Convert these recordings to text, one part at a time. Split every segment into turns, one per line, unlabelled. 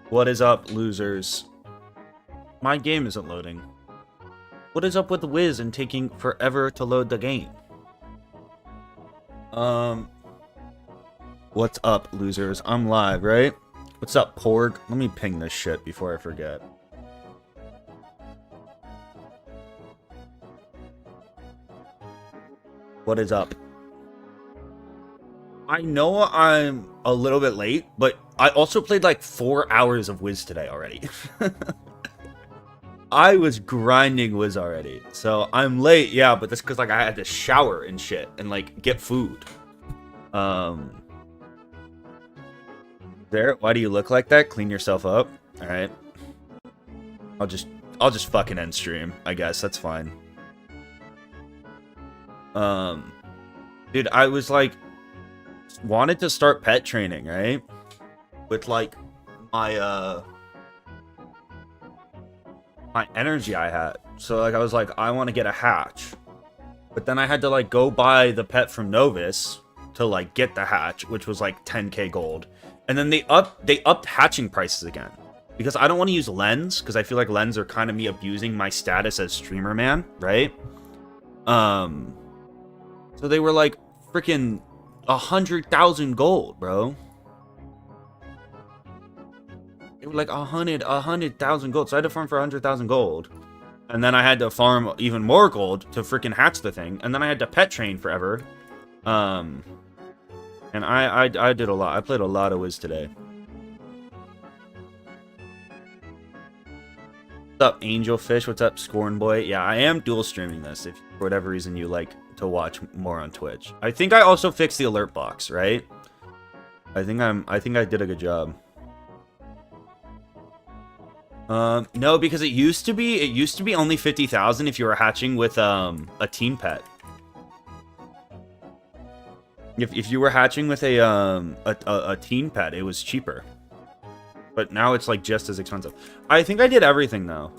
What is up, losers? My game isn't loading. What is up with Wiz and taking forever to load the game? What's up, losers? I'm live, right? What's up, Porg? Let me ping this shit before I forget. What is up? I know I'm a little bit late, but I also played like 4 hours of Wiz today already. I was grinding Wiz already, so I'm late, yeah, but that's because like I had to shower and shit and like get food. There, why do you look like that? Clean yourself up. All right. I'll just fucking end stream, I guess. That's fine. Dude, I was like wanted to start pet training, right? With like my my energy I had. So like I was like, I want to get a hatch. But then I had to like go buy the pet from Novus to like get the hatch, which was like 10k gold. And then they upped hatching prices again. Because I don't want to use lens, because I feel like lens are kind of me abusing my status as streamer man, right? So they were like freaking 100,000 gold, bro. They were like 100,000 gold. So I had to farm for 100,000 gold. And then I had to farm even more gold to freaking hatch the thing. And then I had to pet train forever. And I did a lot. I played a lot of Wiz today. What's up, Angelfish? What's up, Scorn Boy? Yeah, I am dual streaming this if for whatever reason you like to watch more on Twitch. I think I also fixed the alert box, right? I think I did a good job. No, because it used to be only 50,000 if you were hatching with a team pet. If you were hatching with a teen pet, it was cheaper. But now it's like just as expensive. I think I did everything though.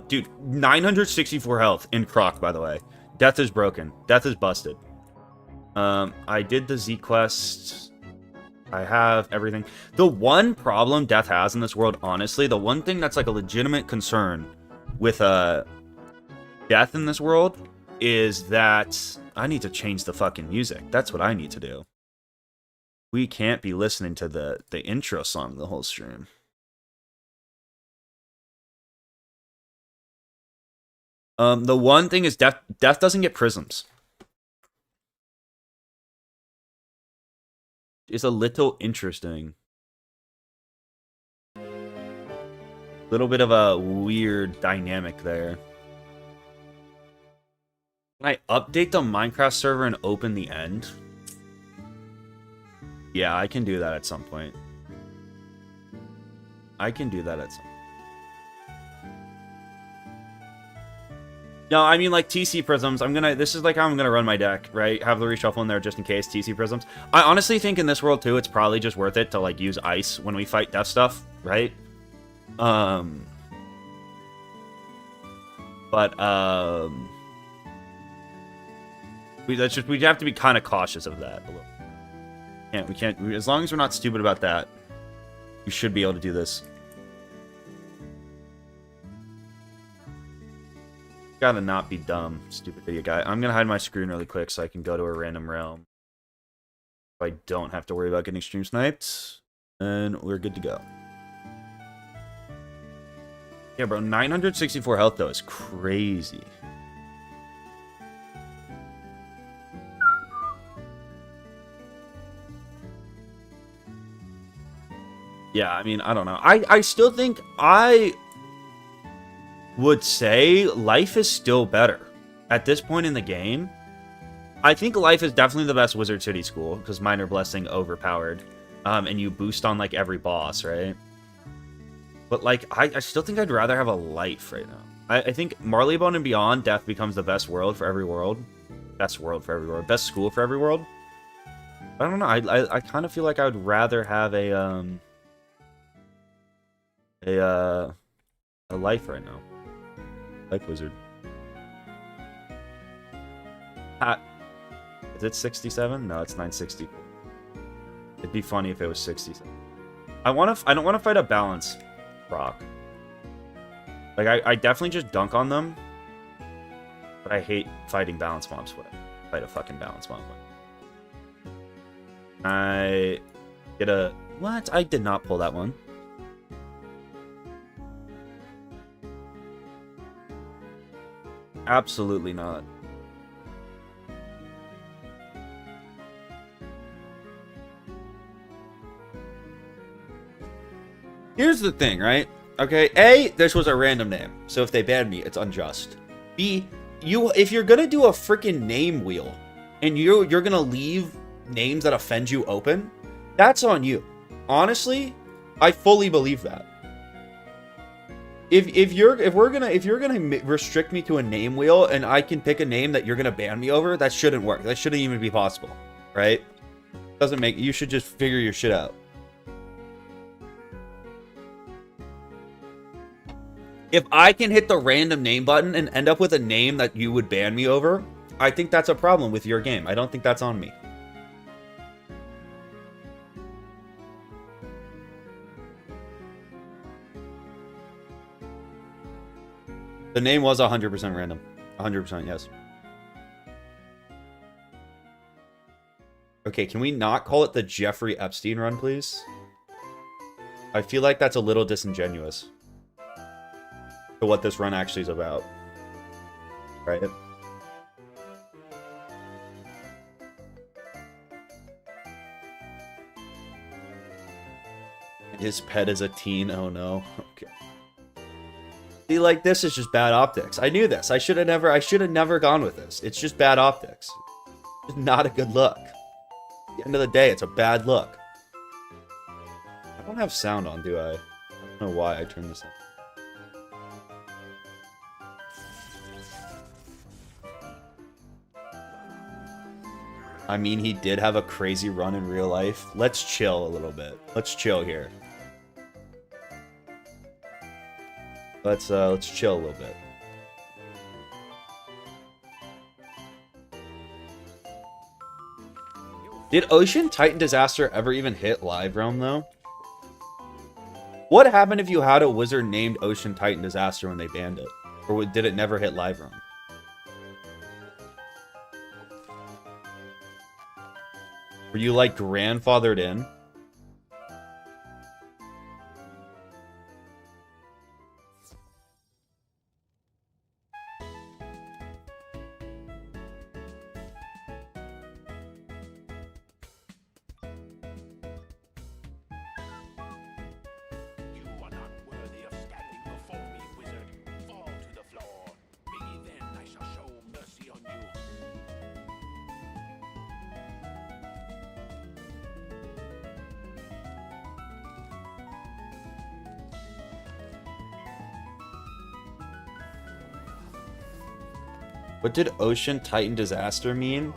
Dude, 964 health in Croc, by the way. Death is broken. Death is busted. I did the Z quest. I have everything. The one problem Death has in this world, honestly, the one thing that's like a legitimate concern with Death in this world is that I need to change the fucking music. That's what I need to do. We can't be listening to the intro song the whole stream. The one thing is Death doesn't get prisms. It's a little interesting. Little bit of a weird dynamic there. Can I update the Minecraft server and open the end? Yeah, I can do that at some point. I can do that at some point. No, I mean like TC prisms. This is like how I'm gonna run my deck, right? Have the reshuffle in there just in case TC prisms. I honestly think in this world too, it's probably just worth it to like use ice when we fight death stuff, right? We have to be kind of cautious of that a little. We can't. As long as we're not stupid about that, we should be able to do this. Gotta not be dumb, stupid video guy. I'm gonna hide my screen really quick so I can go to a random realm. I don't have to worry about getting stream sniped, and we're good to go. Yeah, bro, 964 health though is crazy. Yeah, I mean, I don't know. I still think I would say life is still better at this point in the game. I think life is definitely the best Wizard City school because Minor Blessing overpowered, and you boost on like every boss, right? But like, I still think I'd rather have a life right now. I think Marleybone and Beyond, Death becomes the best world for every world, best world for every world, best school for every world. I don't know. I kind of feel like I would rather have a life right now. Like Wizard. Is it 67? No, it's 960. It'd be funny if it was 67. I don't want to fight a balance Croc. Like, I definitely just dunk on them. But I hate fighting balance mobs when I fight a fucking balance mob. I get a... What? I did not pull that one. Absolutely not. Here's the thing, right? Okay, A, this was a random name. So if they ban me, it's unjust. B, if you're gonna do a freaking name wheel and you're gonna leave names that offend you open, that's on you. Honestly, I fully believe that. If you're gonna restrict me to a name wheel and I can pick a name that you're gonna ban me over, that shouldn't work. That shouldn't even be possible, right? Doesn't make. You should just figure your shit out. If I can hit the random name button and end up with a name that you would ban me over, I think that's a problem with your game. I don't think that's on me. The name was 100% random. 100%, yes. Okay, can we not call it the Jeffrey Epstein run, please? I feel like that's a little disingenuous to what this run actually is about. Right? His pet is a teen. Oh no. Okay. See, like, this is just bad optics. I knew this. I should have never gone with this. It's just bad optics. It's not a good look. At the end of the day, it's a bad look. I don't have sound on, do I? I don't know why I turned this on. I mean, he did have a crazy run in real life. Let's chill a little bit. Let's chill here. Let's chill a little bit. Did Ocean Titan Disaster ever even hit Live Realm, though? What happened if you had a wizard named Ocean Titan Disaster when they banned it? Or did it never hit Live Realm? Were you, like, grandfathered in? What did Ocean Titan Disaster mean?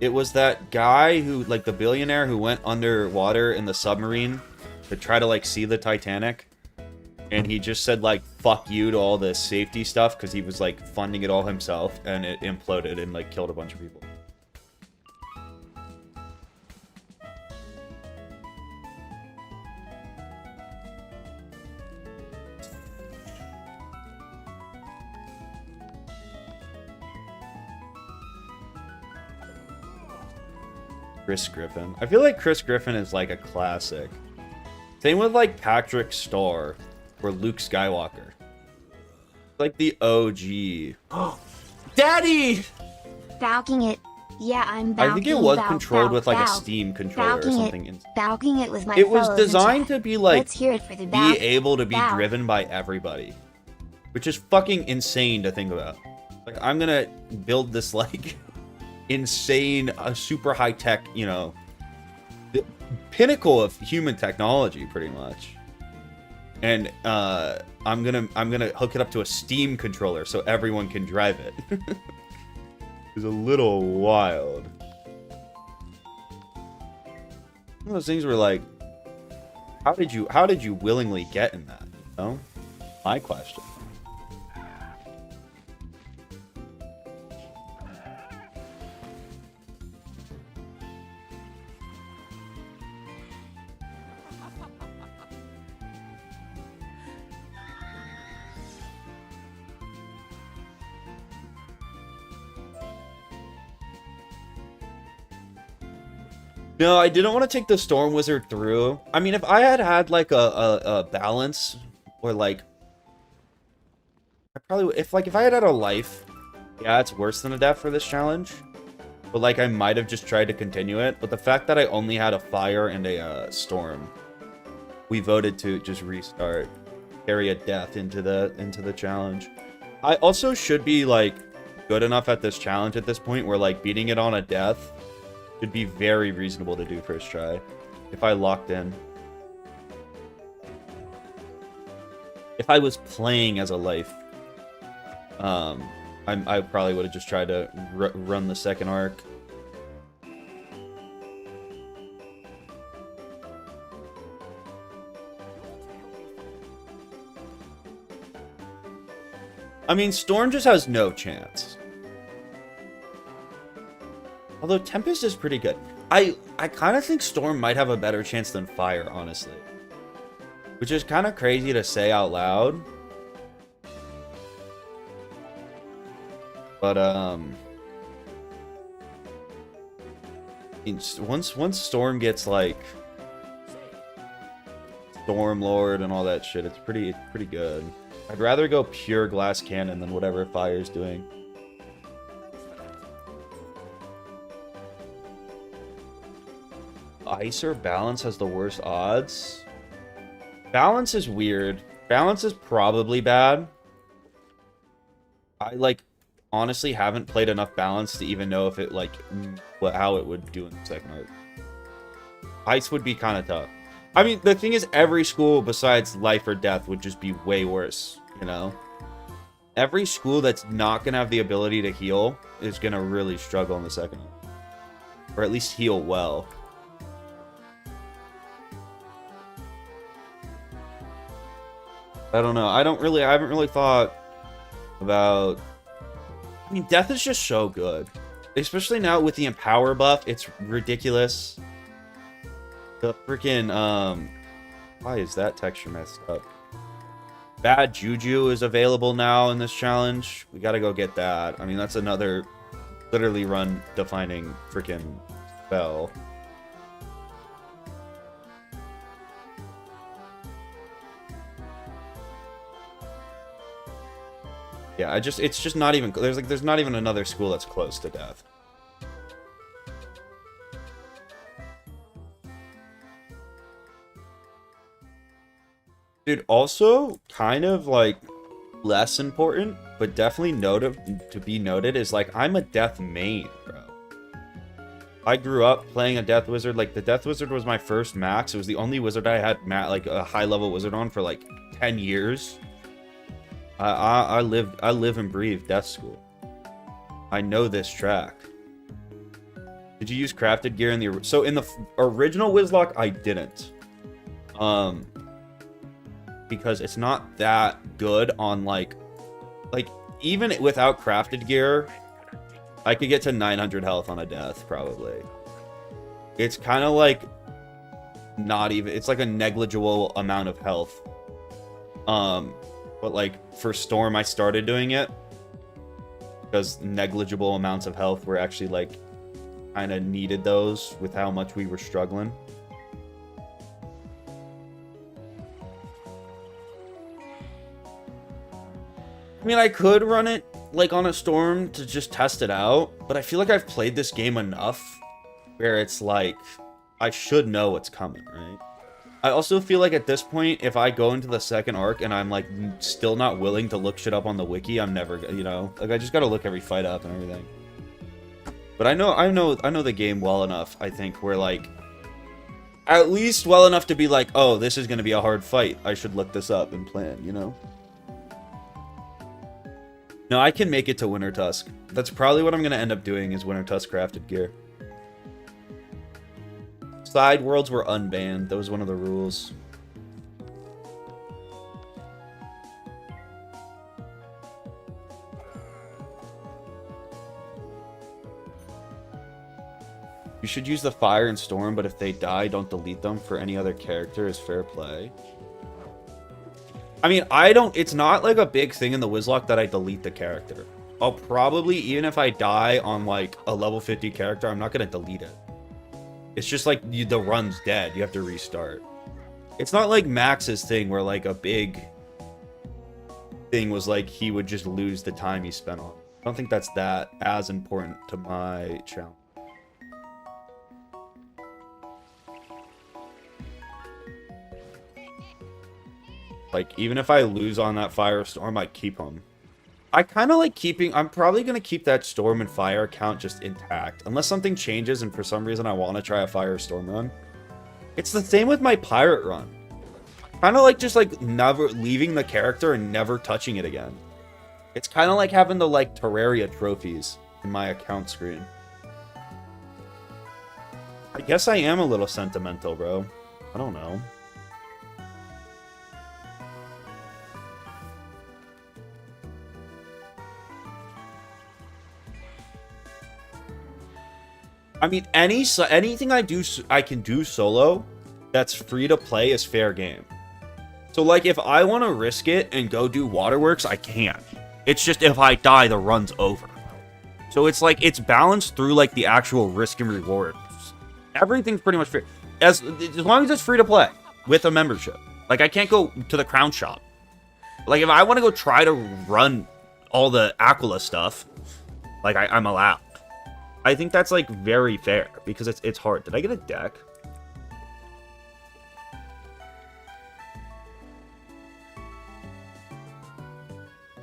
It was that guy who, like, the billionaire who went underwater in the submarine to try to, like, see the Titanic. And he just said, like, fuck you to all the safety stuff because he was, like, funding it all himself. And it imploded and, like, killed a bunch of people. Chris Griffin. I feel like Chris Griffin is like a classic. Same with like Patrick Star or Luke Skywalker. Like the OG. Daddy!
Balking it. Yeah, I'm balking.
I think it was controlled with like a Steam controller or something.
Balking it was my.
It was designed to be like
Let's hear it for the
be able to be driven by everybody, which is fucking insane to think about. Like, I'm gonna build this like insane, super high tech, you know, the pinnacle of human technology, pretty much. And I'm gonna hook it up to a Steam controller so everyone can drive it. It's a little wild. One of those things where like, how did you willingly get in that? You know? My question. No, I didn't want to take the Storm Wizard through. I mean, if I had like a balance, or like, I probably, if I had a life, yeah, it's worse than a death for this challenge. But like, I might have just tried to continue it. But the fact that I only had a fire and a storm, we voted to just restart, carry a death into the challenge. I also should be like good enough at this challenge at this point where like beating it on a death should be very reasonable to do first try if I locked in. If I was playing as a life, I probably would have just tried to run the second arc. I mean, Storm just has no chance. Although Tempest is pretty good. I kind of think Storm might have a better chance than Fire, honestly. Which is kind of crazy to say out loud. But, once Storm gets, like, Storm Lord and all that shit, it's pretty good. I'd rather go pure glass cannon than whatever Fire's doing. Ice or Balance has the worst odds? Balance is weird. Balance is probably bad. I, like, honestly haven't played enough Balance to even know if it, like, how it would do in the second arc. Ice would be kind of tough. I mean, the thing is, every school besides Life or Death would just be way worse, you know? Every school that's not going to have the ability to heal is going to really struggle in the second arc. Or at least heal well. I don't know. I haven't really thought about... I mean, Death is just so good. Especially now with the Empower buff, it's ridiculous. The freaking, why is that texture messed up? Bad Juju is available now in this challenge. We gotta go get that. I mean, that's another literally run-defining freaking spell. Yeah, it's just not even, there's not even another school that's close to Death. Dude, also, kind of, like, less important, but definitely to be noted is, like, I'm a Death main, bro. I grew up playing a Death Wizard. Like, the Death Wizard was my first max. It was the only wizard I had, like, a high-level wizard on for, like, 10 years. I live and breathe Death School. I know this track. Did you use crafted gear in the... So, in the original WIZLOCKE, I didn't. Because it's not that good on, like, even without crafted gear, I could get to 900 health on a death, probably. It's kind of like, not even, it's like a negligible amount of health. But, like, for Storm, I started doing it because negligible amounts of health were actually, like, kind of needed those with how much we were struggling. I mean, I could run it, like, on a Storm to just test it out, but I feel like I've played this game enough where it's like, I should know what's coming, right? I also feel like at this point, if I go into the second arc and I'm, like, still not willing to look shit up on the wiki, I'm never, you know? Like, I just gotta look every fight up and everything. But I know the game well enough, I think, where, like, at least well enough to be like, oh, this is gonna be a hard fight. I should look this up and plan, you know? No, I can make it to Winter Tusk. That's probably what I'm going to end up doing is Winter Tusk crafted gear. Sideworlds were unbanned. That was one of the rules. You should use the Fire and Storm, but if they die, don't delete them for any other character is fair play. I mean, it's not like a big thing in the WIZLOCKE that I delete the character. I'll probably, even if I die on like a level 50 character, I'm not going to delete it. It's just like the run's dead. You have to restart. It's not like Max's thing where like a big thing was like he would just lose the time he spent on. I don't think that's that as important to my challenge. Like, even if I lose on that Firestorm, I keep him. I kind of like keeping... I'm probably going to keep that Storm and Fire account just intact. Unless something changes and for some reason I want to try a Firestorm run. It's the same with my Pirate run. Kind of like just like never leaving the character and never touching it again. It's kind of like having the like Terraria trophies in my account screen. I guess I am a little sentimental, bro. I don't know. I mean, anything I can do solo that's free to play is fair game. So, like, if I want to risk it and go do Waterworks, I can. It's just if I die, the run's over. So it's like, it's balanced through, like, the actual risk and rewards. Everything's pretty much free. As long as it's free to play with a membership. Like, I can't go to the Crown Shop. Like, if I want to go try to run all the Aquila stuff, like, I'm allowed. I think that's, like, very fair, because it's hard. Did I get a deck?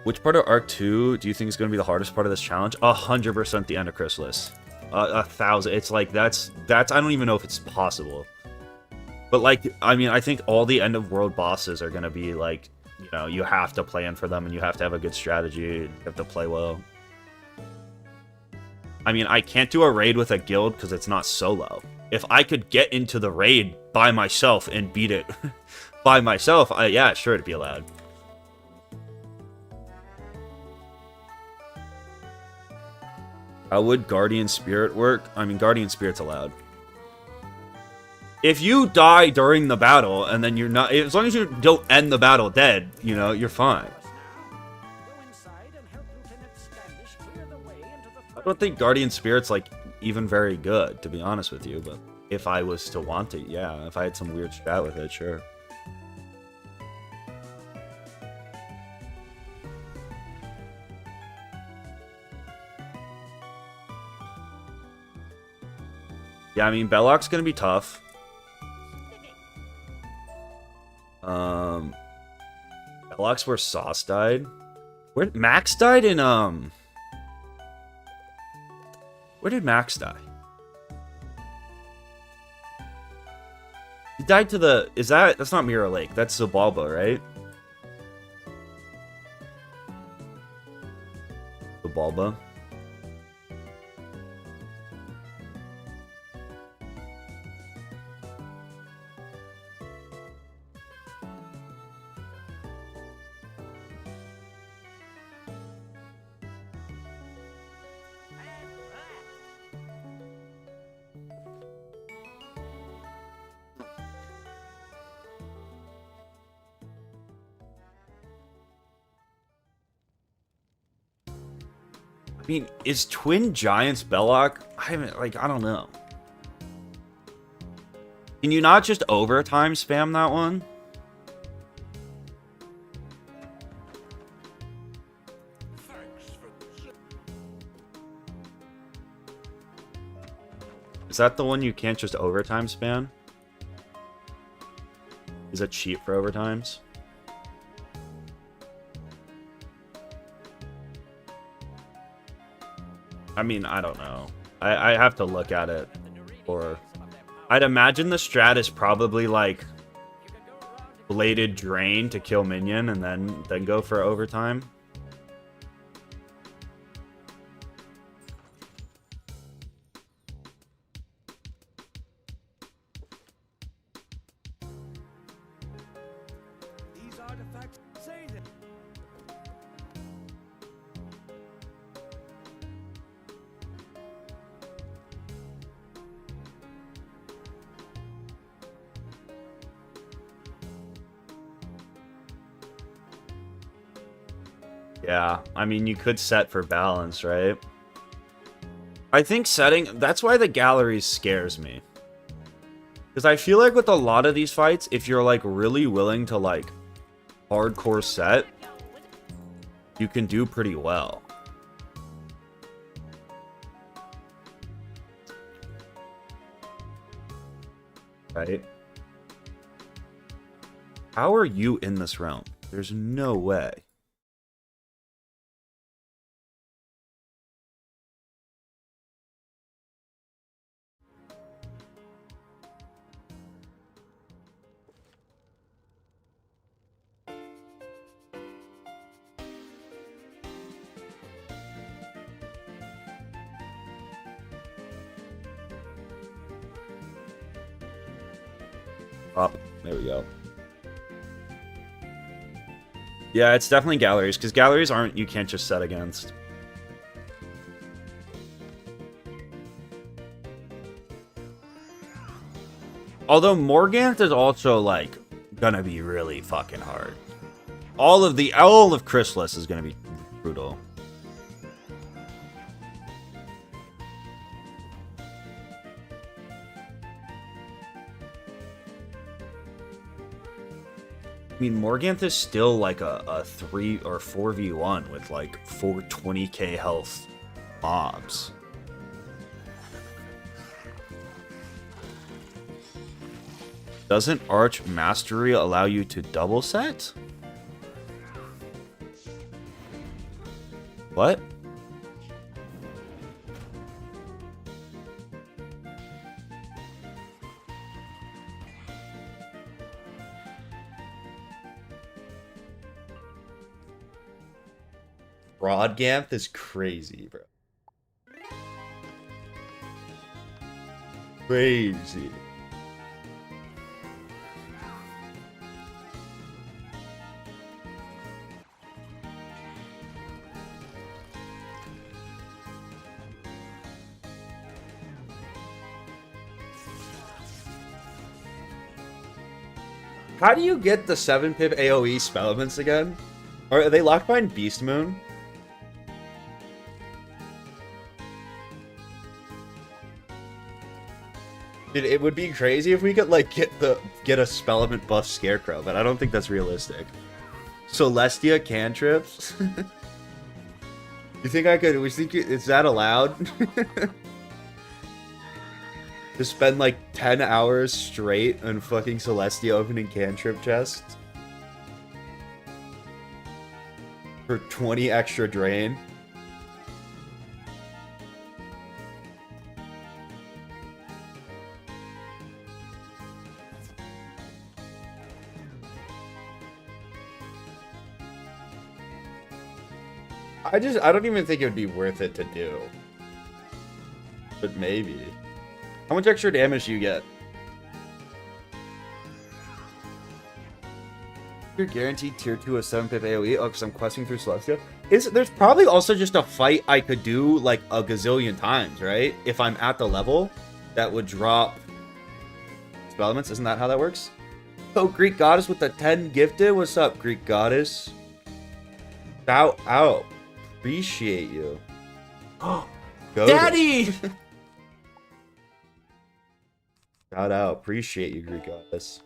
Which part of Arc 2 do you think is going to be the hardest part of this challenge? 100% the End of Chrysalis. 1,000. It's like, that's, I don't even know if it's possible. But, like, I mean, I think all the end of world bosses are going to be, like, you know, you have to plan for them, and you have to have a good strategy, and you have to play well. I mean, I can't do a raid with a guild because it's not solo. If I could get into the raid by myself and beat it by myself, yeah, sure, it'd be allowed. How would Guardian Spirit work? I mean, Guardian Spirit's allowed. If you die during the battle and then you're not... As long as you don't end the battle dead, you know, you're fine. I don't think Guardian Spirit's, like, even very good, to be honest with you, but if I was to want it, yeah. If I had some weird strat with it, sure. Yeah, I mean, Belloq's gonna be tough. Belloq's where Sauce died. Where Max died in, Where did Max die? He died to the... That's not Mirror Lake. That's Zabalba, right? Zabalba. I mean, is Twin Giants Belloq? I don't know. Can you not just overtime spam that one? Is that the one you can't just overtime spam? Is it cheap for overtimes? I mean, I don't know. I have to look at it. Or I'd imagine the strat is probably like Bladed Drain to kill minion and then go for overtime. Yeah, I mean, you could set for balance, right? I think setting... That's why the gallery scares me. Because I feel like with a lot of these fights, if you're like really willing to like hardcore set, you can do pretty well. Right? How are you in this realm? There's no way. Up. There we go. Yeah, it's definitely galleries, because galleries aren't, you can't just set against. Although Morganth is also, like, gonna be really fucking hard. All of Chrysalis is gonna be brutal. I mean, Morganth is still like a 3 or 4v1 with like 420k health mobs. Doesn't Archmastery allow you to double set? What? Broadganth is crazy, bro. Crazy. How do you get the 7-pip AoE spell elements again? Are they locked behind Beast Moon? Dude, it would be crazy if we could like get a spell element buff Scarecrow, but I don't think that's realistic. Celestia cantrips. You think I could? Is that allowed? To spend like 10 hours straight on fucking Celestia opening cantrip chests for 20 extra drain. I don't even think it would be worth it to do. But maybe. How much extra damage do you get? You're guaranteed tier 2 of 7-pip AoE. Oh, because I'm questing through Celestia. There's probably also just a fight I could do like a gazillion times, right? If I'm at the level that would drop spell elements. Isn't that how that works? Oh, Greek Goddess with the 10 gifted. What's up, Greek Goddess? Shout out. Appreciate you. Oh, Daddy! Shout out. Appreciate you, Greek Goddess.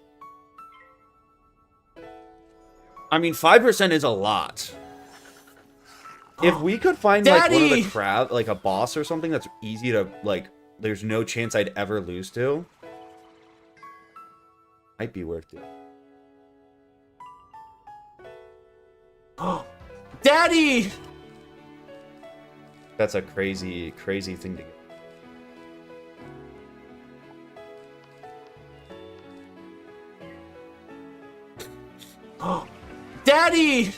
I mean, 5% is a lot. If we could find like one of the crab, like a boss or something that's easy to like, there's no chance I'd ever lose to. Might be worth it. Oh, Daddy! That's a crazy, crazy thing to get. Oh, Daddy!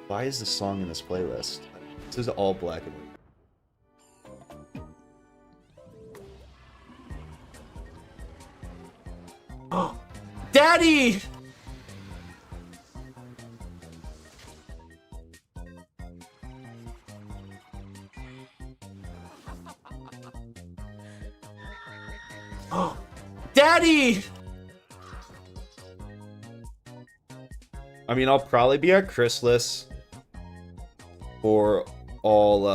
Why is this song in this playlist? This is all black and white. Oh, Daddy! Oh, Daddy! I mean, I'll probably be at Chrysalis for all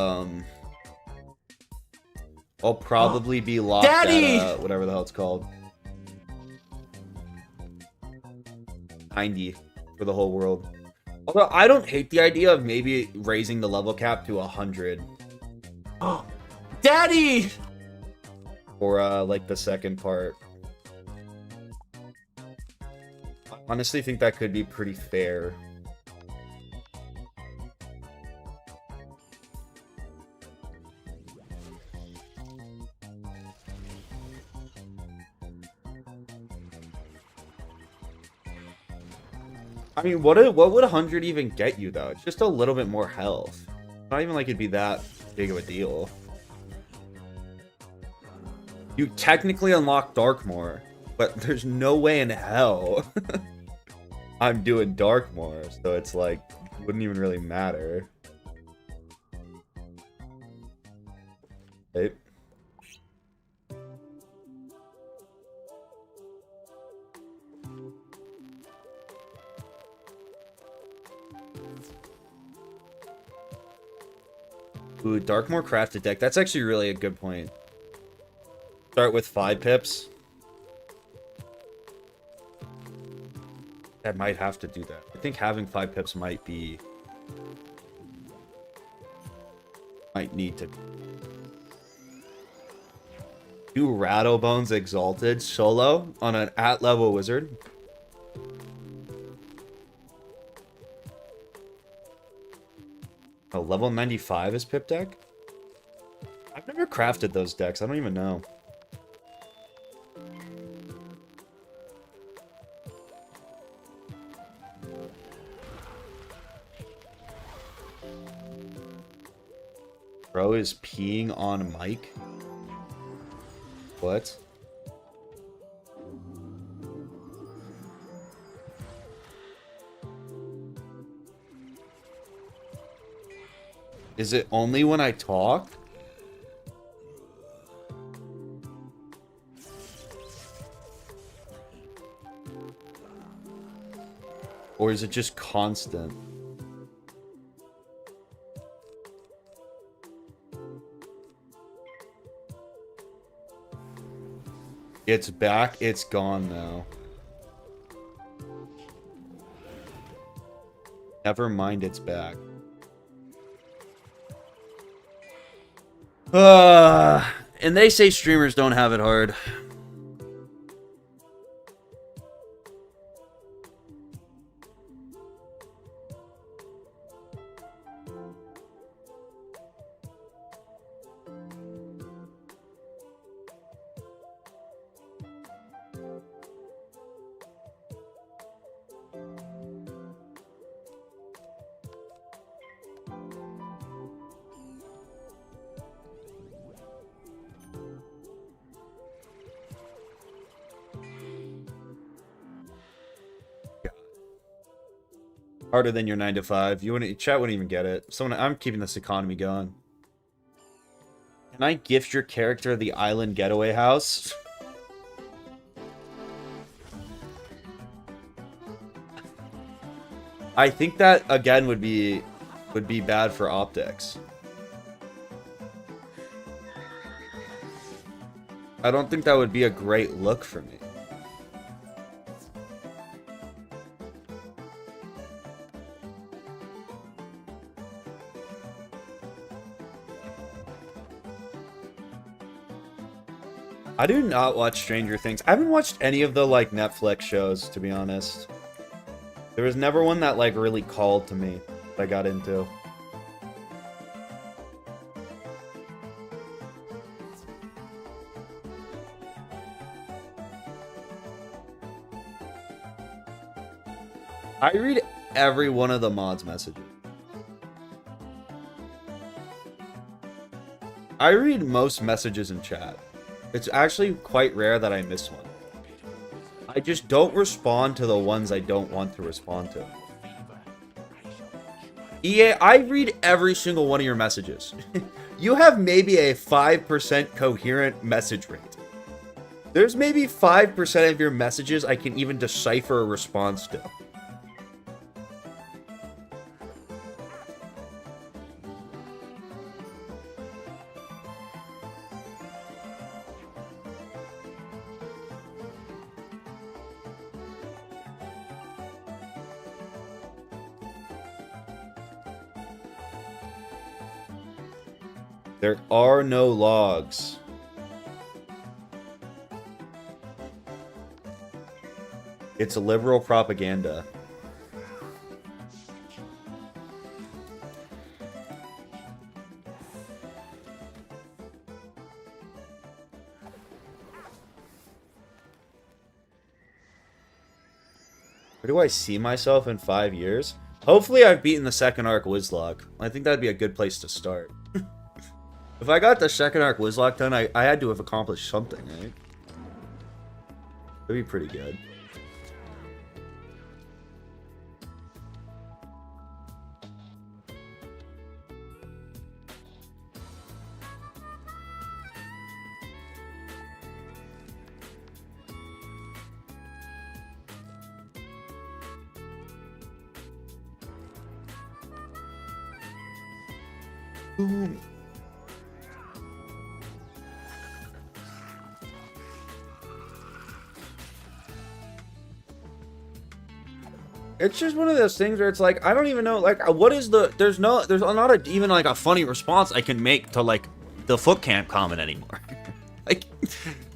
I'll probably be locked
Daddy!
at whatever the hell it's called. 90 for the whole world. Although I don't hate the idea of maybe raising the level cap to 100.
Daddy!
For like the second part. I honestly think that could be pretty fair. I mean, what would 100 even get you, though? It's just a little bit more health. Not even like it'd be that big of a deal. You technically unlock Darkmoor, but there's no way in hell I'm doing Darkmoor, so it's like, wouldn't even really matter. Okay. Ooh, Darkmoor crafted deck. That's actually really a good point. Start with 5 pips. I might have to do that. I think having 5 pips might be... Might need to... Do Rattlebones Exalted solo on an at-level wizard. Oh, level 95 is pip deck? I've never crafted those decks. I don't even know. Bro is peeing on mic? What? Is it only when I talk? Or is it just constant? It's back, it's gone now. Never mind, it's back. And they say streamers don't have it hard. Harder than your 9 to 5. You wouldn't, chat wouldn't even get it. I'm keeping this economy going. Can I gift your character the island getaway house? I think that again would be bad for optics. I don't think that would be a great look for me. I do not watch Stranger Things. I haven't watched any of the, like, Netflix shows, to be honest. There was never one that, like, really called to me that I got into. I read every one of the mods' messages. I read most messages in chat. It's actually quite rare that I miss one. I just don't respond to the ones I don't want to respond to. EA, I read every single one of your messages. You have maybe a 5% coherent message rate. There's maybe 5% of your messages I can even decipher a response to. There are no logs. It's a liberal propaganda. Where do I see myself in 5 years? Hopefully I've beaten the second arc WIZLOCKE. I think that'd be a good place to start. If I got the second arc WIZLOCKE done, I had to have accomplished something, right? That'd be pretty good. Boom. It's just one of those things where it's like, I don't even know, like, what is the, there's not even like a funny response I can make to like the foot camp comment anymore. Like,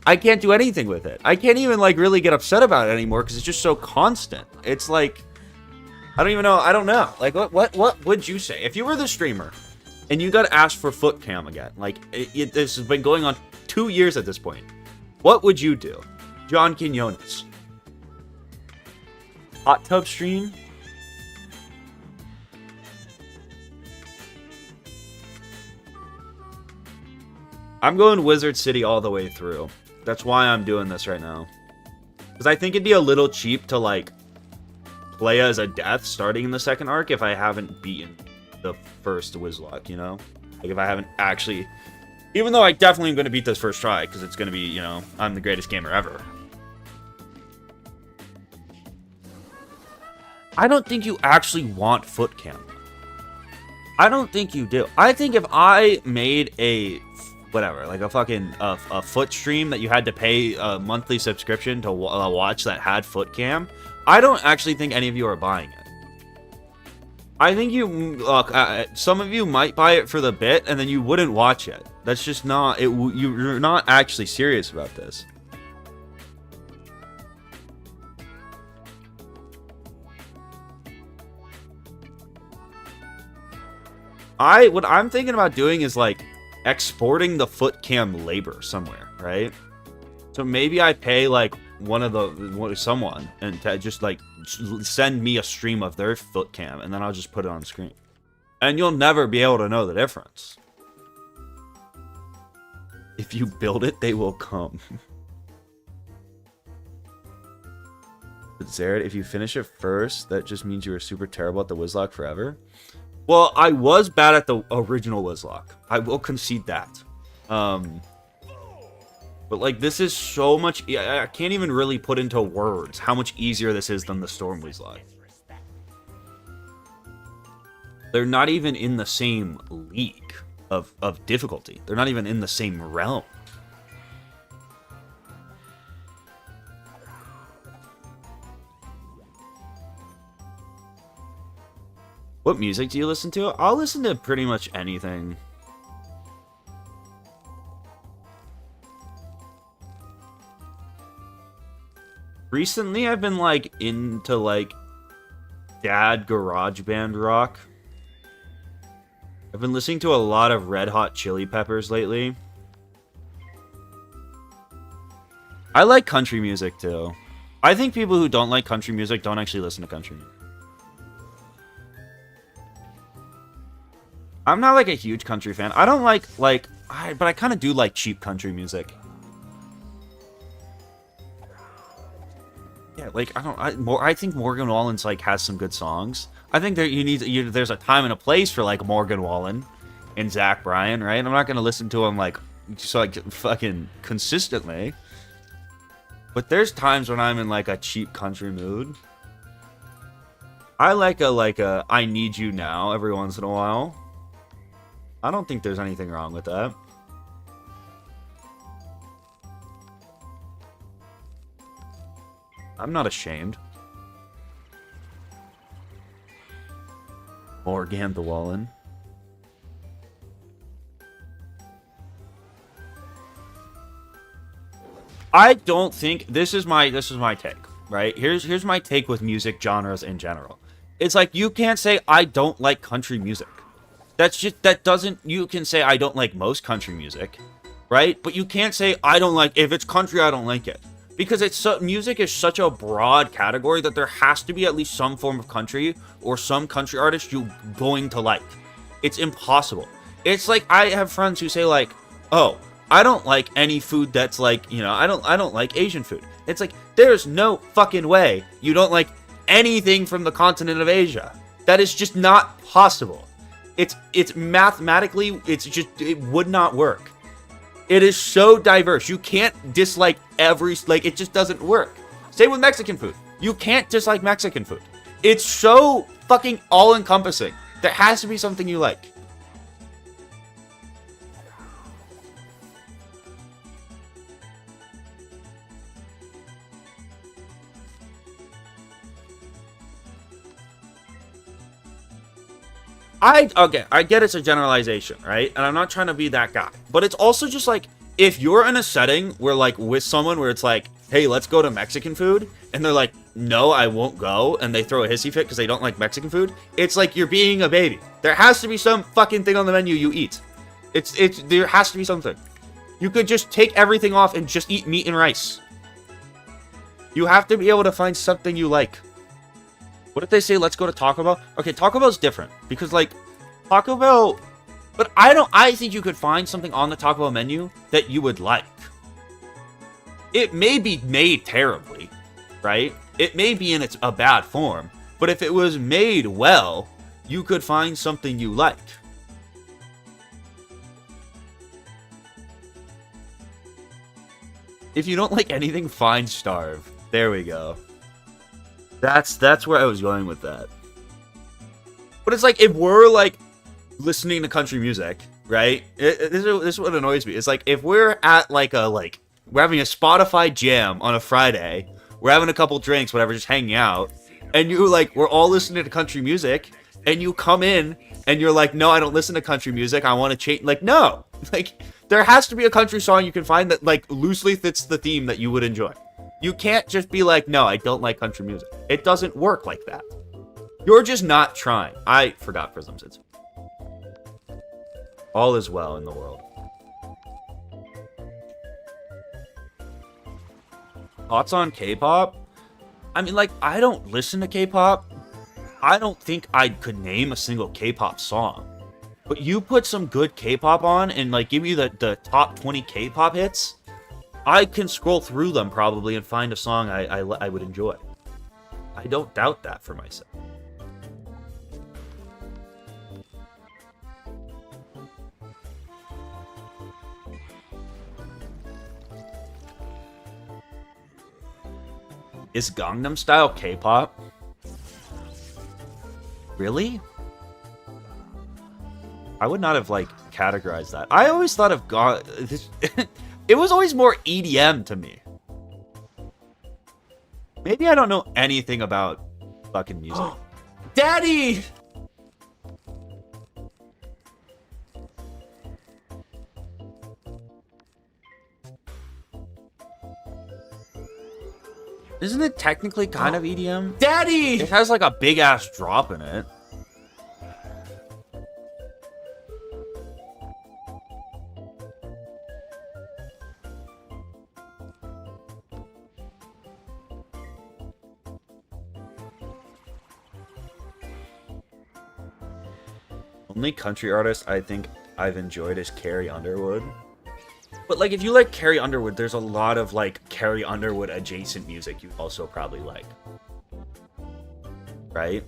I can't do anything with it. I can't even like really get upset about it anymore because it's just so constant. It's like, I don't even know. I don't know. Like, what would you say if you were the streamer and you got asked for foot cam again? Like, this has been going on 2 years at this point. What would you do? John Quinones. Hot tub stream? I'm going Wizard City all the way through. That's why I'm doing this right now. Because I think it'd be a little cheap to, like, play as a death starting in the second arc if I haven't beaten the first WIZLOCKE, you know? Like, if I haven't actually... Even though I definitely am going to beat this first try, because it's going to be, you know, I'm the greatest gamer ever. I don't think you actually want foot cam. I don't think you do. I think if I made a... whatever, like a fucking a foot stream that you had to pay a monthly subscription to watch that had foot cam, I don't actually think any of you are buying it. I think you, look, some of you might buy it for the bit, and then you wouldn't watch it. That's just not, you're not actually serious about this. What I'm thinking about doing is, like, exporting the foot cam labor somewhere, right? So maybe I pay like someone and to just like send me a stream of their foot cam, and then I'll just put it on screen, and you'll never be able to know the difference. If you build it, they will come. But Zared, if you finish it first, that just means you were super terrible at the WIZLOCKE forever. Well, I was bad at the original WIZLOCKE. I will concede that. But, like, this is so much... I can't even really put into words how much easier this is than the Storm WIZLOCKE. They're not even in the same league of difficulty. They're not even in the same realm. What music do you listen to? I'll listen to pretty much anything. Recently, I've been, like, into, like, dad garage band rock. I've been listening to a lot of Red Hot Chili Peppers lately. I like country music, too. I think people who don't like country music don't actually listen to country music. I'm not, like, a huge country fan. I don't like, but I kind of do like cheap country music. Yeah, like, I think Morgan Wallen's, like, has some good songs. I think there's a time and a place for, like, Morgan Wallen and Zach Bryan, right? I'm not gonna listen to him, like, just, like, fucking consistently. But there's times when I'm in, like, a cheap country mood. I like a I Need You Now every once in a while. I don't think there's anything wrong with that. I'm not ashamed. Morgan the Wallen. I don't think this is my take, right? Here's my take with music genres in general. It's like you can't say I don't like country music. You can say I don't like most country music, right? But you can't say I don't like, if it's country, I don't like it. Because music is such a broad category that there has to be at least some form of country or some country artist you're going to like. It's impossible. It's like I have friends who say like, oh, I don't like any food that's like, you know, I don't like Asian food. It's like, there's no fucking way you don't like anything from the continent of Asia. That is just not possible. It's mathematically, it would not work. It is so diverse. You can't dislike it just doesn't work. Same with Mexican food. You can't dislike Mexican food. It's so fucking all-encompassing. There has to be something you like. I get it's a generalization, right? And I'm not trying to be that guy. But it's also just like, if you're in a setting where like with someone where it's like, hey, let's go to Mexican food, and they're like, no, I won't go, and they throw a hissy fit because they don't like Mexican food, it's like you're being a baby. There has to be some fucking thing on the menu you eat. There has to be something. You could just take everything off and just eat meat and rice. You have to be able to find something you like. What if they say, let's go to Taco Bell? Okay, Taco Bell's different. Because, like, Taco Bell... But I think you could find something on the Taco Bell menu that you would like. It may be made terribly, right? It may be in a bad form. But if it was made well, you could find something you liked. If you don't like anything, fine, starve. There we go. That's where I was going with that. But it's like, if we're like listening to country music, right? This is what annoys me. It's like, if we're at like we're having a Spotify jam on a Friday, we're having a couple drinks, whatever, just hanging out, and we're all listening to country music, and you come in and you're like, no, I don't listen to country music, I want to change. Like, no, like there has to be a country song you can find that like loosely fits the theme that you would enjoy. You can't just be like, no, I don't like country music. It doesn't work like that. You're just not trying. I forgot Prisms. It's all is well in the world. Thoughts on K-pop? I mean, like, I don't listen to K-pop. I don't think I could name a single K-pop song. But you put some good K-pop on and like give me the top 20 K-pop hits, I can scroll through them probably and find a song I would enjoy. I don't doubt that for myself. Is Gangnam Style K-pop? Really? I would not have like categorized that. I always thought of it was always more EDM to me. Maybe I don't know anything about fucking music. Daddy! Isn't it technically kind of EDM? Daddy! It has like a big ass drop in it. Only country artist I think I've enjoyed is Carrie Underwood. But like, if you like Carrie Underwood, there's a lot of like Carrie Underwood adjacent music you also probably like. Right?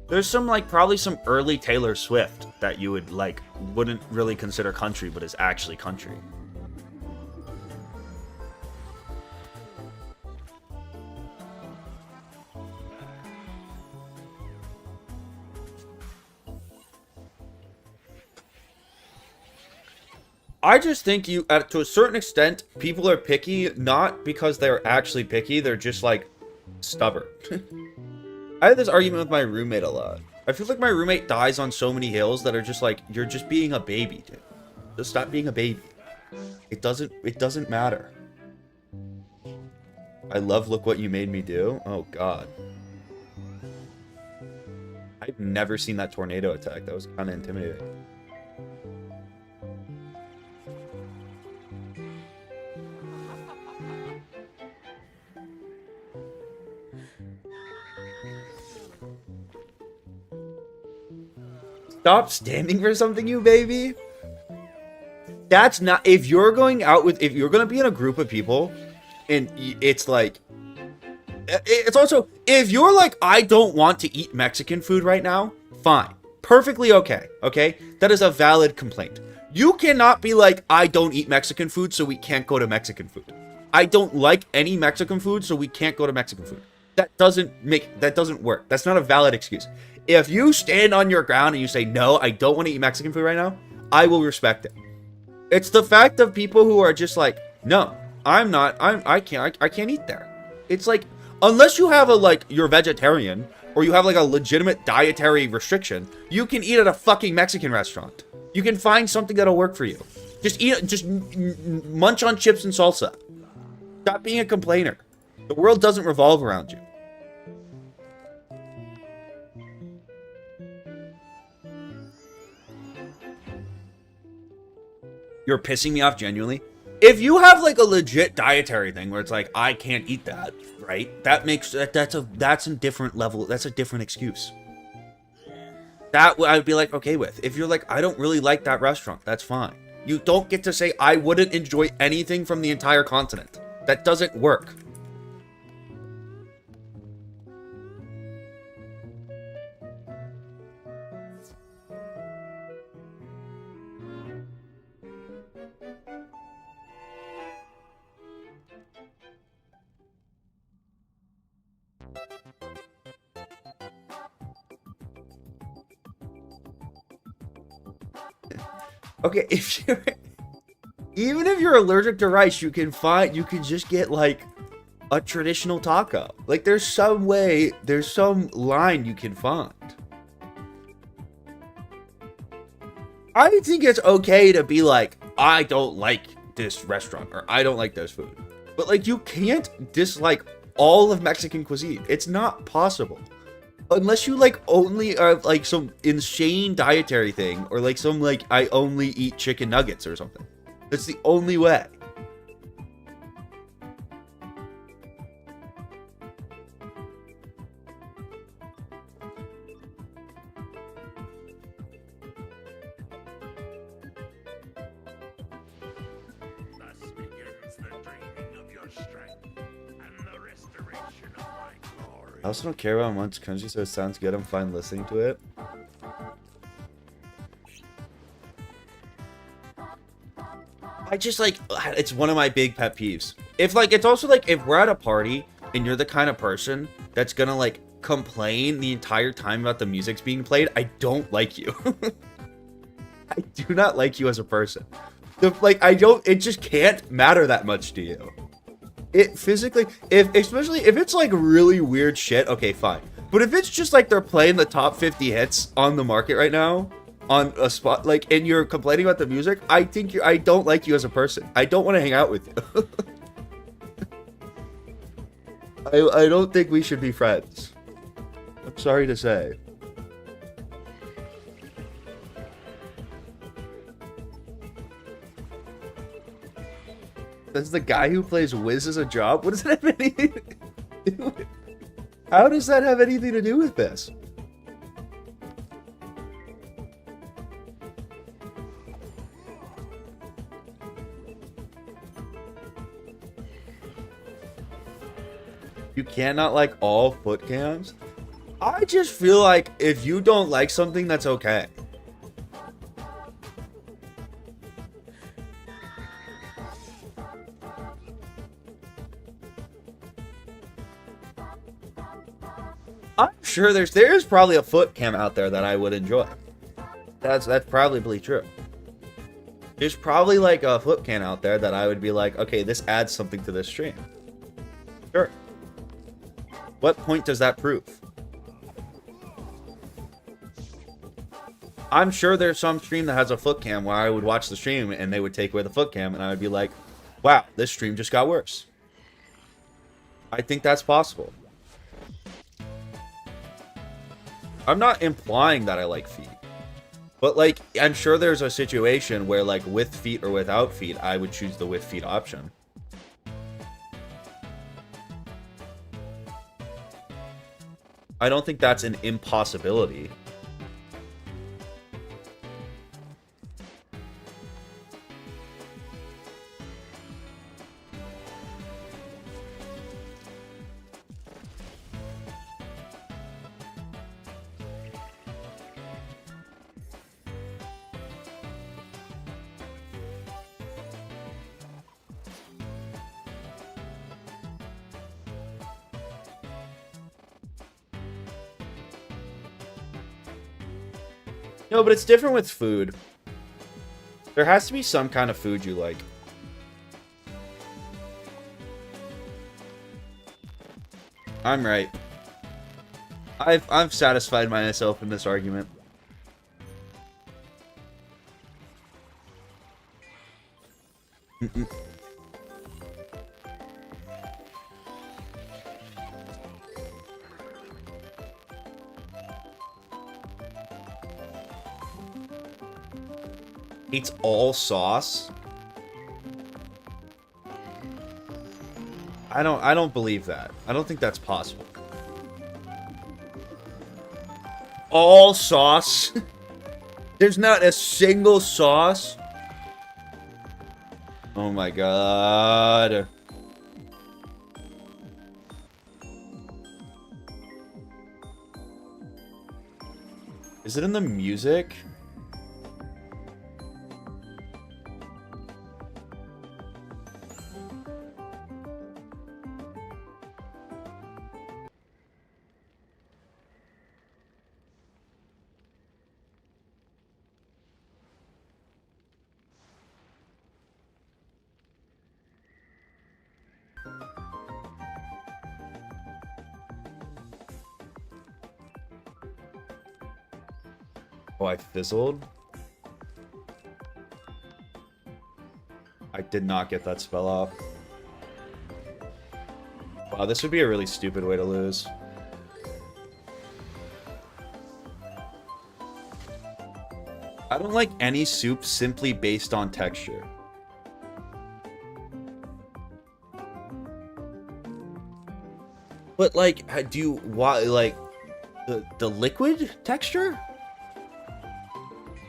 There's some like probably some early Taylor Swift that you would like wouldn't really consider country but is actually country. I just think to a certain extent, people are picky, not because they're actually picky, they're just, like, stubborn. I had this argument with my roommate a lot. I feel like my roommate dies on so many hills that are just like, you're just being a baby, dude. Just stop being a baby. It doesn't matter. I love Look What You Made Me Do. Oh, God. I've never seen that tornado attack. That was kind of intimidating. Stop standing for something, you baby. That's not, if you're going out with, if you're going to be in a group of people and it's like, it's also, if you're like, I don't want to eat Mexican food right now, fine. Perfectly okay. Okay. That is a valid complaint. You cannot be like, I don't eat Mexican food, so we can't go to Mexican food. I don't like any Mexican food, so we can't go to Mexican food. That doesn't work. That's not a valid excuse. If you stand on your ground and you say, no, I don't want to eat Mexican food right now, I will respect it. It's the fact of people who are just like, no, I can't eat there. It's like, unless you have you're vegetarian or you have like a legitimate dietary restriction, you can eat at a fucking Mexican restaurant. You can find something that'll work for you. Just munch on chips and salsa. Stop being a complainer. The world doesn't revolve around you. You're pissing me off genuinely. If you have like a legit dietary thing where it's like, I can't eat that, right? That's a different level. That's a different excuse. That I'd be like, okay with. If you're like, I don't really like that restaurant, that's fine. You don't get to say, I wouldn't enjoy anything from the entire continent. That doesn't work. Okay, even if you're allergic to rice, you can just get like a traditional taco. Like there's some line you can find. I think it's okay to be like, I don't like this restaurant or I don't like this food. But like you can't dislike all of Mexican cuisine. It's not possible. Unless you like only are like some insane dietary thing or like some like I only eat chicken nuggets or something. That's the only way.
Thus begins the draining of your strength and the restoration of my glory.
I also don't care about much country, so it sounds good. I'm fine listening to it. I just like, it's one of my big pet peeves. If like, it's also like, if we're at a party and you're the kind of person that's gonna like complain the entire time about the music's being played, I don't like you. I do not like you as a person. It just can't matter that much to you. It physically, especially if it's like really weird shit, okay, fine. But if it's just like they're playing the top 50 hits on the market right now, on a spot, like, and you're complaining about the music, I don't like you as a person. I don't want to hang out with you. I don't think we should be friends. I'm sorry to say. Does the guy who plays Wiz as a job? What does that have anything to do with? How does that have anything to do with this? You cannot like all foot cams? I just feel like if you don't like something, that's okay. I'm sure there's probably a foot cam out there that I would enjoy. That's probably true. There's probably like a foot cam out there that I would be like, okay, this adds something to this stream. Sure. What point does that prove? I'm sure there's some stream that has a foot cam where I would watch the stream and they would take away the foot cam and I would be like, wow, this stream just got worse. I think that's possible. I'm not implying that I like feet. But, like, I'm sure there's a situation where, like, with feet or without feet, I would choose the with feet option. I don't think that's an impossibility. No, but it's different with food. There has to be some kind of food you like. I'm right. I've satisfied myself in this argument. Eats all sauce. I don't believe that. I don't think that's possible. All sauce? There's not a single sauce? Oh my god. Is it in the music? Oh, I fizzled? I did not get that spell off. Wow, this would be a really stupid way to lose. I don't like any soup simply based on texture. But, like, do you, why, like, the liquid texture?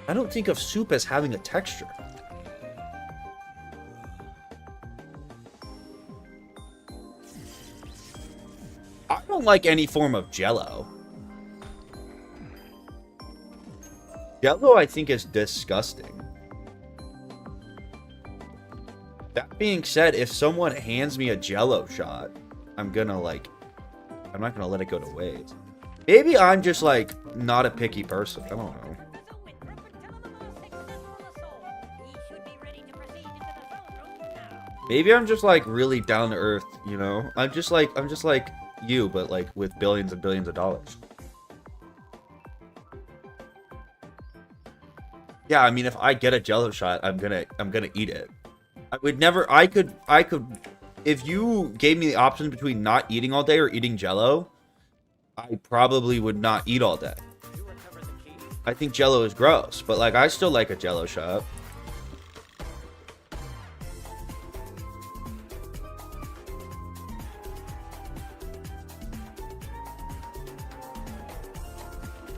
I don't think of soup as having a texture. I don't like any form of Jell-O. Jell-O, I think, is disgusting. That being said, if someone hands me a Jell-O shot, I'm gonna, like, I'm not gonna let it go to waste. Maybe I'm just, like, not a picky person. I don't know. Maybe I'm just, like, really down to earth, you know? I'm just like you, but, like, with billions and billions of dollars. Yeah, I mean, if I get a Jell-O shot, I'm gonna eat it. I would never, I could, if you gave me the option between not eating all day or eating Jell-O, I probably would not eat all day. I think Jell-O is gross, but, like, I still like a Jell-O shot.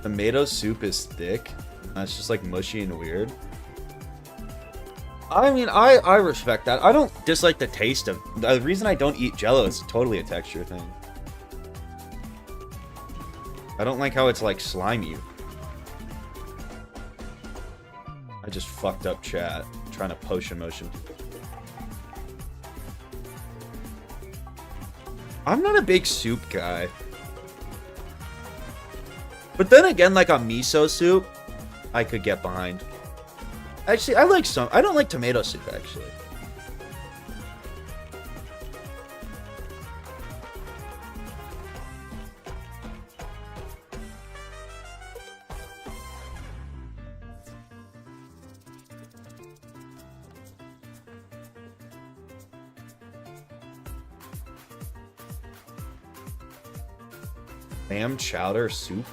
Tomato soup is thick. It's just like mushy and weird. I mean, I respect that. I don't dislike the taste of... The reason I don't eat Jell-O is totally a texture thing. I don't like how it's like slimy. I just fucked up chat trying to potion motion. I'm not a big soup guy. But then again, like a miso soup, I could get behind. Actually, I like some. I don't like tomato soup, actually. Lamb chowder soup?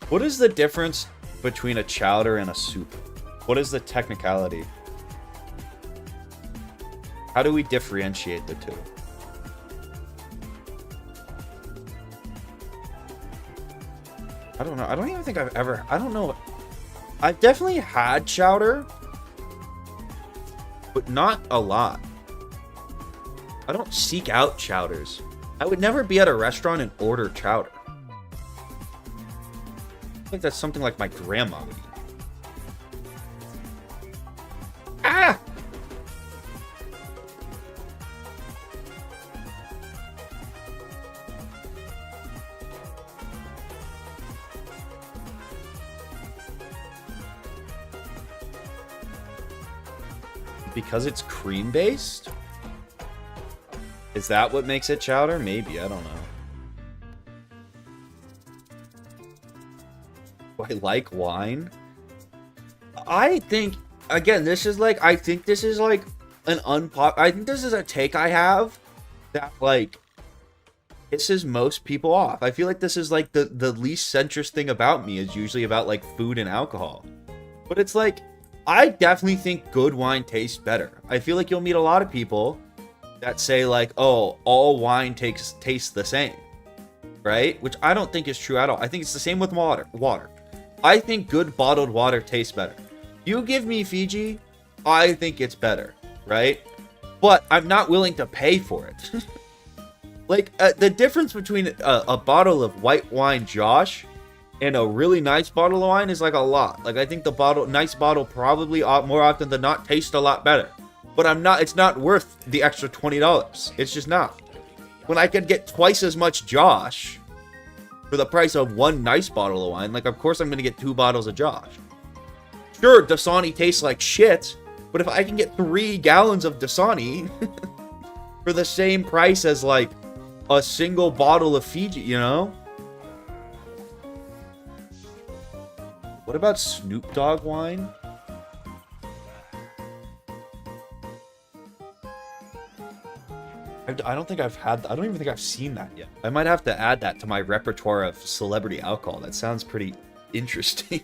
What is the difference between a chowder and a soup? What is the technicality? How do we differentiate the two? I don't know. I don't even think I've ever... I don't know. I've definitely had chowder, but not a lot. I don't seek out chowders. I would never be at a restaurant and order chowder. I think that's something like my grandma would eat. Ah! Because it's cream based? Is that what makes it chowder? Maybe, I don't know. Do I like wine? I think, again, this is like, I think this is like an I think this is a take I have that like pisses most people off. I feel like this is like the least centrist thing about me is usually about like food and alcohol. But it's like, I definitely think good wine tastes better. I feel like you'll meet a lot of people that say like, oh, all wine tastes the same, right? Which I don't think is true at all. I think it's the same with water. I think good bottled water tastes better. You give me Fiji, I think it's better, right? But I'm not willing to pay for it. Like, the difference between a bottle of white wine Josh and a really nice bottle of wine is like a lot. Like, I think the nice bottle probably more often than not tastes a lot better. But it's not worth the extra $20. It's just not. When I could get twice as much Josh for the price of one nice bottle of wine, like, of course I'm going to get 2 bottles of Josh. Sure, Dasani tastes like shit, but if I can get 3 gallons of Dasani for the same price as, like, a single bottle of Fiji, you know? What about Snoop Dogg wine? I don't think I've had... I don't even think I've seen that yet. I might have to add that to my repertoire of celebrity alcohol. That sounds pretty interesting.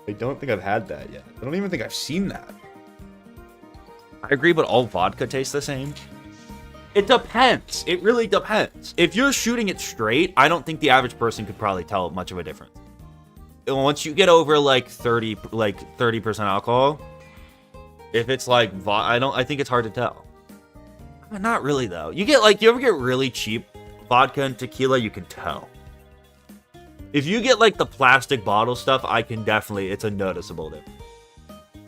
I don't think I've had that yet. I don't even think I've seen that. I agree, but all vodka tastes the same. It depends. It really depends. If you're shooting it straight, I don't think the average person could probably tell much of a difference. Once you get over like 30% alcohol, if it's like I think it's hard to tell. Not really though. You ever get really cheap vodka and tequila, you can tell. If you get like the plastic bottle stuff, it's a noticeable difference.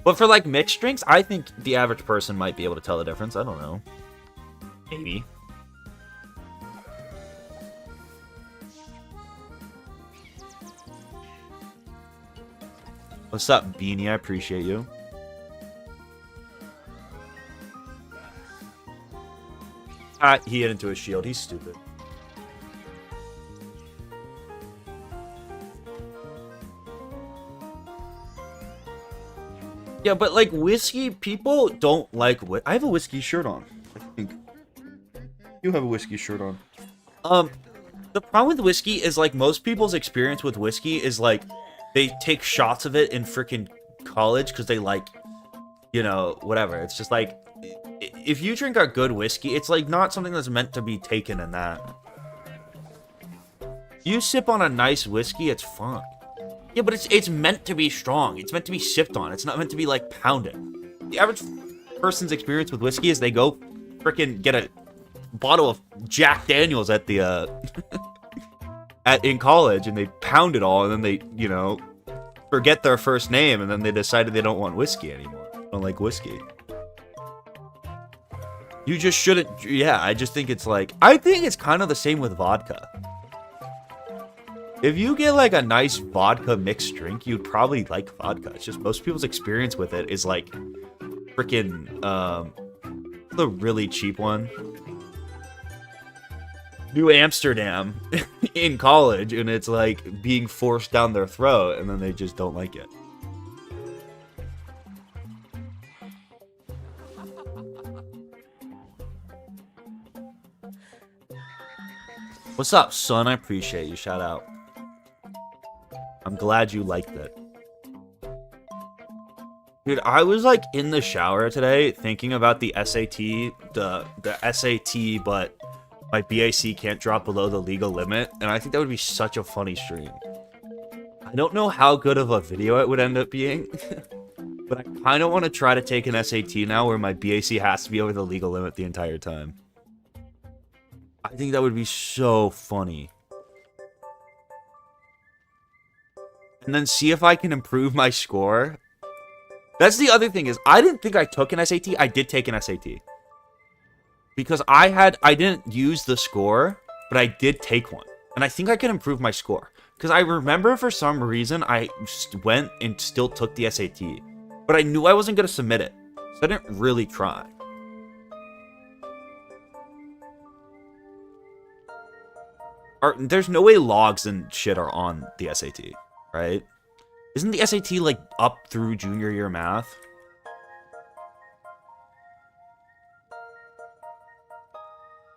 But for like mixed drinks, I think the average person might be able to tell the difference. I don't know. Maybe. What's up, Beanie? I appreciate you. He hit into a shield. He's stupid. Yeah, but like whiskey, people don't like I have a whiskey shirt on. I think you have a whiskey shirt on. The problem with whiskey is like most people's experience with whiskey is like they take shots of it in freaking college because they like, you know, whatever. It's just like if you drink a good whiskey, it's like not something that's meant to be taken in that. You sip on a nice whiskey, it's fine. Yeah, but it's meant to be strong. It's meant to be sipped on. It's not meant to be like pounded. The average person's experience with whiskey is they go freaking get a bottle of Jack Daniels at the in college and they pound it all and then they, you know, forget their first name and then they decided they don't want whiskey anymore. They don't like whiskey. You just shouldn't. Yeah, I just think it's like, I think it's kind of the same with vodka. If you get like a nice vodka mixed drink, you'd probably like vodka. It's just most people's experience with it is like freaking the really cheap one. New Amsterdam in college, and it's like being forced down their throat, and then they just don't like it. What's up, son? I appreciate you. Shout out. I'm glad you liked it. Dude, I was like in the shower today thinking about the SAT, the SAT, but my BAC can't drop below the legal limit, and I think that would be such a funny stream. I don't know how good of a video it would end up being, but I kind of want to try to take an SAT now where my BAC has to be over the legal limit the entire time. I think that would be so funny. And then see if I can improve my score. That's the other thing is, I didn't think I took an SAT. I did take an SAT. Because I didn't use the score, but I did take one. And I think I can improve my score. Because I remember for some reason, I went and still took the SAT. But I knew I wasn't going to submit it. So I didn't really try. There's no way logs and shit are on the SAT, right? Isn't the SAT, like, up through junior year math?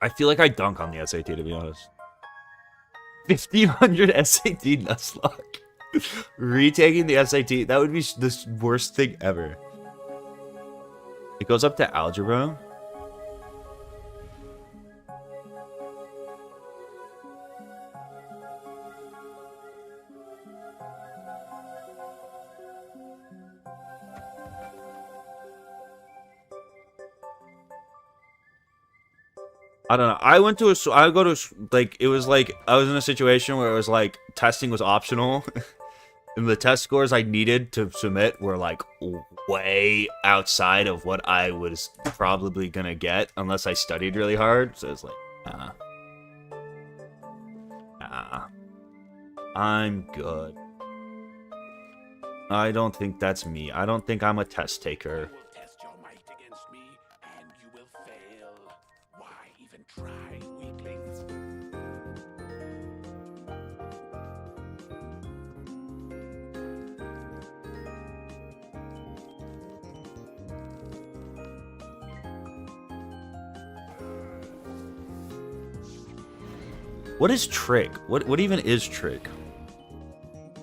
I feel like I dunk on the SAT, to be honest. 1500 SAT Nuzlocke. Retaking the SAT, that would be the worst thing ever. It goes up to algebra. I don't know. I was in a situation where it was like testing was optional and the test scores I needed to submit were like way outside of what I was probably gonna get unless I studied really hard. So it's like, I'm good. I don't think that's me. I don't think I'm a test taker. What is trig? What even is trig?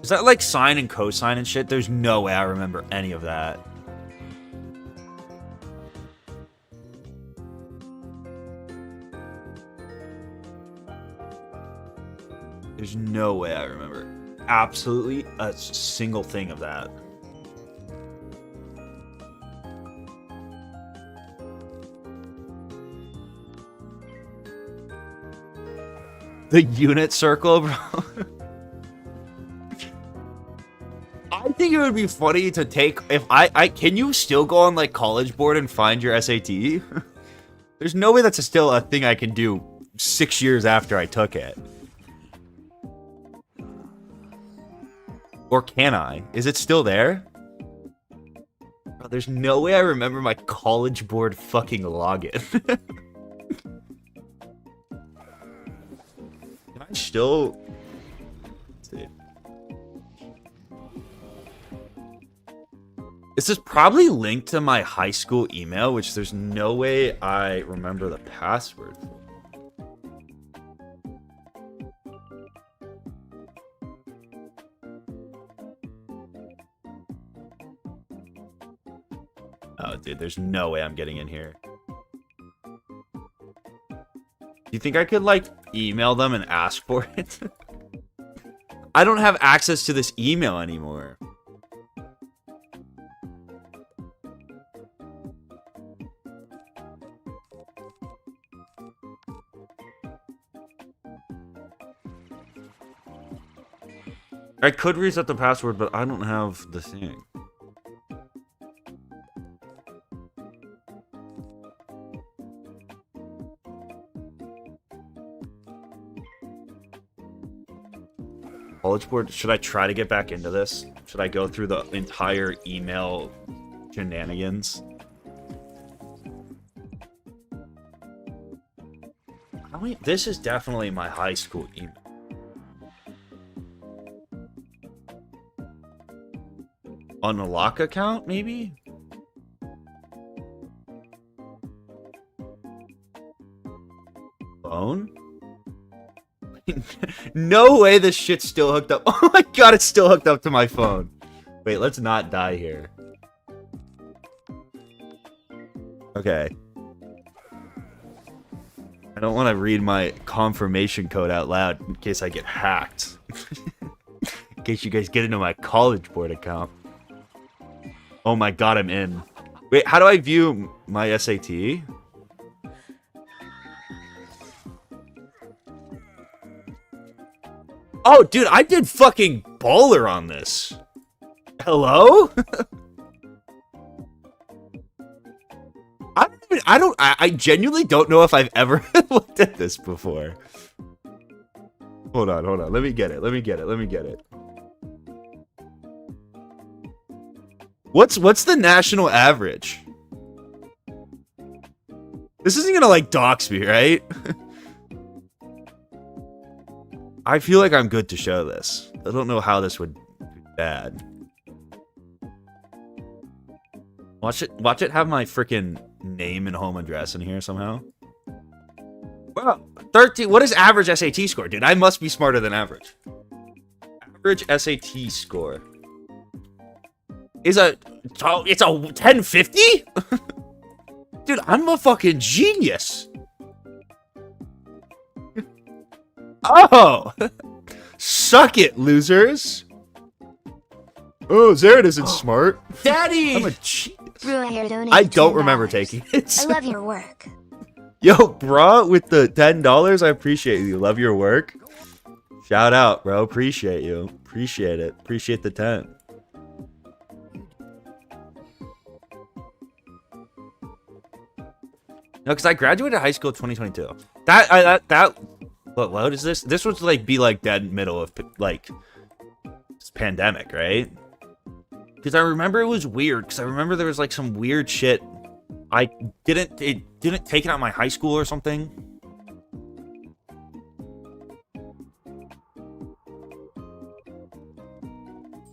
Is that like sine and cosine and shit? There's no way I remember any of that. There's no way I remember absolutely a single thing of that. The unit circle, bro. I think it would be funny to take if I can you still go on like College Board and find your SAT? There's no way that's still a thing I can do 6 years after I took it. Or can I? Is it still there? Bro, there's no way I remember my College Board fucking login. Still, let's see. This is probably linked to my high school email, which there's no way I remember the password for. Oh, dude, there's no way I'm getting in here. Do you think I could, like, email them and ask for it? I don't have access to this email anymore. I could reset the password, but I don't have the thing. College Board, should I try to get back into this? Should I go through the entire email shenanigans? This is definitely my high school email. Unlock account, maybe? Phone? No way this shit's still hooked up. Oh my god, it's still hooked up to my phone. Wait, let's not die here. Okay. I don't want to read my confirmation code out loud in case I get hacked. In case you guys get into my college board account. Oh my god, I'm in. Wait, how do I view my SAT? Oh, dude, I did fucking baller on this. Hello? I genuinely don't know if I've ever looked at this before. Hold on. Let me get it. What's the national average? This isn't gonna like dox me, right? I feel like I'm good to show this. I don't know how this would be bad. Watch it have my freaking name and home address in here somehow. Wow, 13. What is average SAT score, dude? I must be smarter than average. Average SAT score is it's a 1050? Dude, I'm a fucking genius. Oh, suck it, losers. Oh, Zared isn't smart. Daddy! I'm a genius. I don't remember taking it.
I love your work.
Yo, bro, with the $10, I appreciate you. Love your work. Shout out, bro. Appreciate you. Appreciate it. Appreciate the 10. No, because I graduated high school 2022. What is this? This was like be like dead middle of like pandemic, right? Because I remember it was weird. Because I remember there was like some weird shit. It didn't take it out my high school or something.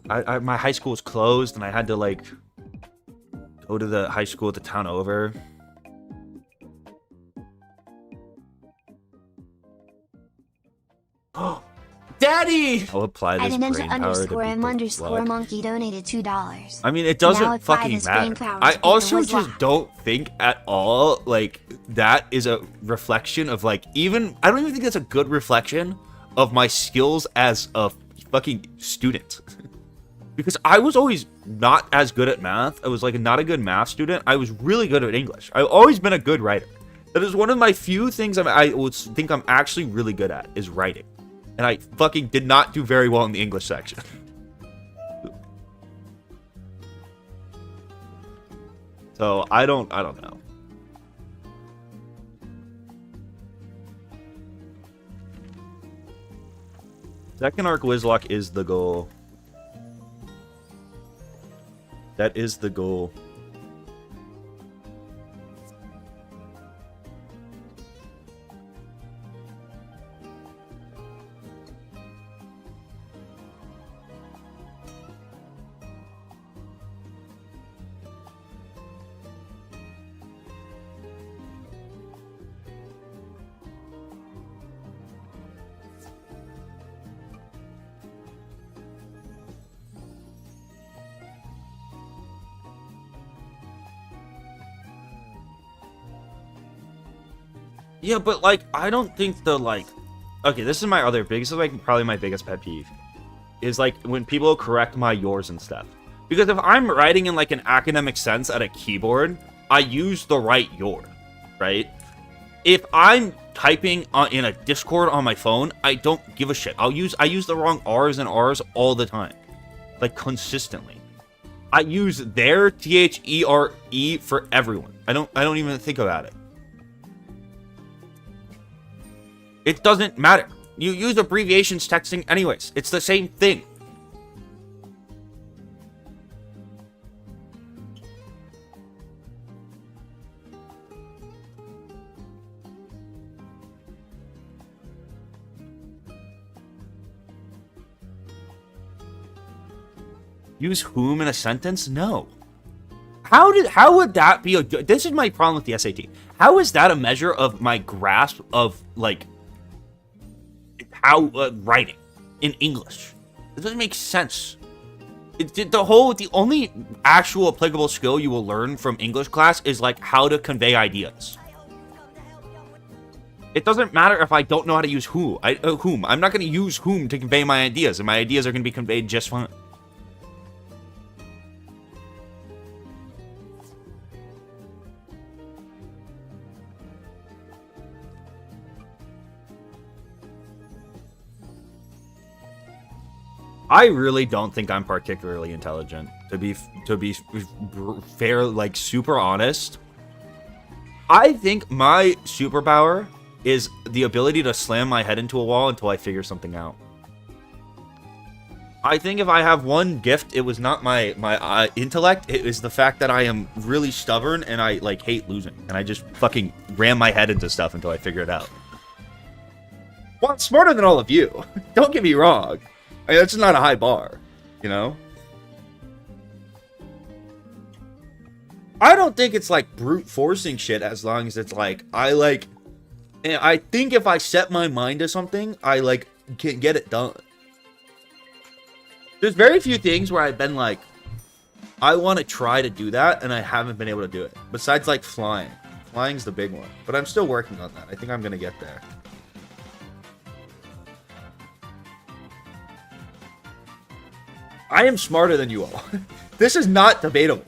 My high school was closed, and I had to like go to the high school the town over. Daddy! I'll apply this brain power to
underscore monkey donated $2.
I mean, it doesn't fucking matter. I also just don't think at all like that is a reflection of like even I don't even think that's a good reflection of my skills as a fucking student. Because I was always not as good at math. I was like not a good math student. I was really good at English. I've always been a good writer. That is one of my few things I would think I'm actually really good at is writing. And I fucking did not do very well in the English section. So I don't know. Second arc WIZLOCKE is the goal. That is the goal. Yeah, but like I don't think the like okay, this is my other biggest like probably my biggest pet peeve is like when people correct my yours and stuff. Because if I'm writing in like an academic sense at a keyboard, I use the right your, right? If I'm typing in a Discord on my phone, I don't give a shit. I use the wrong R's and R's all the time. Like consistently. I use their THERE for everyone. I don't even think about it. It doesn't matter. You use abbreviations texting anyways. It's the same thing. Use whom in a sentence? No. How would that be this is my problem with the SAT. How is that a measure of my grasp of like how writing in English. It doesn't make sense. The only actual applicable skill you will learn from English class is like how to convey ideas. It doesn't matter if I don't know how to use whom. I'm not going to use whom to convey my ideas, and my ideas are going to be conveyed just fine. I really don't think I'm particularly intelligent, to be fair, like super honest. I think my superpower is the ability to slam my head into a wall until I figure something out. I think if I have one gift, it was not my intellect. It is the fact that I am really stubborn and I like hate losing, and I just fucking ram my head into stuff until I figure it out. Well, I'm smarter than all of you. Don't get me wrong. I mean, that's not a high bar, you know? I don't think it's like brute forcing shit as long as it's like, and I think if I set my mind to something, I like can get it done. There's very few things where I've been like, I want to try to do that, and I haven't been able to do it. Besides like flying. Flying's the big one. But I'm still working on that. I think I'm going to get there. I am smarter than you all. This is not debatable.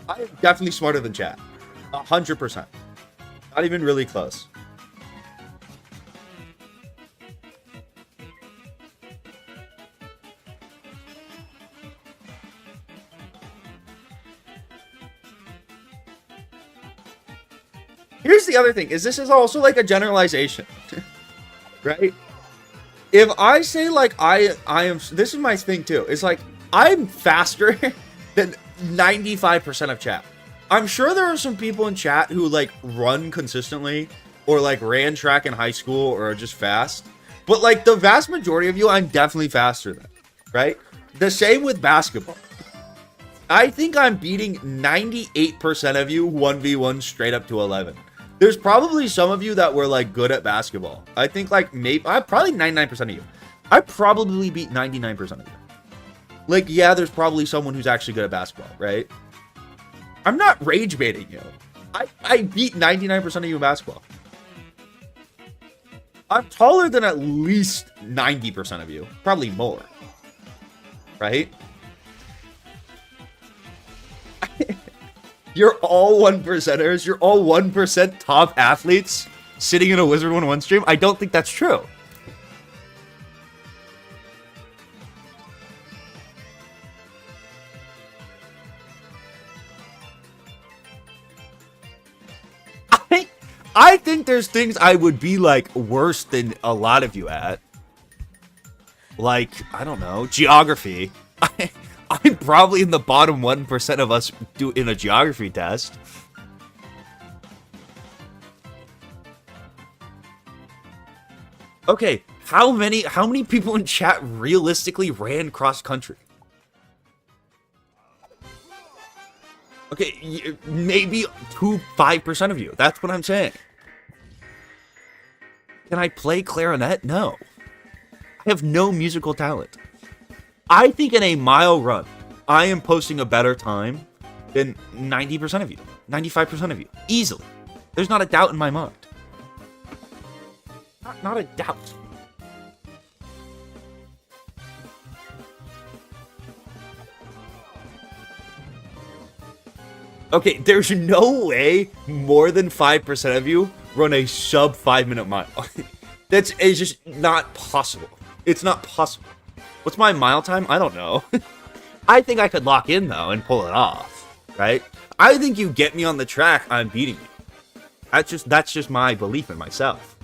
I am definitely smarter than chat. 100%. Not even really close. Here's the other thing, is this is also like a generalization. Right? If I say like I am, this is my thing too. It's like I'm faster than 95% of chat. I'm sure there are some people in chat who like run consistently or like ran track in high school or are just fast. But like the vast majority of you, I'm definitely faster than, right? The same with basketball. I think I'm beating 98% of you 1v1 straight up to 11. There's probably some of you that were like good at basketball. I think like maybe probably 99% of you. I probably beat 99% of you. Like, yeah, there's probably someone who's actually good at basketball, right? I'm not rage baiting you. I beat 99% of you in basketball. I'm taller than at least 90% of you. Probably more. Right? You're all 1%ers. You're all 1% top athletes sitting in a Wizard101 stream. I don't think that's true. I think there's things I would be like worse than a lot of you at. Like, I don't know, geography. I'm probably in the bottom 1% of us in a geography test. Okay, how many people in chat realistically ran cross country? Okay, maybe 5% of you. That's what I'm saying. Can I play clarinet? No. I have no musical talent. I think in a mile run, I am posting a better time than 90% of you. 95% of you. Easily. There's not a doubt in my mind. Not a doubt. Okay, there's no way more than 5% of you run a sub 5-minute mile. It's just not possible. It's not possible. What's my mile time? I don't know. I think I could lock in though and pull it off, right? I think you get me on the track, I'm beating you. That's just my belief in myself.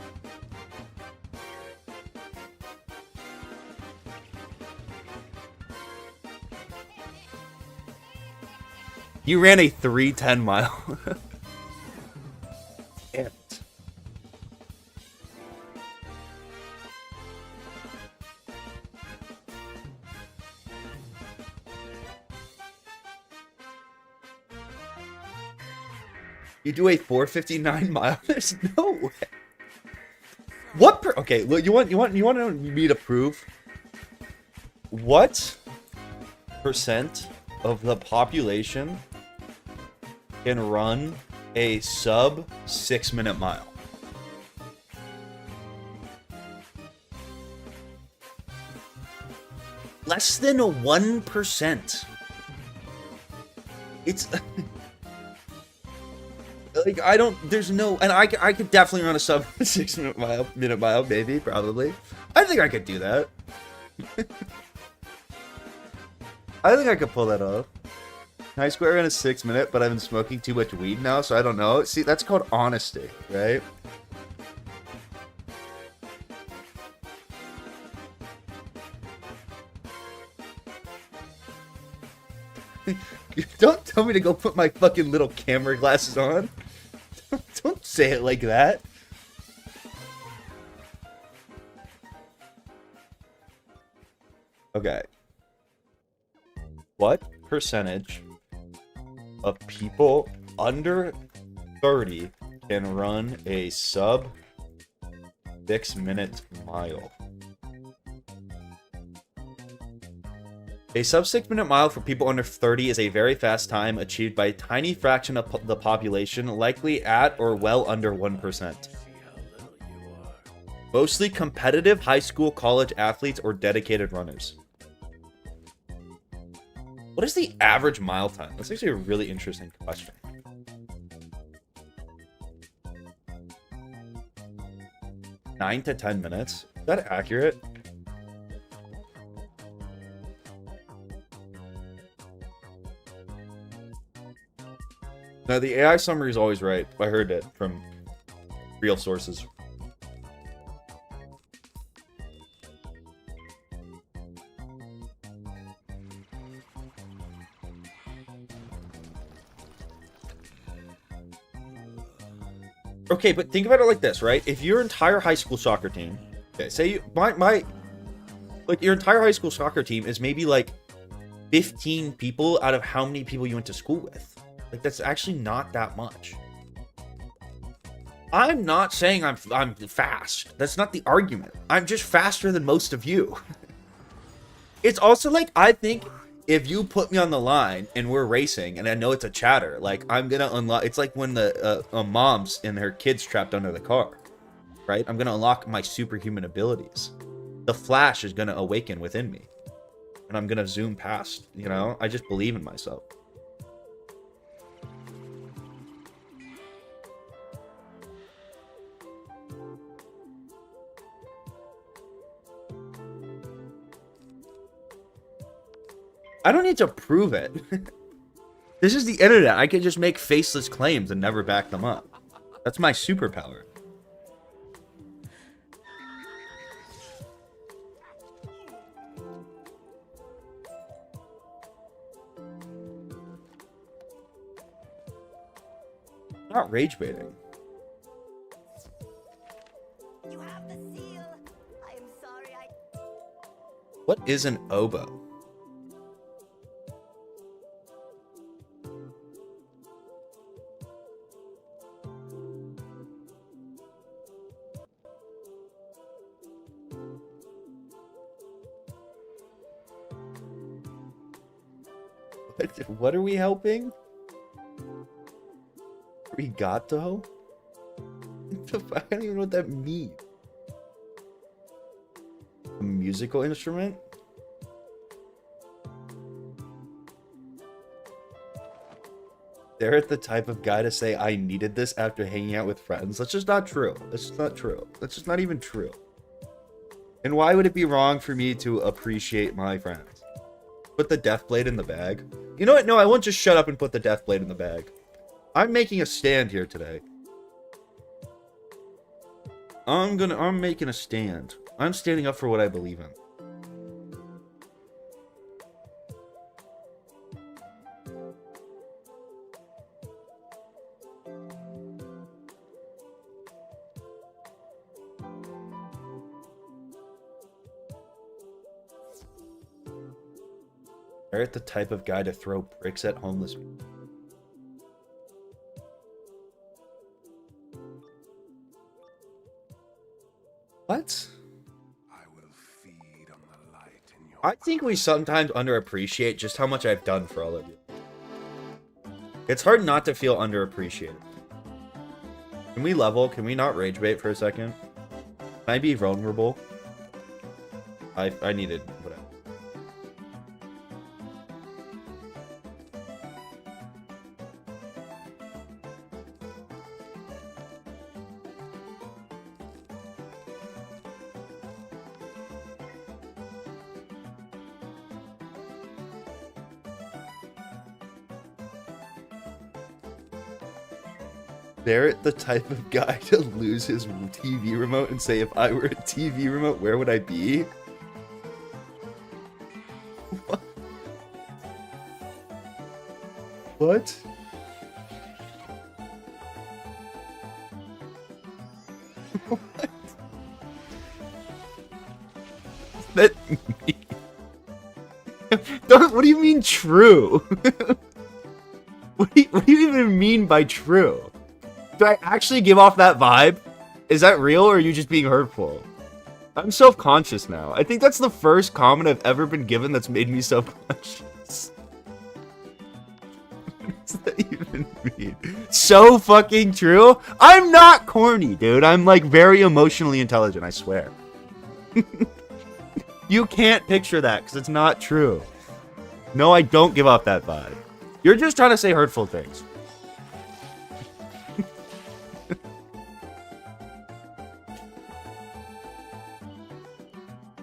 You ran a 3:10 mile. Damn it. You do a 4:59 mile? There's no way. Okay, look, you want me to prove what percent of the population can run a sub 6-minute mile? Less than 1%. It's like, I don't, there's no, and I could definitely run a sub 6-minute mile, maybe, probably. I think I could do that. I think I could pull that off. Can I square in a 6-minute, but I've been smoking too much weed now, so I don't know. See, that's called honesty, right? Don't tell me to go put my fucking little camera glasses on. Don't say it like that. Okay. What percentage of people under 30 can run a sub 6-minute mile? A sub 6-minute mile for people under 30 is a very fast time achieved by a tiny fraction of the population, likely at or well under 1%. Mostly competitive high school, college athletes, or dedicated runners. What is the average mile time? That's actually a really interesting question. Nine to 10 minutes? Is that accurate? No, the AI summary is always right. I heard it from real sources. Okay, but think about it like this, right? If your entire high school soccer team, okay, say you, like your entire high school soccer team is maybe like 15 people out of how many people you went to school with. Like, that's actually not that much. I'm not saying I'm fast. That's not the argument. I'm just faster than most of you. It's also like, I think if you put me on the line and we're racing and I know it's a chatter, like, I'm gonna unlock. It's like when the mom's and her kids trapped under the car, right? I'm gonna unlock my superhuman abilities. The Flash is gonna awaken within me, and I'm gonna zoom past. You know, I just believe in myself. I don't need to prove it. This is the internet. I can just make faceless claims and never back them up. That's my superpower. Not rage baiting.
You have the seal. I am sorry.
What is an oboe? What are we helping? Rigato? I don't even know what that means. A musical instrument? They're the type of guy to say I needed this after hanging out with friends. That's just not true. That's just not true. That's just not even true. And why would it be wrong for me to appreciate my friends? Put the death blade in the bag. You know what? No, I won't just shut up and put the death blade in the bag. I'm making a stand here today. I'm making a stand. I'm standing up for what I believe in. They're the type of guy to throw bricks at homeless people. I think we sometimes underappreciate just how much I've done for all of you. It's hard not to feel underappreciated. Can we level? Can we not rage bait for a second? Can I be vulnerable? I needed whatever. Barrett the type of guy to lose his TV remote and say, if I were a TV remote, where would I be? What? What? What? That mean? What do you mean true? What do you even mean by true? Do I actually give off that vibe? Is that real, or are you just being hurtful? I'm self-conscious now. I think that's the first comment I've ever been given that's made me self-conscious. What does that even mean? So fucking true? I'm not corny, dude. I'm like very emotionally intelligent, I swear. You can't picture that because it's not true. No, I don't give off that vibe. You're just trying to say hurtful things.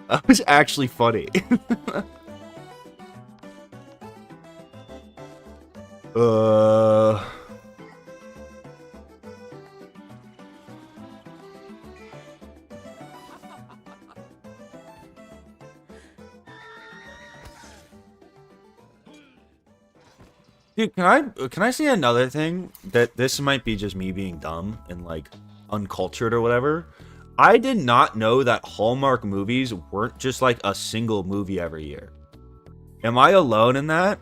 That was actually funny. Dude, can I say another thing? That this might be just me being dumb and like uncultured or whatever. I did not know that Hallmark movies weren't just like a single movie every year. Am I alone in that?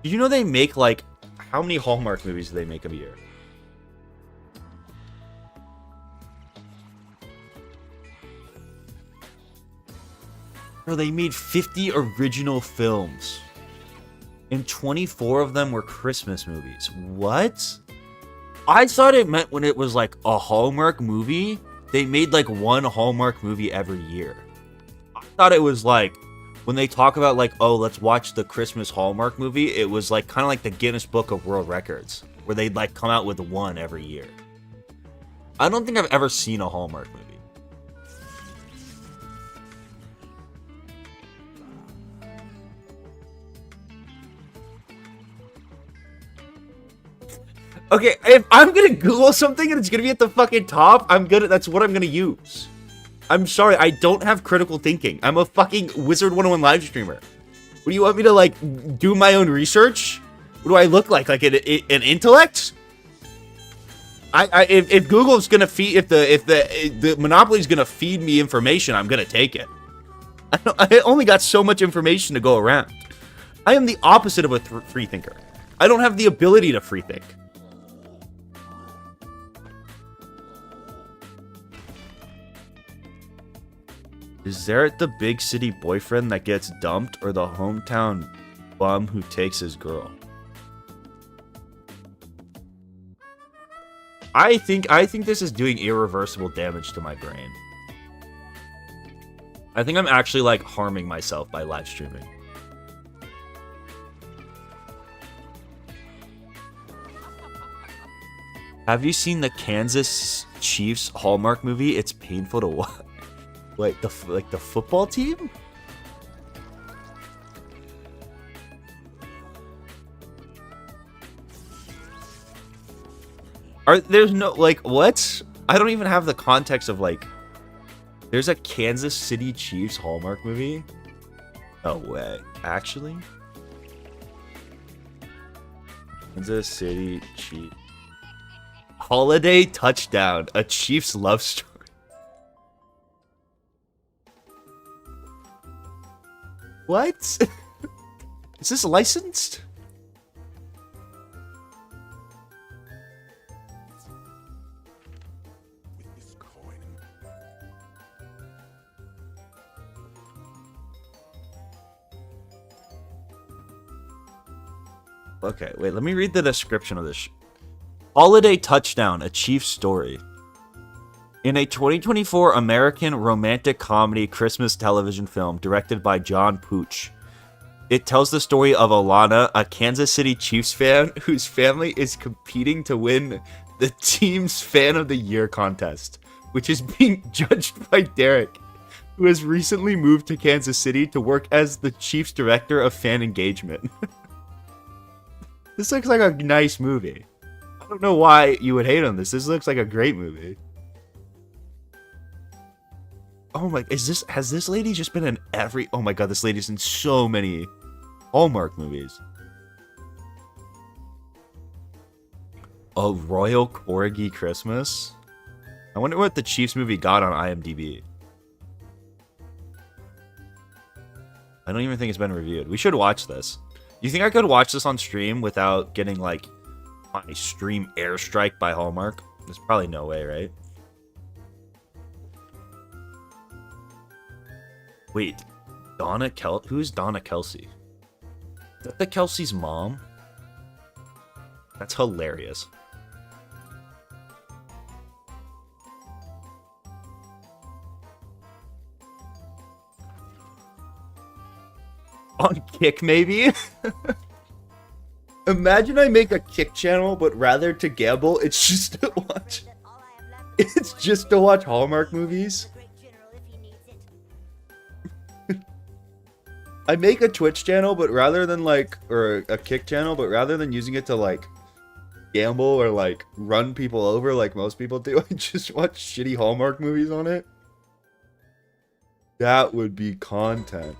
Did you know they make like, how many Hallmark movies do they make a year? Bro, they made 50 original films. And 24 of them were Christmas movies. What? I thought it meant when it was like a Hallmark movie, they made like one Hallmark movie every year. I thought it was like, when they talk about like, oh, let's watch the Christmas Hallmark movie, it was like kind of like the Guinness Book of World Records, where they'd like come out with one every year. I don't think I've ever seen a Hallmark movie. Okay, if I'm gonna Google something and it's gonna be at the fucking top, that's what I'm gonna use. I'm sorry, I don't have critical thinking. I'm a fucking Wizard101 live streamer. What do you want me to, like, do my own research? What do I look like? Like an intellect? If Google's gonna feed, if the monopoly's gonna feed me information, I'm gonna take it. I only got so much information to go around. I am the opposite of a free thinker. I don't have the ability to free think. Is there the big city boyfriend that gets dumped, or the hometown bum who takes his girl? I think this is doing irreversible damage to my brain. I think I'm actually like harming myself by live streaming. Have you seen the Kansas Chiefs Hallmark movie? It's painful to watch. Like the football team? There's no, like, what? I don't even have the context of, like, there's a Kansas City Chiefs Hallmark movie? No way. Actually? Kansas City Chiefs. Holiday Touchdown, a Chiefs love story. What? Is this licensed?
With this coin.
Okay, wait, let me read the description of this. Holiday Touchdown, a Chiefs story. In a 2024 American romantic comedy Christmas television film directed by John Pooch, it tells the story of Alana, a Kansas City Chiefs fan whose family is competing to win the team's Fan of the Year contest, which is being judged by Derek, who has recently moved to Kansas City to work as the Chiefs director of fan engagement. This looks like a nice movie. I don't know why you would hate on this. This looks like a great movie. Oh my, has this lady just been in every, oh my god, this lady's in so many Hallmark movies. A Royal Corgi Christmas? I wonder what the Chiefs movie got on IMDb. I don't even think it's been reviewed. We should watch this. You think I could watch this on stream without getting, like, my stream airstrike by Hallmark? There's probably no way, right? Wait, who's Donna Kelsey? Is that the Kelsey's mom? That's hilarious. On Kick, maybe? Imagine I make a Kick channel, but rather to gamble, it's just to watch. It's just to watch Hallmark movies. I make a Twitch channel, but rather than like, or a Kick channel, but rather than using it to like gamble or like run people over like most people do, I just watch shitty Hallmark movies on it. That would be content.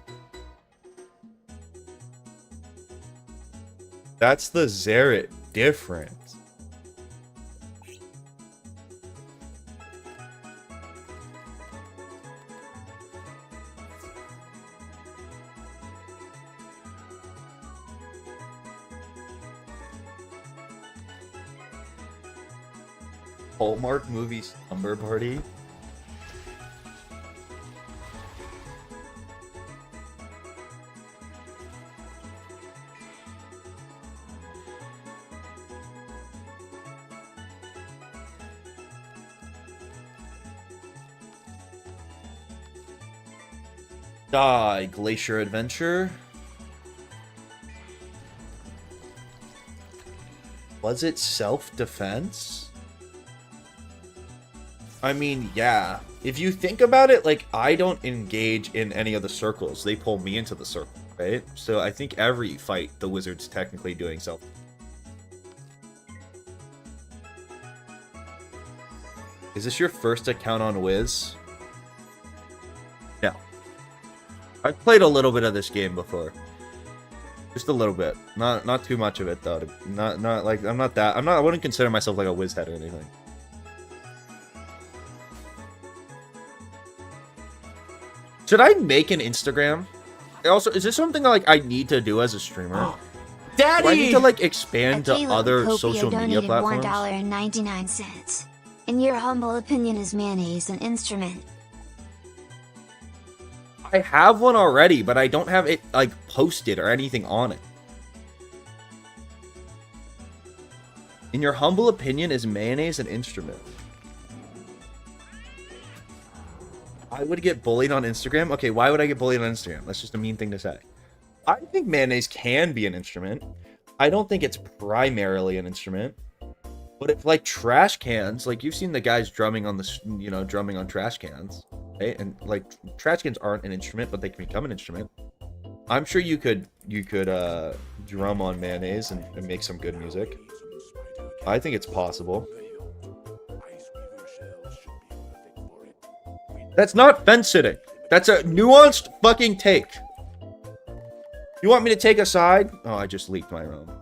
That's the Zerit difference. Hallmark movie slumber party. Die, Glacier Adventure. Was it self-defense? I mean, yeah. If you think about it, like, I don't engage in any of the circles. They pull me into the circle, right? So I think every fight, the wizard's technically doing self. Is this your first account on Wiz? No. I've played a little bit of this game before. Just a little bit. Not too much of it, though. Not like, I wouldn't consider myself like a Wiz head or anything. Should I make an Instagram? Also, is this something like I need to do as a streamer?
Daddy!
Do I need to like expand to other
Copia
social media
donated
platforms?
$1.99. In your humble opinion, is mayonnaise an instrument?
I have one already, but I don't have it like posted or anything on it. In your humble opinion, is mayonnaise an instrument? I would get bullied on Instagram? Okay, why would I get bullied on Instagram? That's just a mean thing to say. I think mayonnaise can be an instrument. I don't think it's primarily an instrument. But if like trash cans, like you've seen the guys drumming on the, you know, drumming on trash cans, right? And like trash cans aren't an instrument, but they can become an instrument. I'm sure you could drum on mayonnaise and make some good music. I think it's possible. That's not fence sitting. That's a nuanced fucking take. You want me to take a side? Oh, I just leaked my own.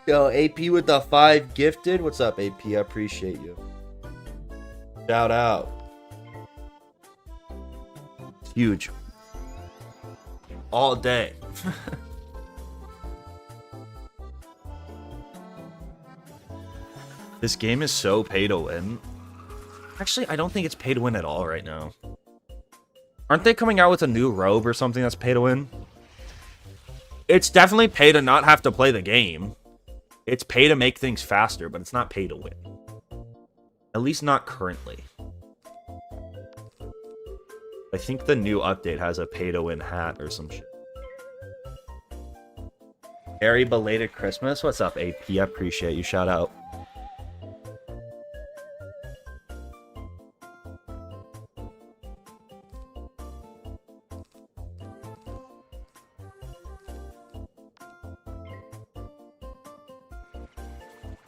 Yo, AP with the 5 gifted. What's up, AP? I appreciate you. Shout out. Huge. All day. This game is so pay to win. Actually, I don't think it's pay to win at all right now. Aren't they coming out with a new robe or something that's pay to win? It's definitely pay to not have to play the game. It's pay to make things faster, but it's not pay to win. At least not currently. I think the new update has a pay to win hat or some shit. Very belated Christmas. What's up, AP? I appreciate you. Shout out.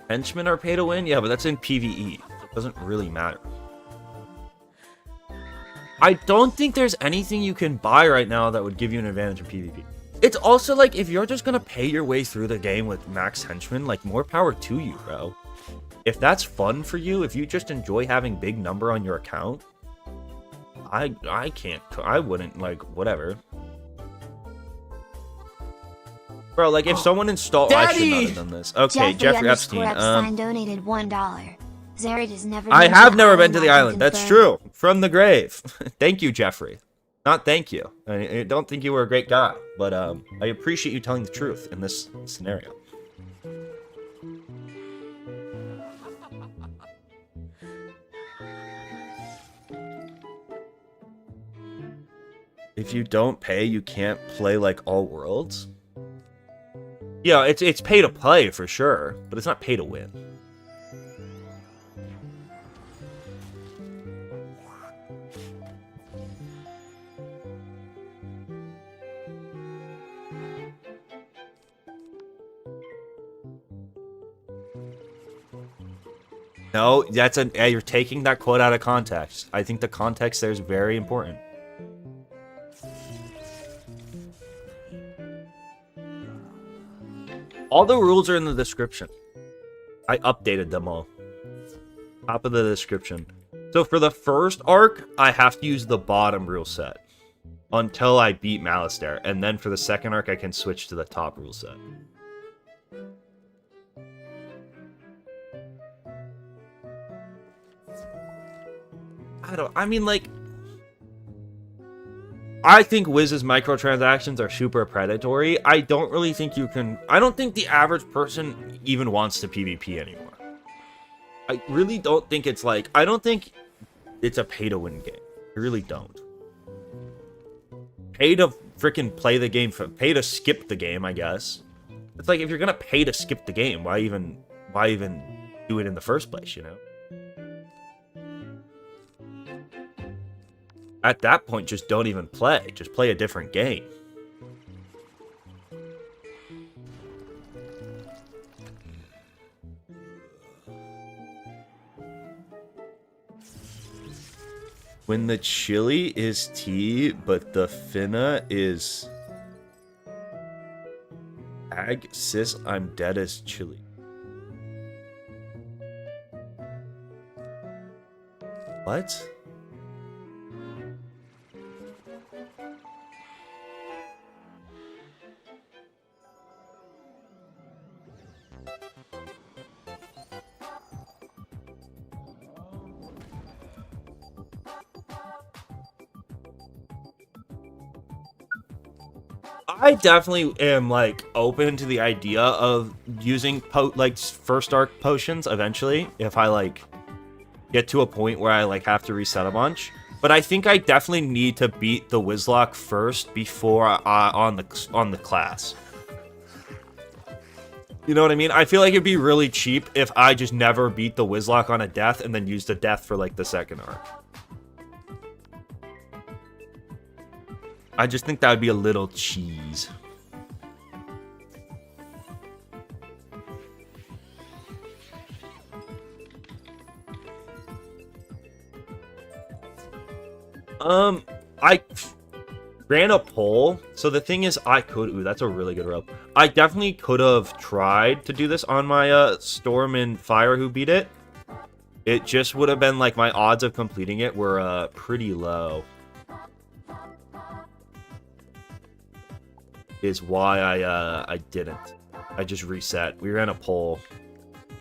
Henchmen are pay to win? Yeah, but that's in PvE. It doesn't really matter. I don't think there's anything you can buy right now that would give you an advantage in PvP. It's also like, if you're just gonna pay your way through the game with max henchmen, like, more power to you, bro. If that's fun for you, if you just enjoy having big number on your account, I wouldn't, like, whatever. Bro, like, if someone installed... I should not have done this. Okay, Jeffrey Epstein.
Donated $1. Zared has never
I
been
have
to
never
the
been to the island. That's
confirmed.
true. From the grave. Thank you, Jeffrey. Not thank you. I don't think you were a great guy, but I appreciate you telling the truth in this scenario. If you don't pay, you can't play like all worlds. Yeah, it's pay to play for sure, but it's not pay to win. No, you're taking that quote out of context. I think the context there is very important. All the rules are in the description. I updated them all. Top of the description. So for the first arc, I have to use the bottom rule set until I beat Malastare, and then for the second arc, I can switch to the top rule set. I think Wiz's microtransactions are super predatory. I don't really think you can... I don't think the average person even wants to PvP anymore. I really don't think it's like... I don't think it's a pay-to-win game. I really don't. Pay to freaking play the game... Pay to skip the game, I guess. It's like, if you're gonna pay to skip the game, why even do it in the first place, you know? At that point, just don't even play. Just play a different game. When the chili is tea, but the finna is... Ag, sis, I'm dead as chili. What? I definitely am, like, open to the idea of using, first arc potions eventually, if I, like, get to a point where I, like, have to reset a bunch. But I think I definitely need to beat the WIZLOCKE first before on the class. You know what I mean? I feel like it'd be really cheap if I just never beat the WIZLOCKE on a death and then use the death for, like, the second arc. I just think that would be a little cheese. I ran a poll. So the thing is, ooh, that's a really good rope. I definitely could have tried to do this on my Storm and Fire who beat it. It just would have been like my odds of completing it were pretty low. is why I didn't. I just reset. We ran a poll.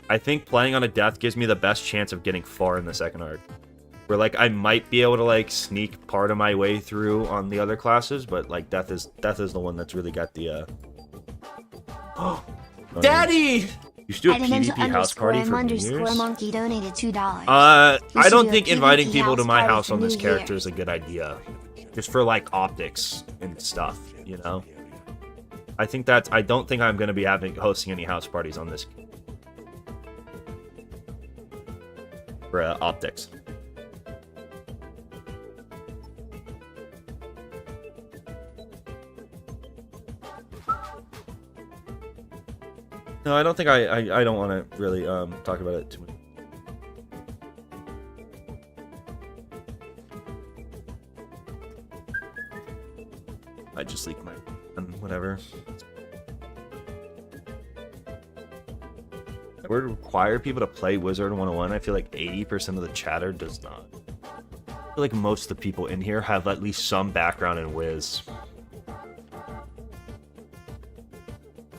I think playing on a death gives me the best chance of getting far in the second arc. Where like I might be able to like sneak part of my way through on the other classes, but like death is the one that's really got the Oh, Daddy! You should do a PvP house party for New Year's.
Monkey donated $2.
I don't think
PvP
inviting people to
house
my
party
house
for
on this
New
character
Year's.
is a good idea. Just for like optics and stuff, you know? I don't think I'm gonna be hosting any house parties on this for optics. No, I don't think I don't want to really talk about it too much. I just leaked my whatever. I would require people to play Wizard101. I feel like 80% of the chatter does not. I feel like most of the people in here have at least some background in Wiz. I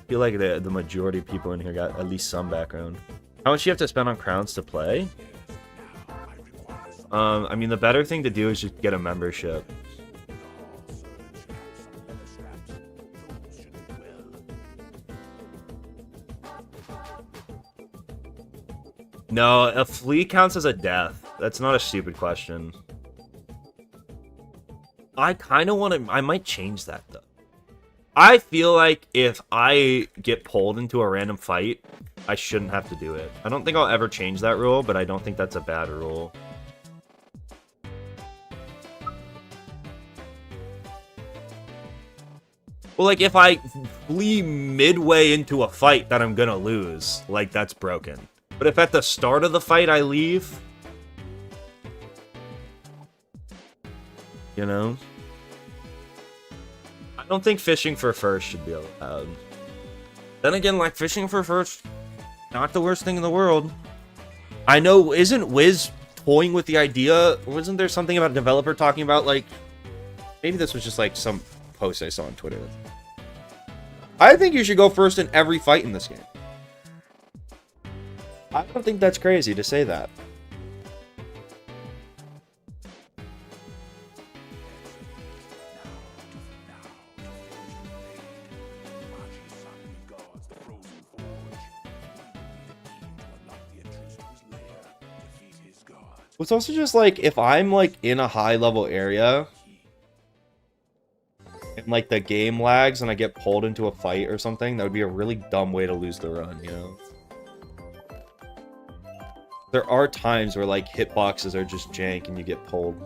feel like the majority of people in here got at least some background. How much do you have to spend on crowns to play? I mean, the better thing to do is just get a membership. No, a flea counts as a death. That's not a stupid question. I kind of want to... I might change that, though. I feel like if I get pulled into a random fight, I shouldn't have to do it. I don't think I'll ever change that rule, but I don't think that's a bad rule. Well, like, if I flee midway into a fight that I'm gonna lose, like, that's broken. But if at the start of the fight I leave, you know? I don't think fishing for first should be allowed. Then again, like, fishing for first, not the worst thing in the world. I know, isn't Wiz toying with the idea? Wasn't there something about a developer talking about, like, maybe this was just, like, some post I saw on Twitter. I think you should go first in every fight in this game. I don't think that's crazy to say that. It's also just like, if I'm like in a high level area and like the game lags and I get pulled into a fight or something, that would be a really dumb way to lose the run, you know? There are times where like hitboxes are just jank and you get pulled.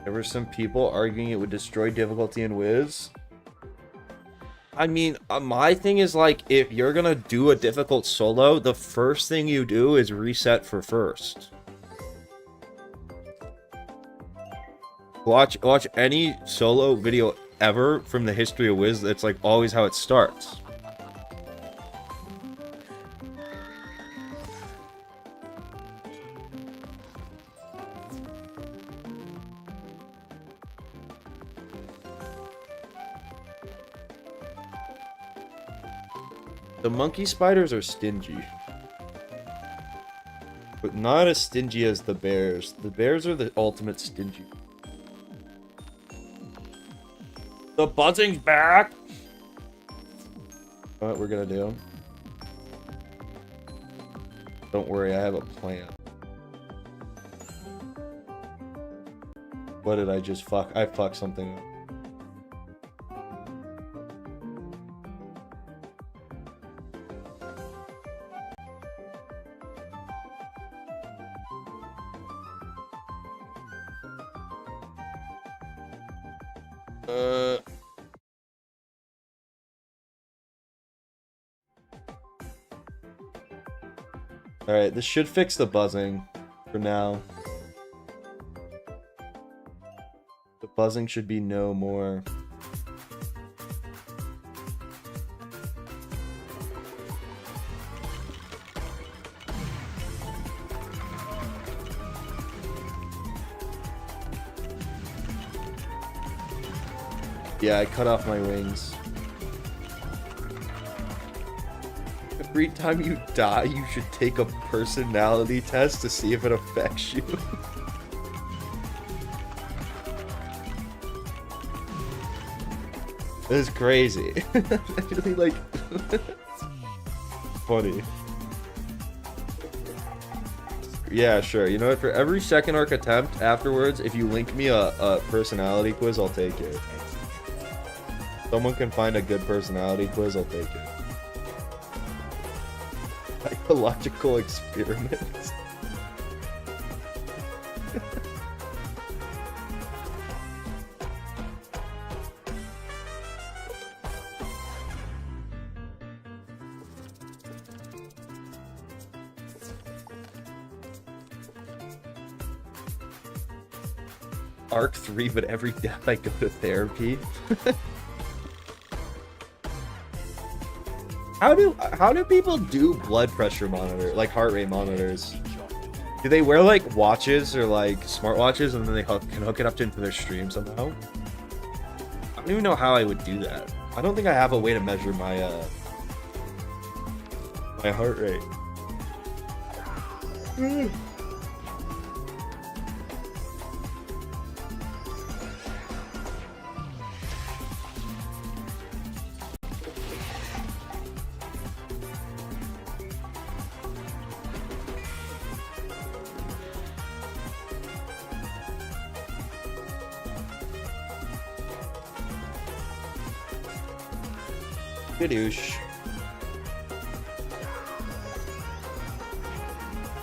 There were some people arguing it would destroy difficulty in Wiz. I mean, my thing is like, if you're gonna do a difficult solo, the first thing you do is reset for first. Watch any solo video ever from the history of Wiz. That's like always how it starts. The monkey spiders are stingy. But not as stingy as the bears. The bears are the ultimate stingy. The buzzing's back! What we're gonna do? Don't worry, I have a plan.
What did I just fuck? I fucked something up. Alright, this should fix the buzzing for now. The buzzing should be no more. Yeah, I cut off my wings. Every time you die, you should take a personality test to see if it affects you. This is crazy. Really, like, funny. Yeah, sure. You know what? For every second arc attempt afterwards, if you link me a personality quiz, I'll take it. Someone can find a good personality quiz, I'll take it. Psychological experiments. Arc 3, but every death I go to therapy. How do people do blood pressure monitor, like heart rate monitors? Do they wear like watches or like smartwatches and then they can hook it up into their stream somehow? I don't even know how I would do that. I don't think I have a way to measure my my heart rate. Gadoosh.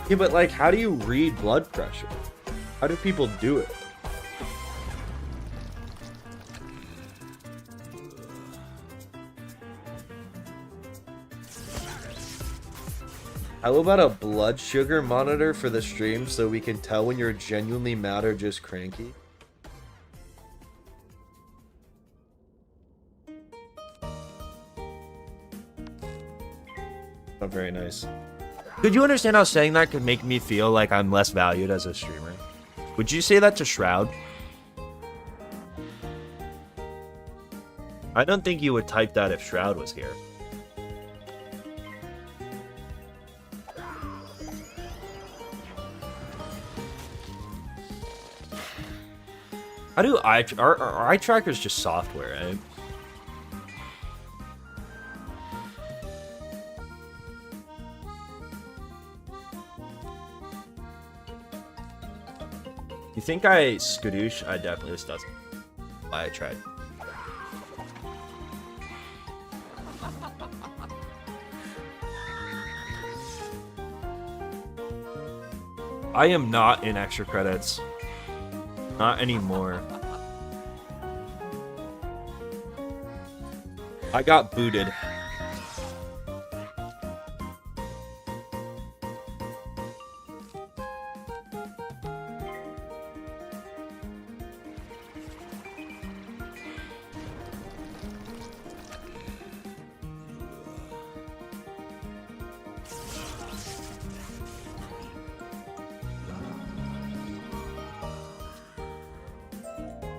Yeah, but like, how do you read blood pressure? How do people do it? How about a blood sugar monitor for the stream so we can tell when you're genuinely mad or just cranky? Not very nice. Could you understand how saying that could make me feel like I'm less valued as a streamer? Would you say that to Shroud? I don't think you would type that if Shroud was here. How do our eye tracker's just software, right? You think I skadoosh? I definitely, this doesn't. I tried. I am not in extra credits. Not anymore. I got booted.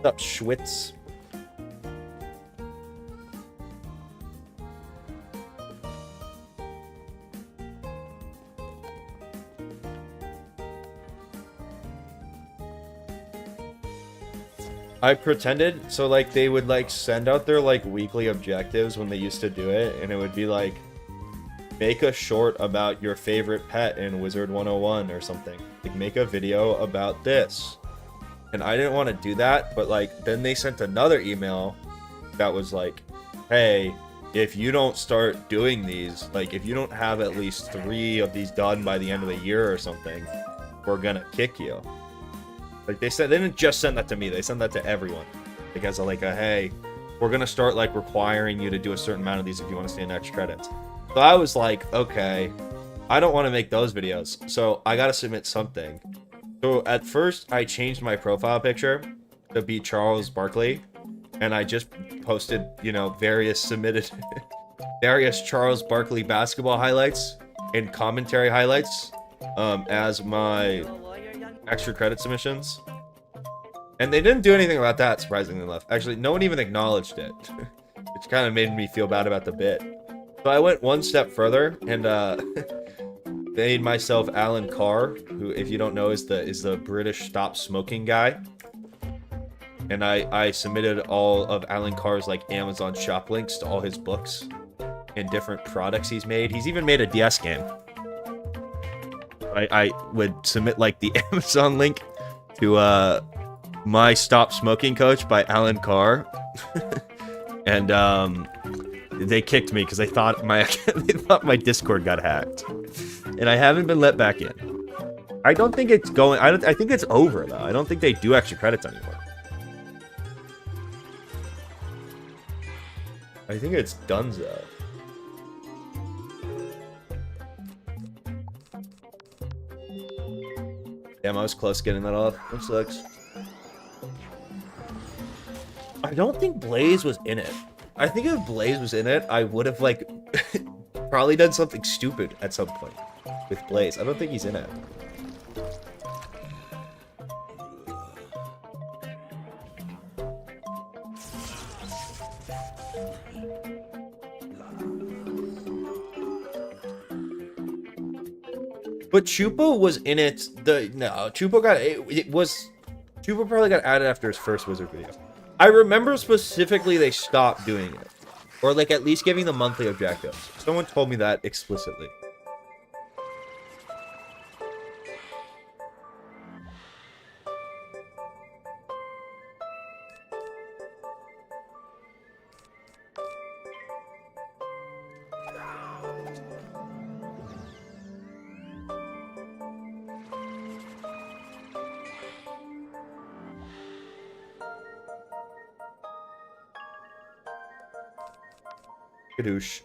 What's up, Schwitz? I pretended, so like they would like send out their like weekly objectives when they used to do it, and it would be like, make a short about your favorite pet in Wizard101 or something. Like, make a video about this. And I didn't want to do that, but like then they sent another email that was like, hey, if you don't start doing these, like if you don't have at least 3 of these done by the end of the year or something, we're gonna kick you. Like they said, they didn't just send that to me, they sent that to everyone. Because like hey, we're gonna start like requiring you to do a certain amount of these if you want to stay in extra credits. So I was like, okay, I don't want to make those videos, so I gotta submit something. So at first I changed my profile picture to be Charles Barkley, and I just posted, you know, various submitted various Charles Barkley basketball highlights and commentary highlights as my extra credit submissions. And they didn't do anything about that, surprisingly enough. Actually, no one even acknowledged it, which kind of made me feel bad about the bit. So I went one step further and made myself Alan Carr, who, if you don't know, is the British stop smoking guy. And I submitted all of Alan Carr's like Amazon shop links to all his books and different products he's made. He's even made a DS game. I would submit like the Amazon link to My Stop Smoking Coach by Alan Carr. And they kicked me because they thought my Discord got hacked. And I haven't been let back in. I don't think it's going. I think it's over though. I don't think they do extra credits anymore. I think it's donezo. Damn, I was close getting that off. That sucks. I don't think Blaze was in it. I think if Blaze was in it, I would have like probably done something stupid at some point with Blaze. I don't think he's in it. But Chupo was in it. Chupo got Chupo probably got added after his first Wizard video. I remember specifically they stopped doing it, or like at least giving the monthly objectives. Someone told me that explicitly. Kadoosh.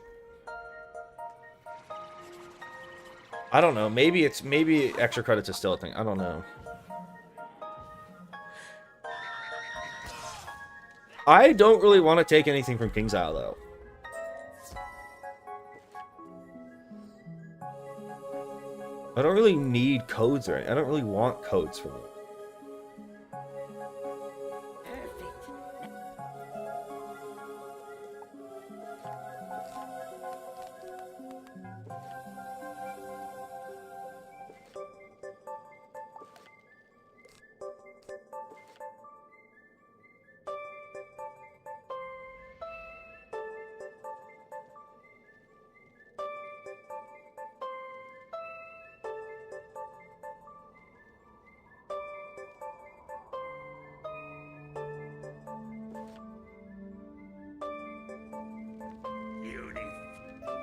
I don't know. Maybe extra credits is still a thing. I don't know. I don't really want to take anything from King's Isle though. I don't really need codes or anything. I don't really want codes from it.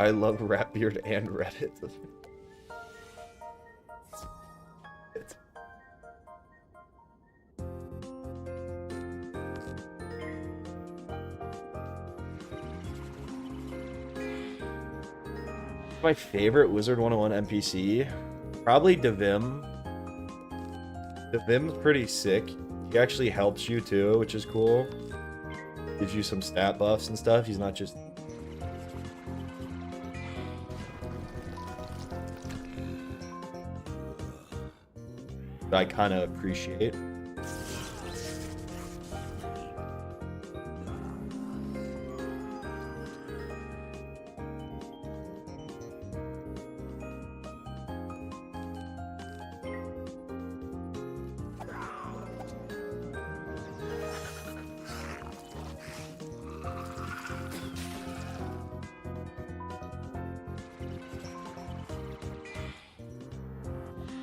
I love Ratbeard and Reddit. My favorite Wizard101 NPC? Probably Devim. Devim's pretty sick. He actually helps you too, which is cool. Gives you some stat buffs and stuff. He's not just... I kind of appreciate.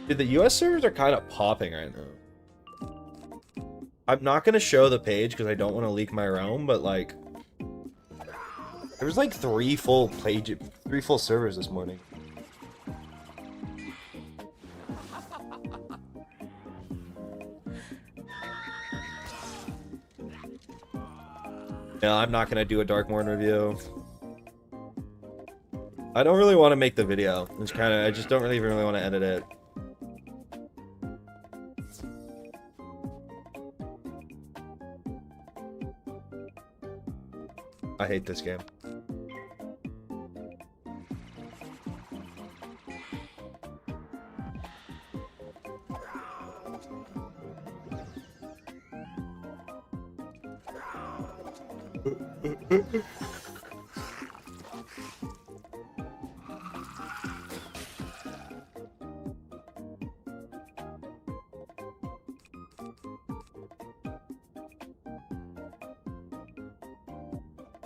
Dude, the US servers are kind of popping right now. I'm not gonna show the page because I don't want to leak my realm, but like, there was like 3 full servers this morning. Yeah, I'm not gonna do a Darkmourn review. I don't really want to make the video. It's kind of, I just don't really want to edit it. I hate this game.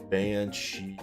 Banshee.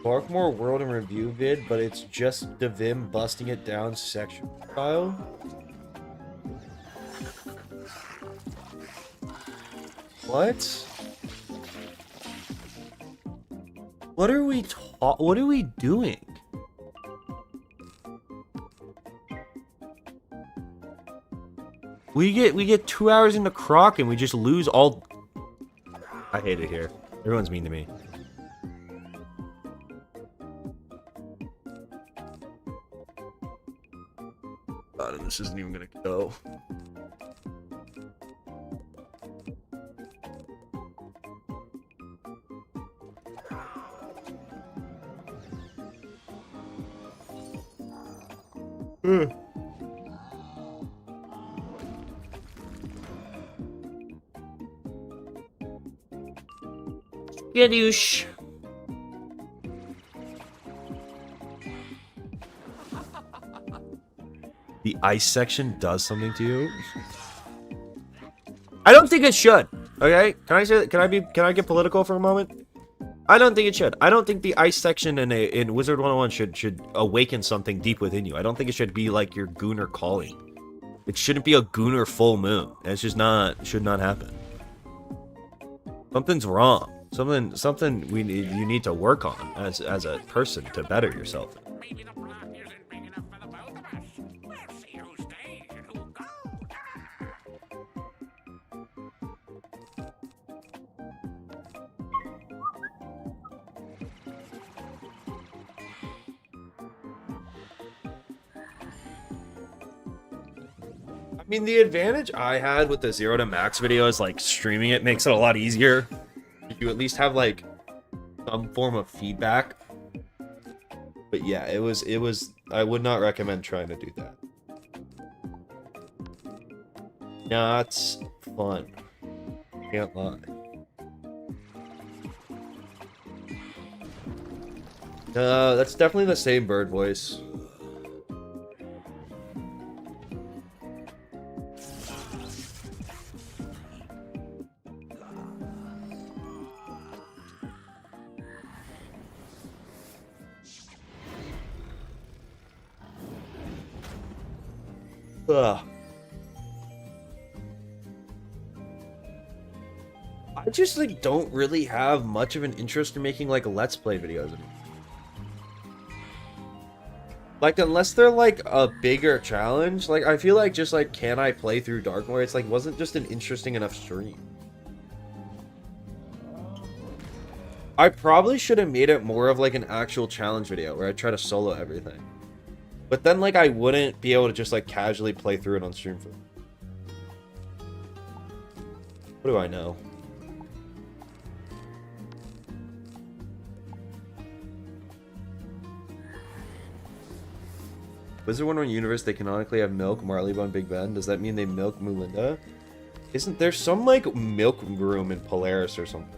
Darkmoor World and Review vid, but it's just Devim busting it down section style. What? What are we doing? We get 2 hours into Croc and we just lose all. I hate it here. Everyone's mean to me. God, and this isn't even gonna go. Gadoosh. The ice section does something to you? I don't think it should. Okay? Can I say that? Can I get political for a moment? I don't think it should. I don't think the ice section in Wizard101 should awaken something deep within you. I don't think it should be like your Gooner calling. It shouldn't be a Gooner full moon. It's just should not happen. Something's wrong. Something you need to work on as a person to better yourself.
Maybe the block isn't big enough for the both of us. We'll see who stays and who goes.
I mean, the advantage I had with the 0 to max video is like streaming it makes it a lot easier. You at least have like some form of feedback. But yeah, it was I would not recommend trying to do that. Not fun. Can't lie. That's definitely the same bird voice. Ugh. I just like don't really have much of an interest in making like let's play videos anymore. Like unless they're like a bigger challenge, like I feel like just like can I play through Darkmoor? It's like wasn't just an interesting enough stream. I probably should have made it more of like an actual challenge video where I try to solo everything. But then, like, I wouldn't be able to just, like, casually play through it on stream for... What do I know? Wizard101 universe, they canonically have milk, Marleybone, Big Ben. Does that mean they milk Mulinda? Isn't there some, like, milk room in Polaris or something?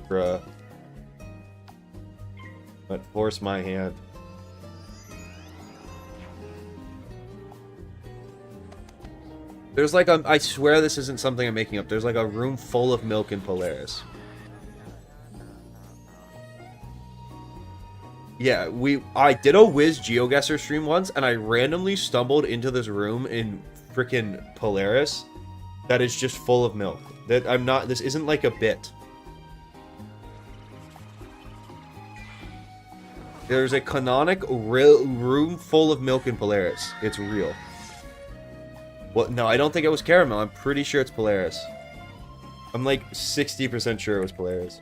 Bruh. But force my hand. There's like a, I swear this isn't something I'm making up. There's like a room full of milk in Polaris. Yeah, I did a Wiz GeoGuessr stream once, and I randomly stumbled into this room in freaking Polaris that is just full of milk. That I'm not, this isn't like a bit. There's a canonic room full of milk in Polaris. It's real. Well, no, I don't think it was caramel. I'm pretty sure it's Polaris. I'm like 60% sure it was Polaris.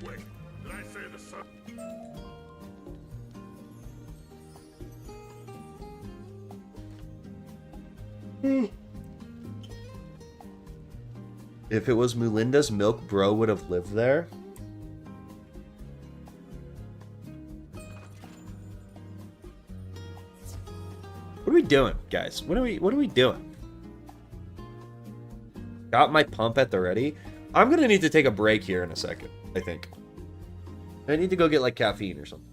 Wait, did I say the sun?
If it was Mulinda's milk, bro would have lived there. What are we doing, guys? What are we doing? Got my pump at the ready. I'm gonna need to take a break here in a second, I think. I need to go get like caffeine or something.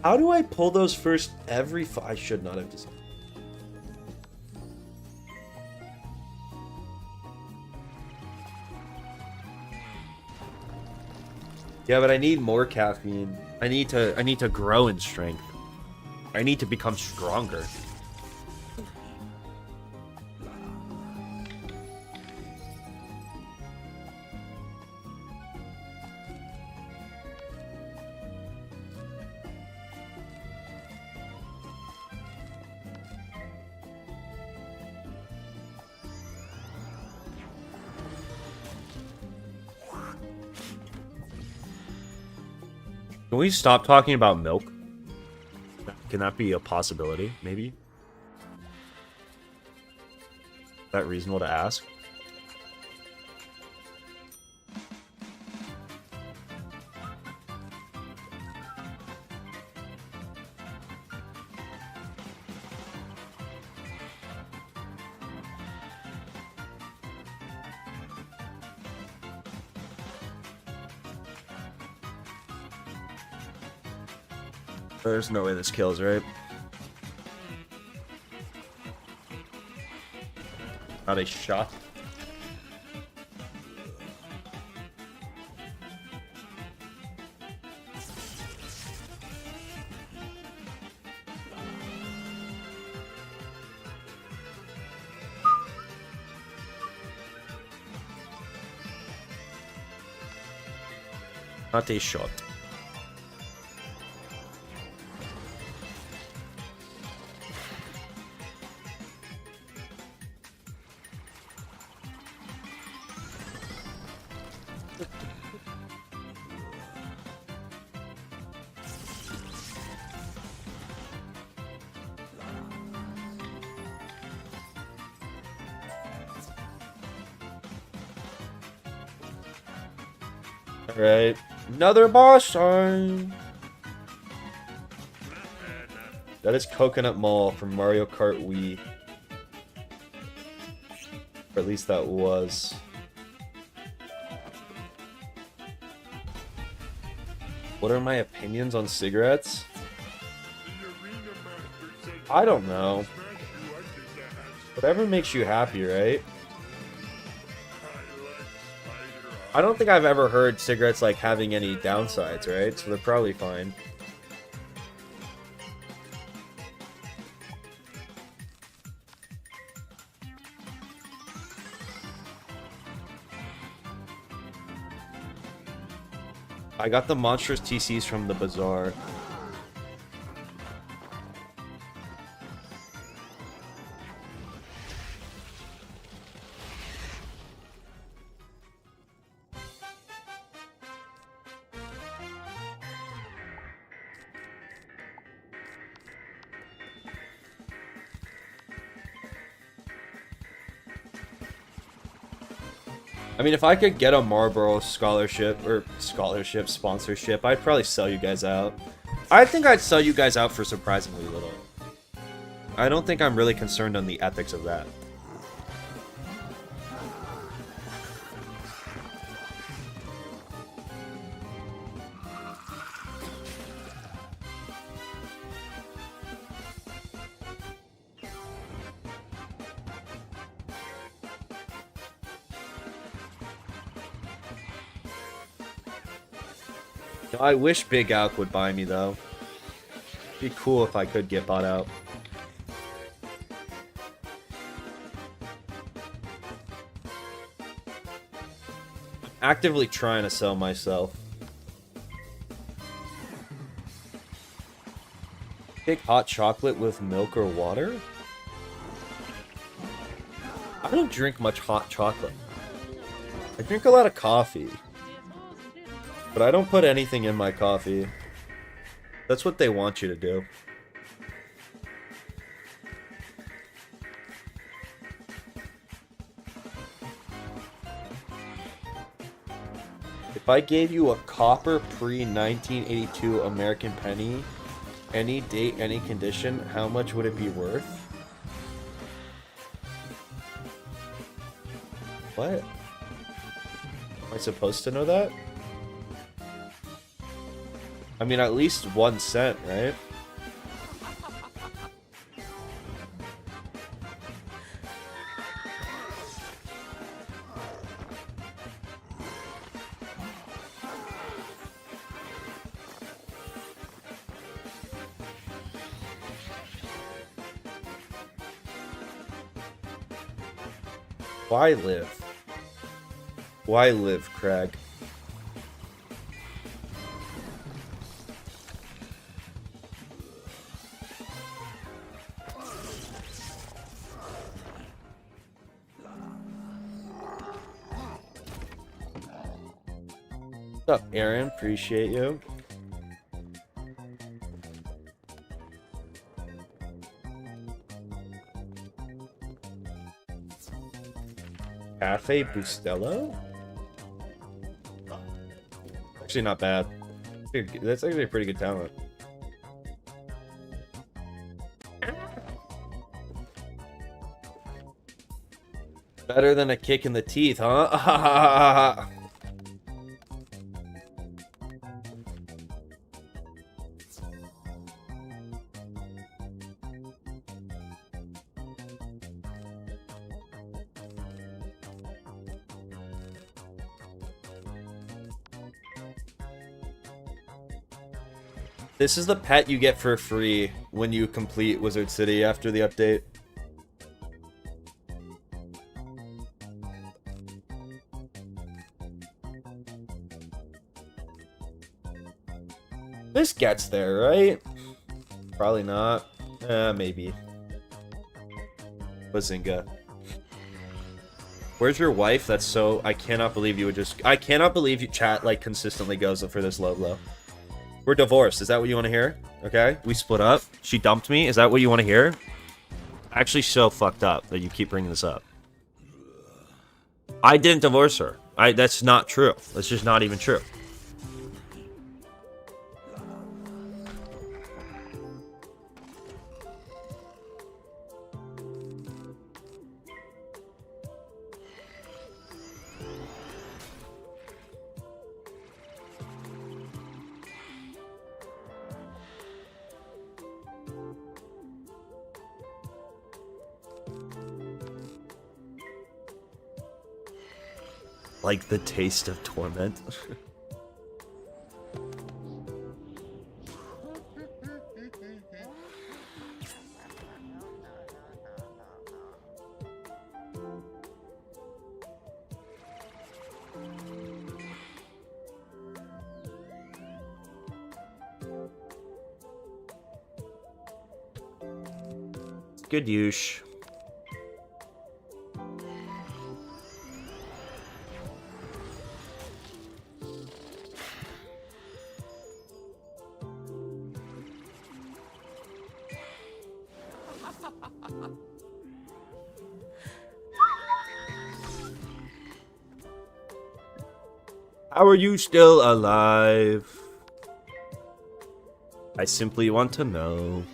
How do I pull those first every I should not have designed. Yeah, but I need more caffeine. I need to grow in strength. I need to become stronger. Can we stop talking about milk? Can that be a possibility, maybe? Is that reasonable to ask? There's no way this kills, right? Not a shot. Not a shot. Alright, another boss time! That is Coconut Mall from Mario Kart Wii. Or at least that was. What are my opinions on cigarettes? I don't know. Whatever makes you happy, right? I don't think I've ever heard cigarettes like having any downsides, right? So they're probably fine. I got the monstrous TCs from the Bazaar. I mean, if I could get a Marlboro scholarship or sponsorship, I'd probably sell you guys out. I think I'd sell you guys out for surprisingly little. I don't think I'm really concerned on the ethics of that. I wish Big Alk would buy me, though. It'd be cool if I could get bought out. I'm actively trying to sell myself. Take hot chocolate with milk or water? I don't drink much hot chocolate. I drink a lot of coffee. But I don't put anything in my coffee. That's what they want you to do. If I gave you a copper pre-1982 American penny, any date, any condition, how much would it be worth? What? Am I supposed to know that? I mean, at least 1 cent, right? Why live? Why live, Craig? What's up, Aaron? Appreciate you. Cafe Bustelo? Actually, not bad. That's actually a pretty good talent. Better than a kick in the teeth, huh? This is the pet you get for free when you complete Wizard City after the update. This gets there, right? Probably not. Maybe. Bazinga. Where's your wife? That's so... I cannot believe you would just... I cannot believe you chat, like, consistently goes for this low. We're divorced. Is that what you want to hear? Okay. We split up. She dumped me. Is that what you want to hear? Actually so fucked up that you keep bringing this up. I didn't divorce her. That's not true. That's just not even true. Like the taste of torment.
good use. How are you still alive? I simply want to know.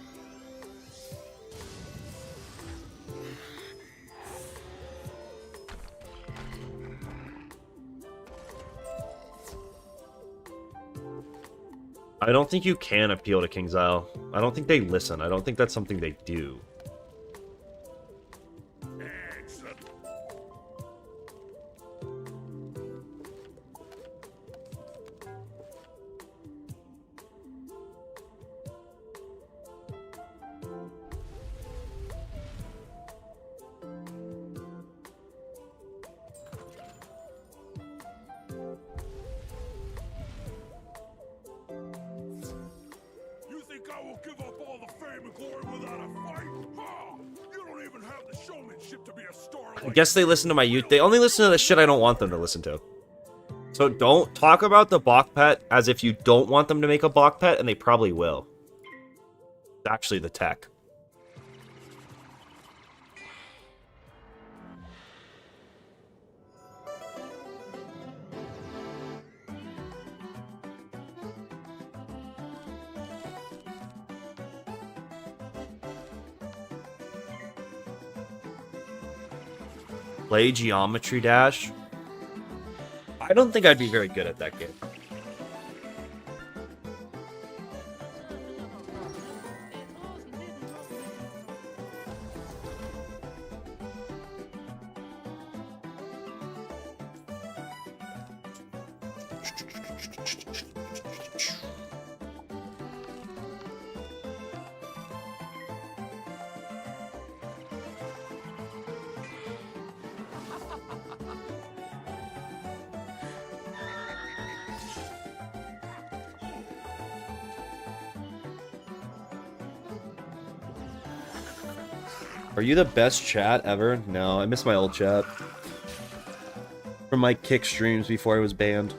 I don't think you can appeal to King's Isle. I don't think they listen. I don't think that's something they do.
Excellent. You think I will give up all the fame and glory without a fight? Ha! You don't even have the showmanship to be a star
I
like
guess they listen to my youth. They only listen to the shit I don't want them to listen to. So don't talk about the Bach pet as if you don't want them to make a Bach pet, and they probably will. It's actually the tech. Play Geometry Dash? I don't think I'd be very good at that game. Are you the best chat ever? No, I miss my old chat. From my kick streams before I was banned.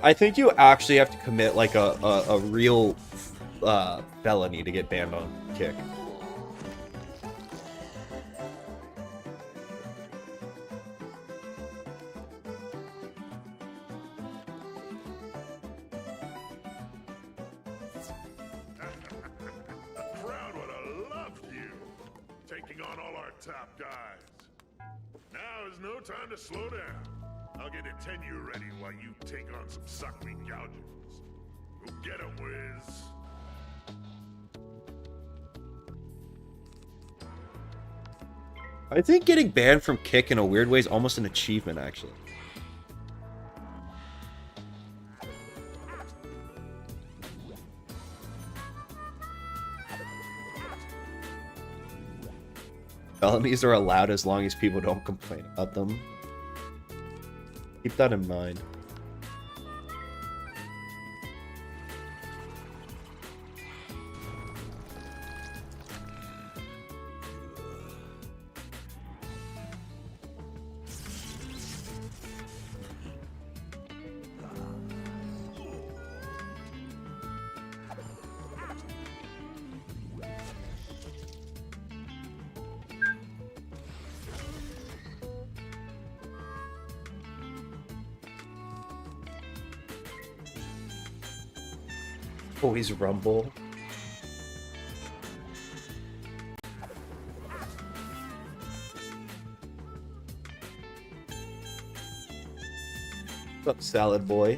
I think you actually have to commit like a real felony to get banned on kick.
The crowd would have loved you, taking on all our top guys. Now is no time to slow down. I'll get a tenure ready while you take on some suckling gougings. Go get 'em, Wiz.
I think getting banned from kick in a weird way is almost an achievement, actually. Felonies are allowed as long as people don't complain about them. Keep that in mind. Always rumble. What's up, salad boy?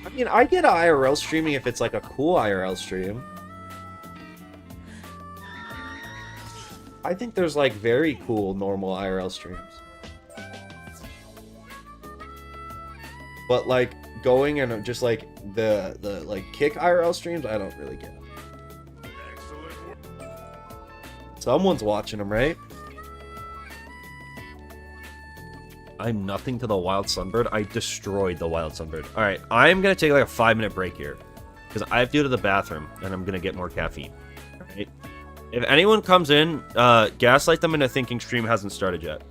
I mean, I get IRL streaming if it's like a cool IRL stream. I think there's like very cool normal IRL streams. But like going and just like the like kick IRL streams, I don't really get.
Excellent work.
Someone's watching them, right?
I'm nothing to the wild sunbird. I destroyed the wild sunbird. All right, I'm gonna take like a 5-minute break here because I have to go to the bathroom and I'm gonna get more caffeine. All right. If anyone comes in, gaslight them into thinking stream hasn't started yet.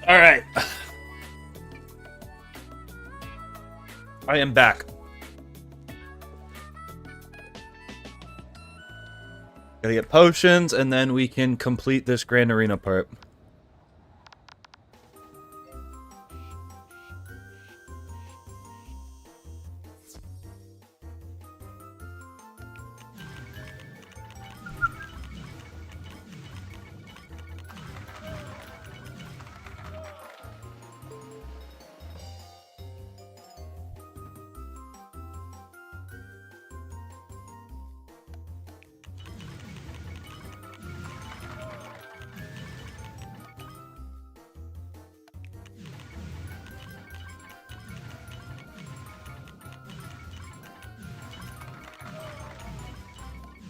All right. I am back. Gotta get potions, and then we can complete this Grand Arena part.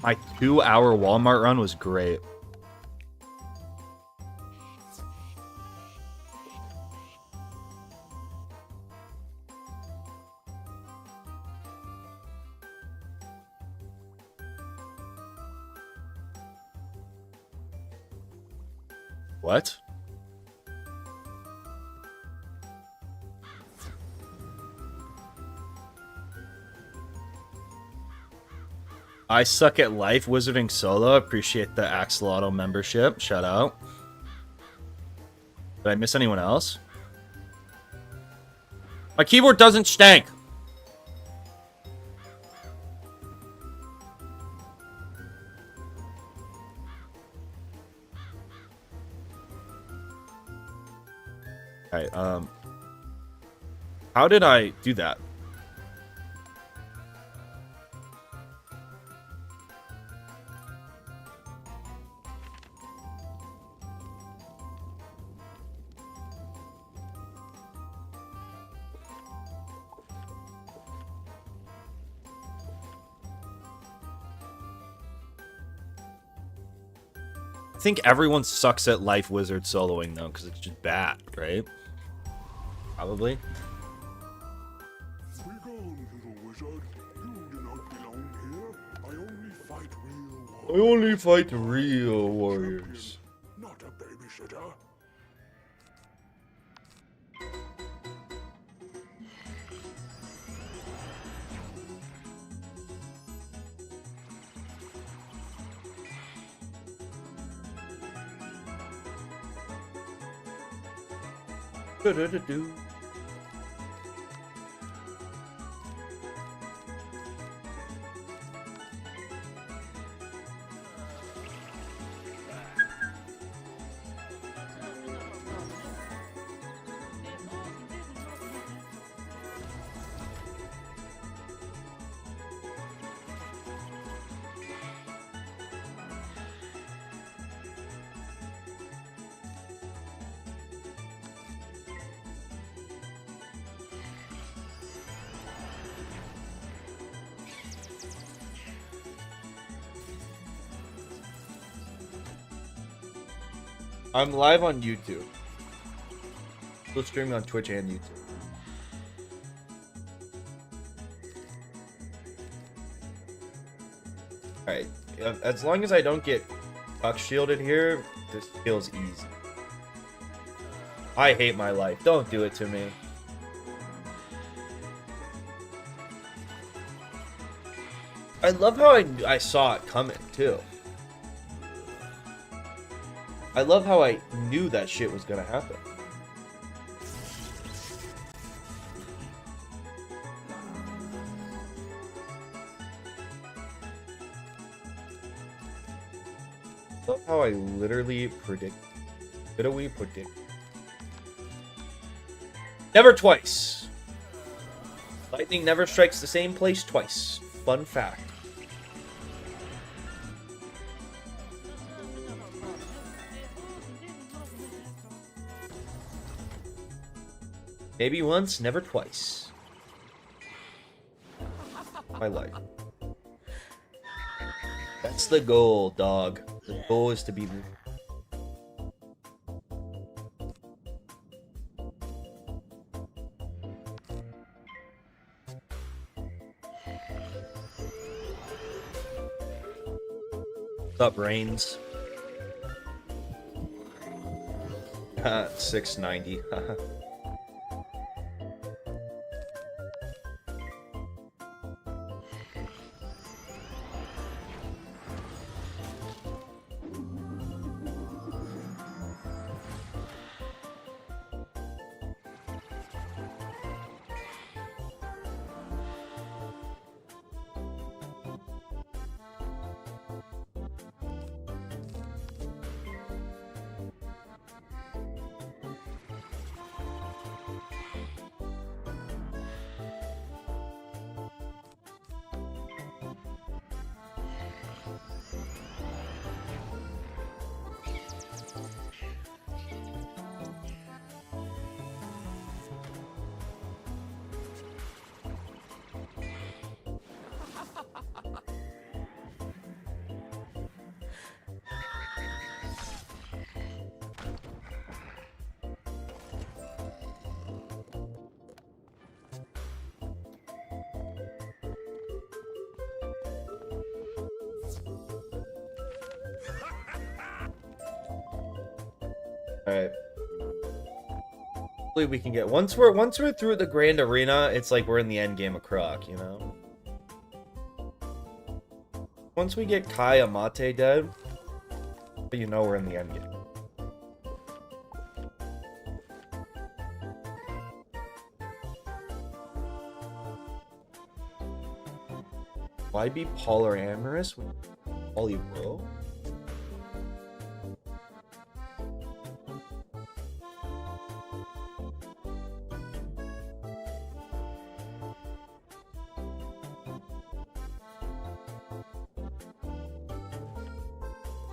My 2-hour Walmart run was great. What? I suck at life wizarding solo. Appreciate the Axolotl membership. Shout out. Did I miss anyone else? My keyboard doesn't stank. Alright, how did I do that? I think everyone sucks at life wizard soloing though, because it's just bad, right? Probably.
Begone, little wizard. You do not belong here. I only fight real
I only fight real warriors.
not a babysitter.
Do-do-do-do. I'm live on YouTube. Still streaming on Twitch and YouTube. Alright, as long as I don't get puck shielded here, this feels easy. I hate my life. Don't do it to me. I love how I saw it coming, too. I love how I knew that shit was gonna happen. I love how I literally predict. Literally predict. Never twice. Lightning never strikes the same place twice. Fun fact. Maybe once, never twice. My life. That's the goal, dog. The goal is to be... What's up, Brains? 690. Alright. Hopefully we can get once we're through the grand arena, it's like we're in the end game of Croc, you know? Once we get Kai Amate dead, you know we're in the end game. Why be polyamorous with Polybro?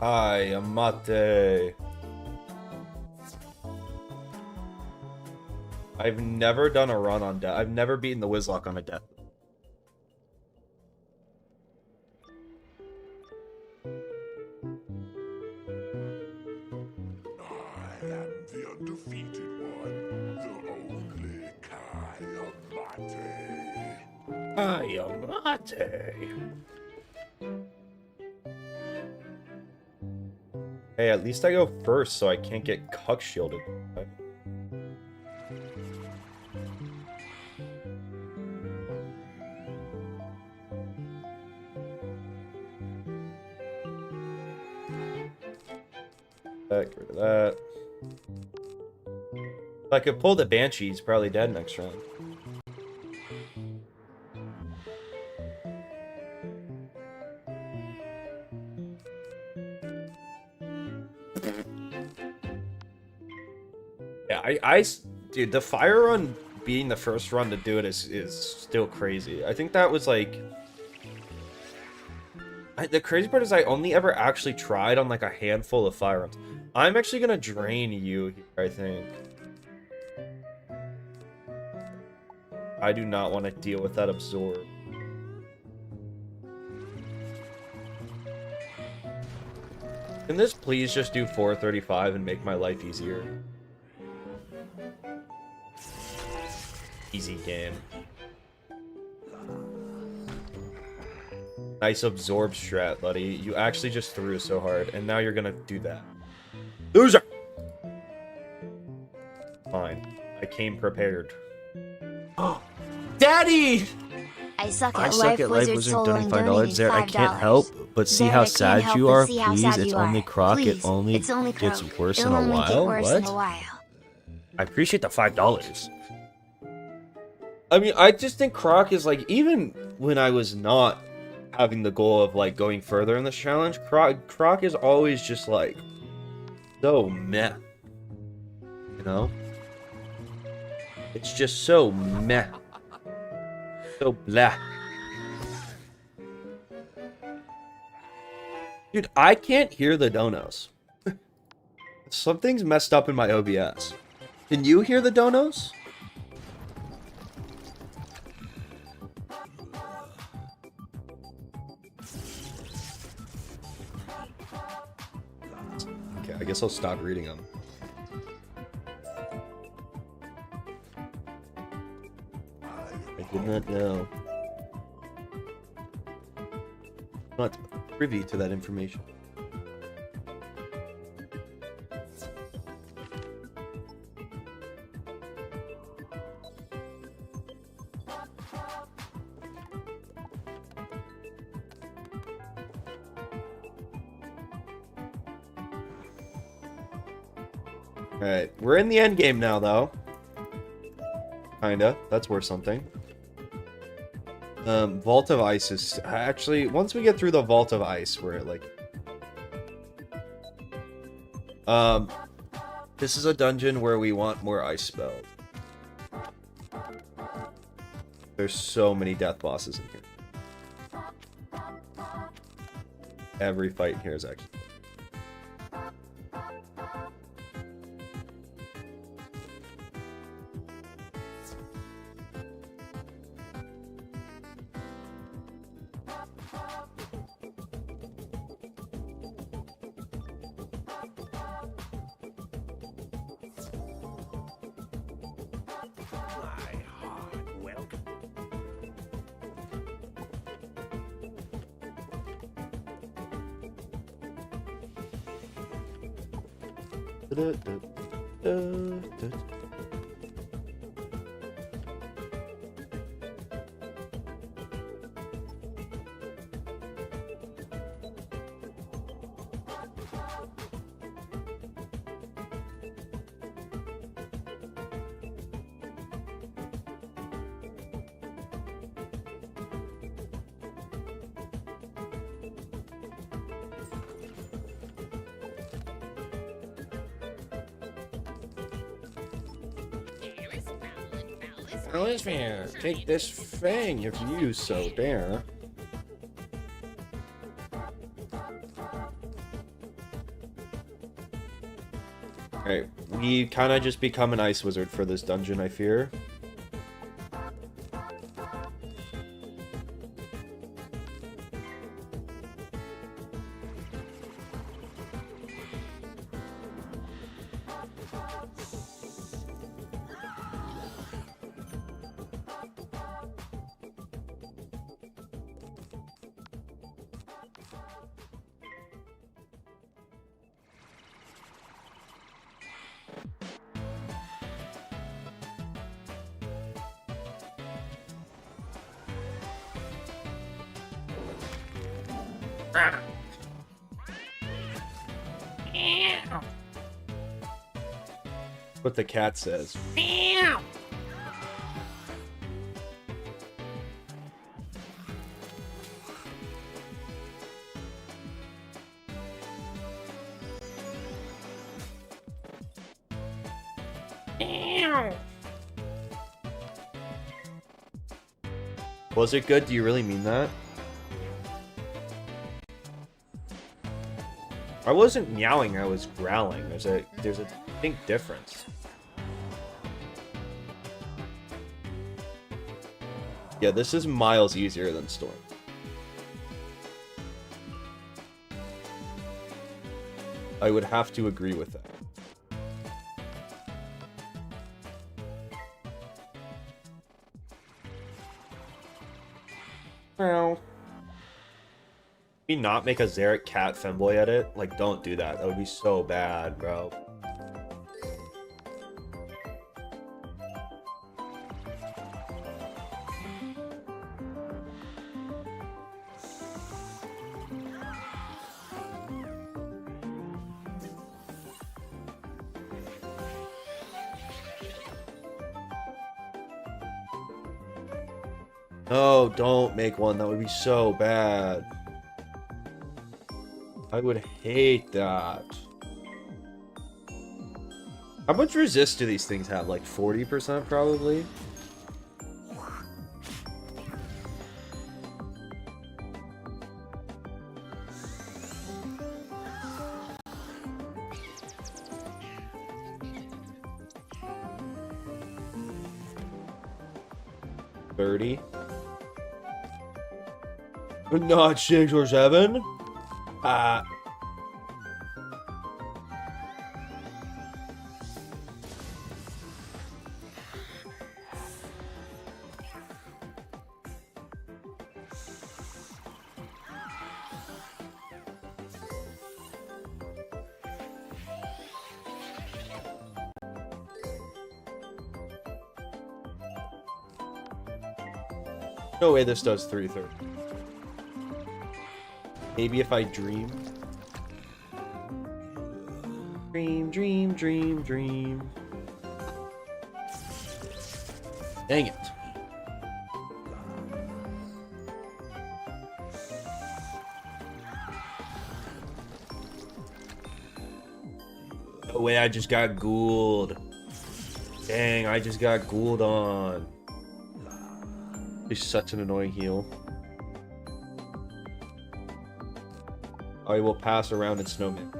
Hi, Amate. I've never done a run on death. I've never beaten the WIZLOCKE on a death.
I am the undefeated one, the only Kai Amate.
Hi, Amate. Hey, at least I go first so I can't get cuck shielded. Okay. Get rid of that. If I could pull the Banshee, he's probably dead next round. Yeah, dude, the fire run being the first run to do it is still crazy. I think that was like... the crazy part is I only ever actually tried on like a handful of fire runs. I'm actually gonna drain you here, I think. I do not want to deal with that absorb. Can this please just do 435 and make my life easier? Easy game. Nice absorb strat, buddy. You actually just threw so hard, and now you're gonna do that. Loser! Fine. I came prepared. Oh, Daddy!
I suck
I
at
suck
life,
at Life
Wizard
Wizard
Solo
donating
and
$5.
donating
There, I can't
$5.
help but see
There,
how
I can't
sad
help
you
but
are.
see how
Please,
sad
it's
you
only
are.
Croc.
Please,
It only
it's only
gets
Croc.
worse
It'll
in a
only get
while.
worse in a
What?
while.
I appreciate the $5.
I mean, I just think Croc is like, even when I was not having the goal of like going further in this challenge, Croc is always just like so meh. You know? It's just so meh. So blah. Dude, I can't hear the donos. Something's messed up in my OBS. Can you hear the donos? Okay, I guess I'll stop reading them. I did not know. I'm not privy to that information. Alright, we're in the end game now, though. Kinda. That's worth something. Vault of Ice is... Actually, once we get through the Vault of Ice, we're at, like... This is a dungeon where we want more ice spells. There's so many death bosses in here. Every fight in here is actually... Celestia, take this fang if you so dare. Alright, we kind of just become an ice wizard for this dungeon, I fear. What the cat says. Was it good? Do you really mean that? I wasn't meowing, I was growling. There's a distinct difference. Yeah, this is miles easier than Storm. I would have to agree with that. Well, not make a Xeric cat femboy edit? Like, don't do that. That would be so bad, bro. No, don't make one. That would be so bad. I would hate that. How much resist do these things have? Like 40% probably? $30. Not 6 or 7? No way this does 330. Maybe if I dream. Dream, dream, dream, dream. Dang it. No way, I just got ghouled. Dang, I just got ghouled on. He's such an annoying heal. I will pass around in snowman.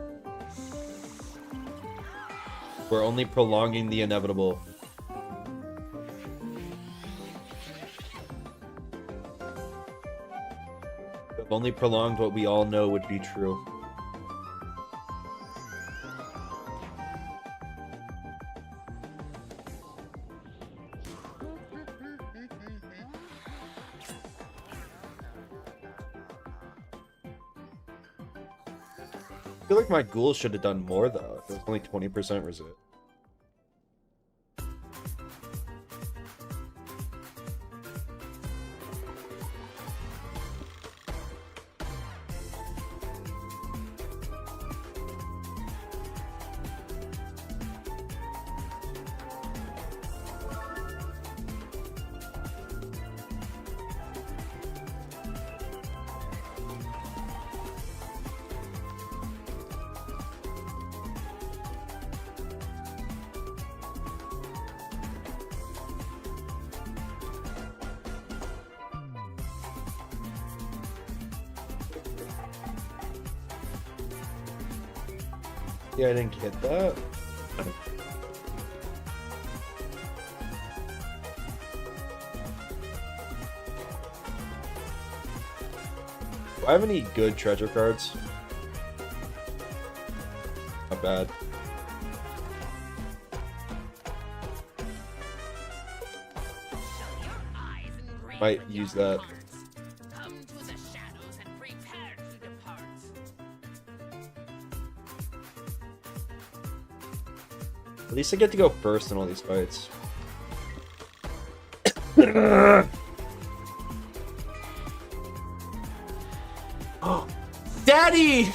We're only prolonging the inevitable. We've only prolonged what we all know would be true. I feel like my ghoul should have done more though. It was only 20% resit. Yeah, I didn't get that. Do I have any good treasure cards? Not bad. Might use that. At least I get to go first in all these fights. Daddy!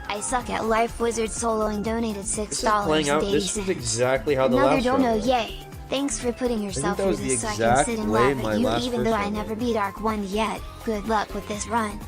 I suck at life. Wizard soloing donated $6
Playing out.
and
This
80
was
cents.
exactly how the
Another
last
dono,
round was.
yay! Thanks for putting yourself
that
through
was the
this so I can
exact
sit and
way
laugh
my
at you
last
even
first
though I
round
never
went.
beat Arc 1 yet. Good luck with this run.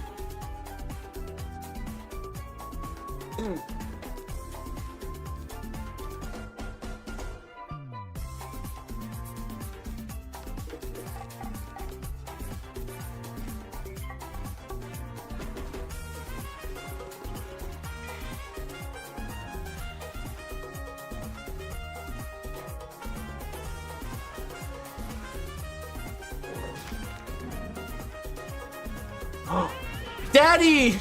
Daddy!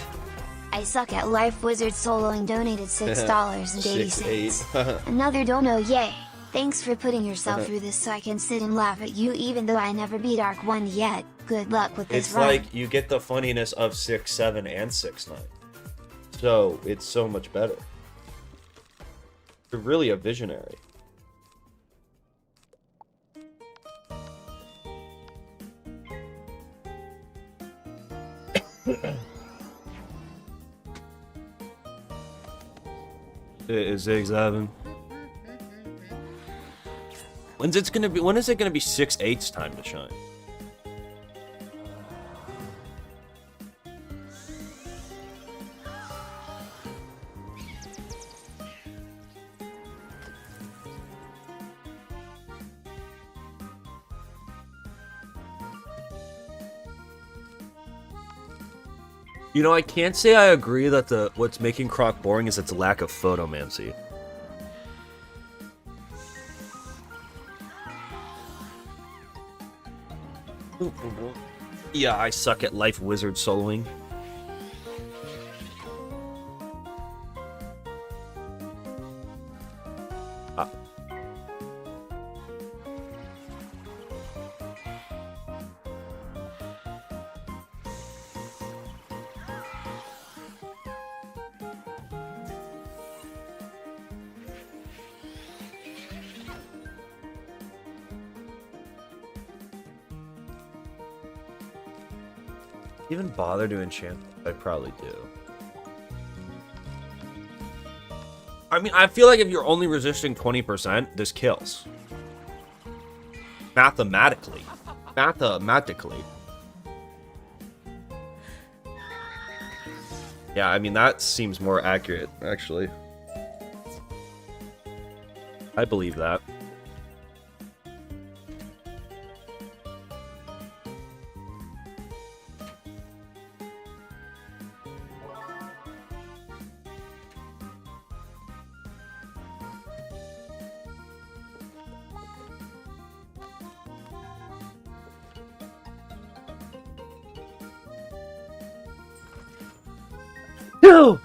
I suck at life. Wizard soloing donated $6 and 80 cents.
6-8.
Another dono, yay! Thanks for putting yourself through this so I can sit and laugh at you even though I never beat Arc 1 yet. Good luck with this
It's
run.
like you get the funniness of 6-7 and 6-9. So it's so much better. You're really a visionary.
Is 6-7.
When is it gonna be 6-8's time to shine? You know, I can't say I agree that what's making Croc boring is its lack of photomancy. Yeah, I suck at life wizard soloing. Even bother to enchant? I probably do. I mean, I feel like if you're only resisting 20%, this kills. Mathematically. Mathematically. Yeah, I mean, that seems more accurate, actually. I believe that. No!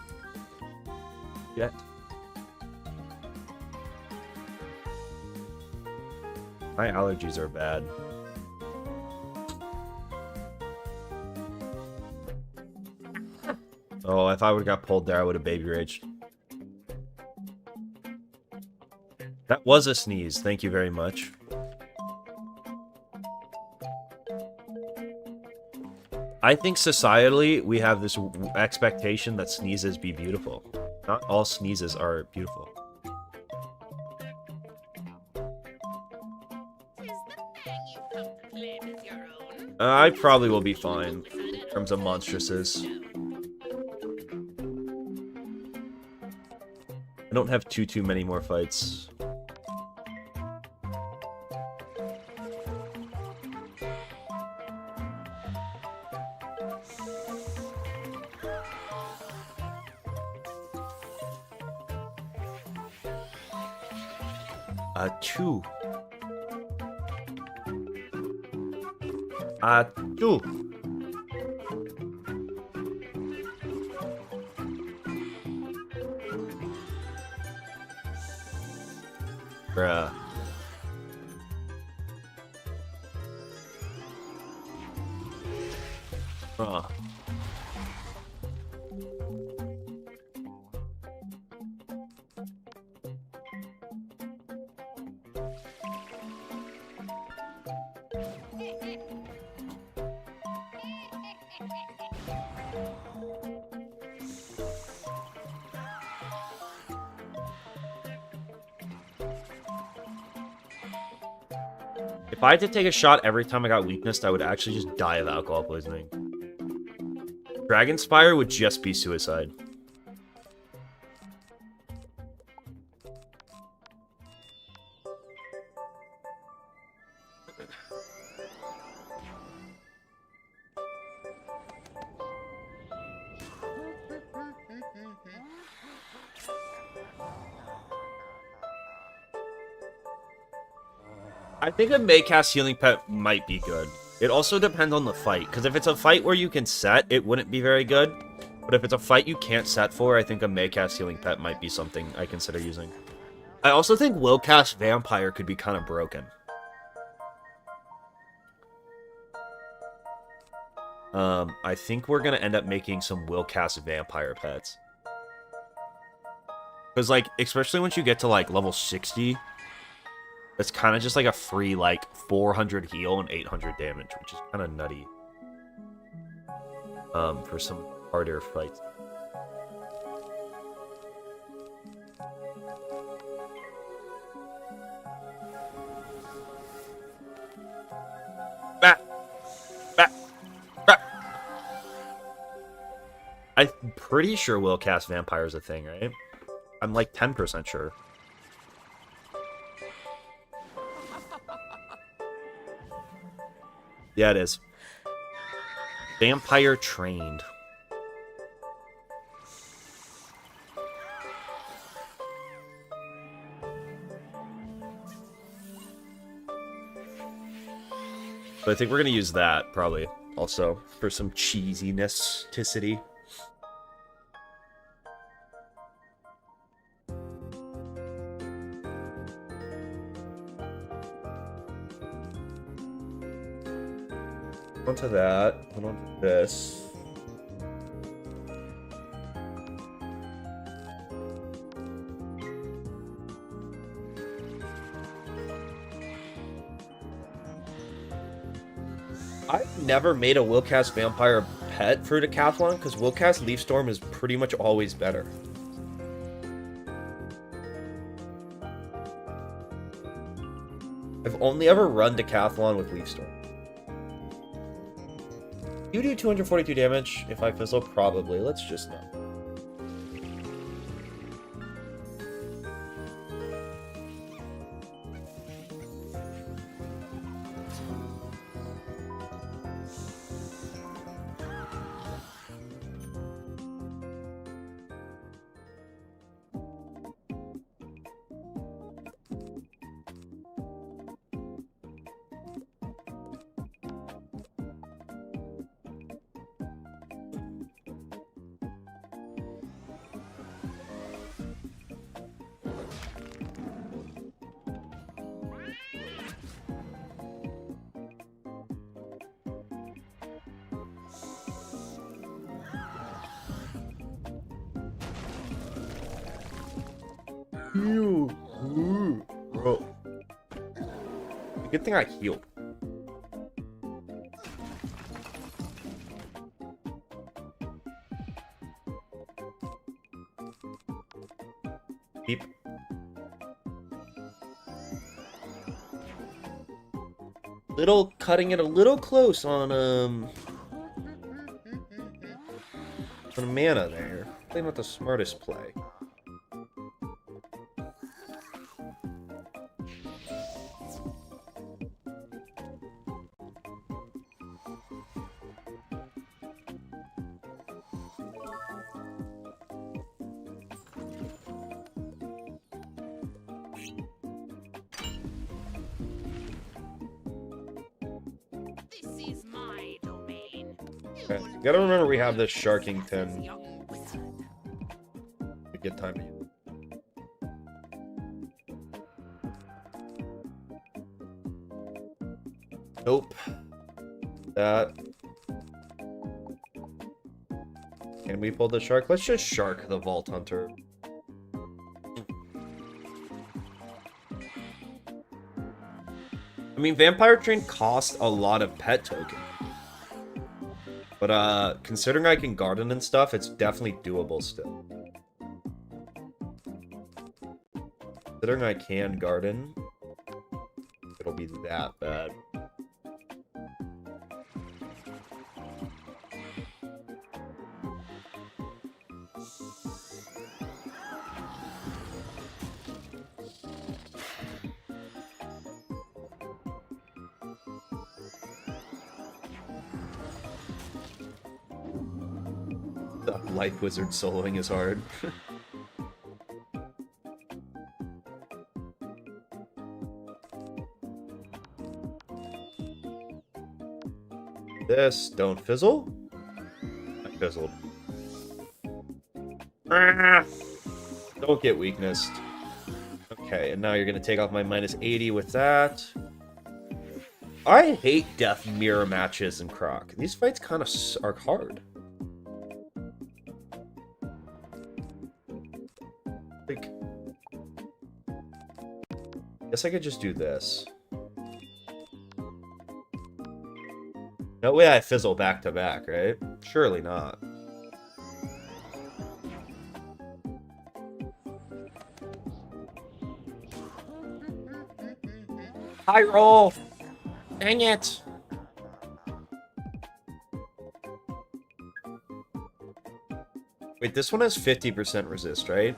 Yeah. My allergies are bad. Oh, if I would have got pulled there, I would have baby raged. That was a sneeze. Thank you very much. I think societally, we have this expectation that sneezes be beautiful. Not all sneezes are beautiful. I probably will be fine in terms of monstruses. I don't have too many more fights. Two. Two. Bruh. Bruh. If I had to take a shot every time I got weaknessed, I would actually just die of alcohol poisoning. Dragonspire would just be suicide. I think a Maycast healing pet might be good. It also depends on the fight, because if it's a fight where you can set, it wouldn't be very good. But if it's a fight you can't set for, I think a Maycast healing pet might be something I consider using. I also think Willcast Vampire could be kind of broken. I think we're going to end up making some Willcast Vampire pets. Because, like, especially once you get to, like, level 60... It's kind of just like a free, like, 400 heal and 800 damage, which is kind of nutty. For some harder fights. Bah! Bah! Bah! I'm pretty sure Willcast Vampire is a thing, right? I'm like 10% sure. Yeah, it is. Vampire trained. But I think we're going to use that, probably, also, for some cheesiness-ticity. Onto that, and onto this. I've never made a Willcast Vampire pet for Decathlon, because Willcast Leaf Storm is pretty much always better. I've only ever run Decathlon with Leaf Storm. You do 242 damage if I fizzle? Probably. Let's just know. Bro. Good thing I healed. Keep. Little cutting it a little close on mana there. Probably not the smartest play. Okay. You gotta remember we have this Sharkington. A good time to use. Nope. That. Can we pull the shark? Let's just shark the Vault Hunter. I mean, Vampire Train costs a lot of pet tokens. But, considering I can garden and stuff, it's definitely doable still. Considering I can garden, it'll be that bad. Light Wizard soloing is hard. This, don't fizzle. I fizzled. Don't get weaknessed. Okay, and now you're gonna take off my -80 with that. I hate death mirror matches in Croc. These fights kind of are hard. Like, guess I could just do this. No way I fizzle back to back, right? Surely not. High roll! Dang it! Wait, this one has 50% resist, right?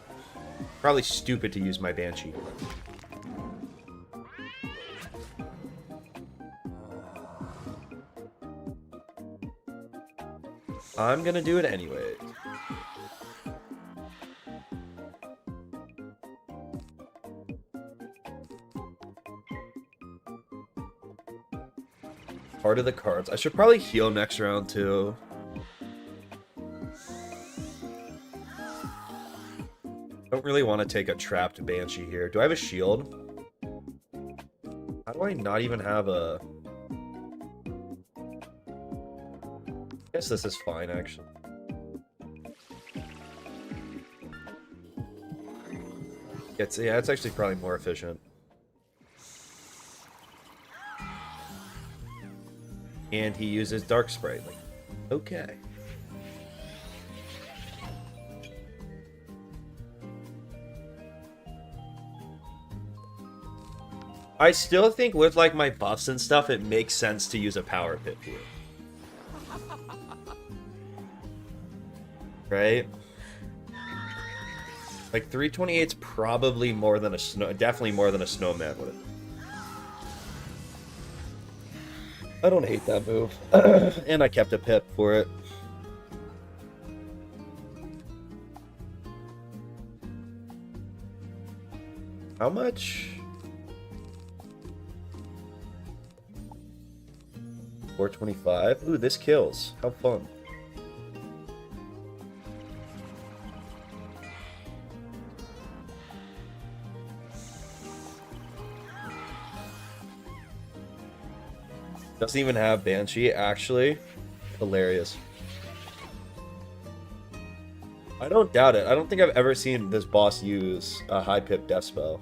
Probably stupid to use my Banshee. I'm gonna do it anyway. Part of the cards. I should probably heal next round too. Don't really want to take a trapped Banshee here. Do I have a shield? How do I not even have a... I guess this is fine, actually. Yeah, it's actually probably more efficient. And he uses Dark Sprite. Okay. I still think with like my buffs and stuff, it makes sense to use a power pit here. Right? Like 328's probably more than a snow, definitely more than a snowman would have. I don't hate that move. And I kept a pip for it. How much? 425. Ooh, this kills. How fun. Doesn't even have Banshee, actually. Hilarious. I don't doubt it. I don't think I've ever seen this boss use a high pip death spell.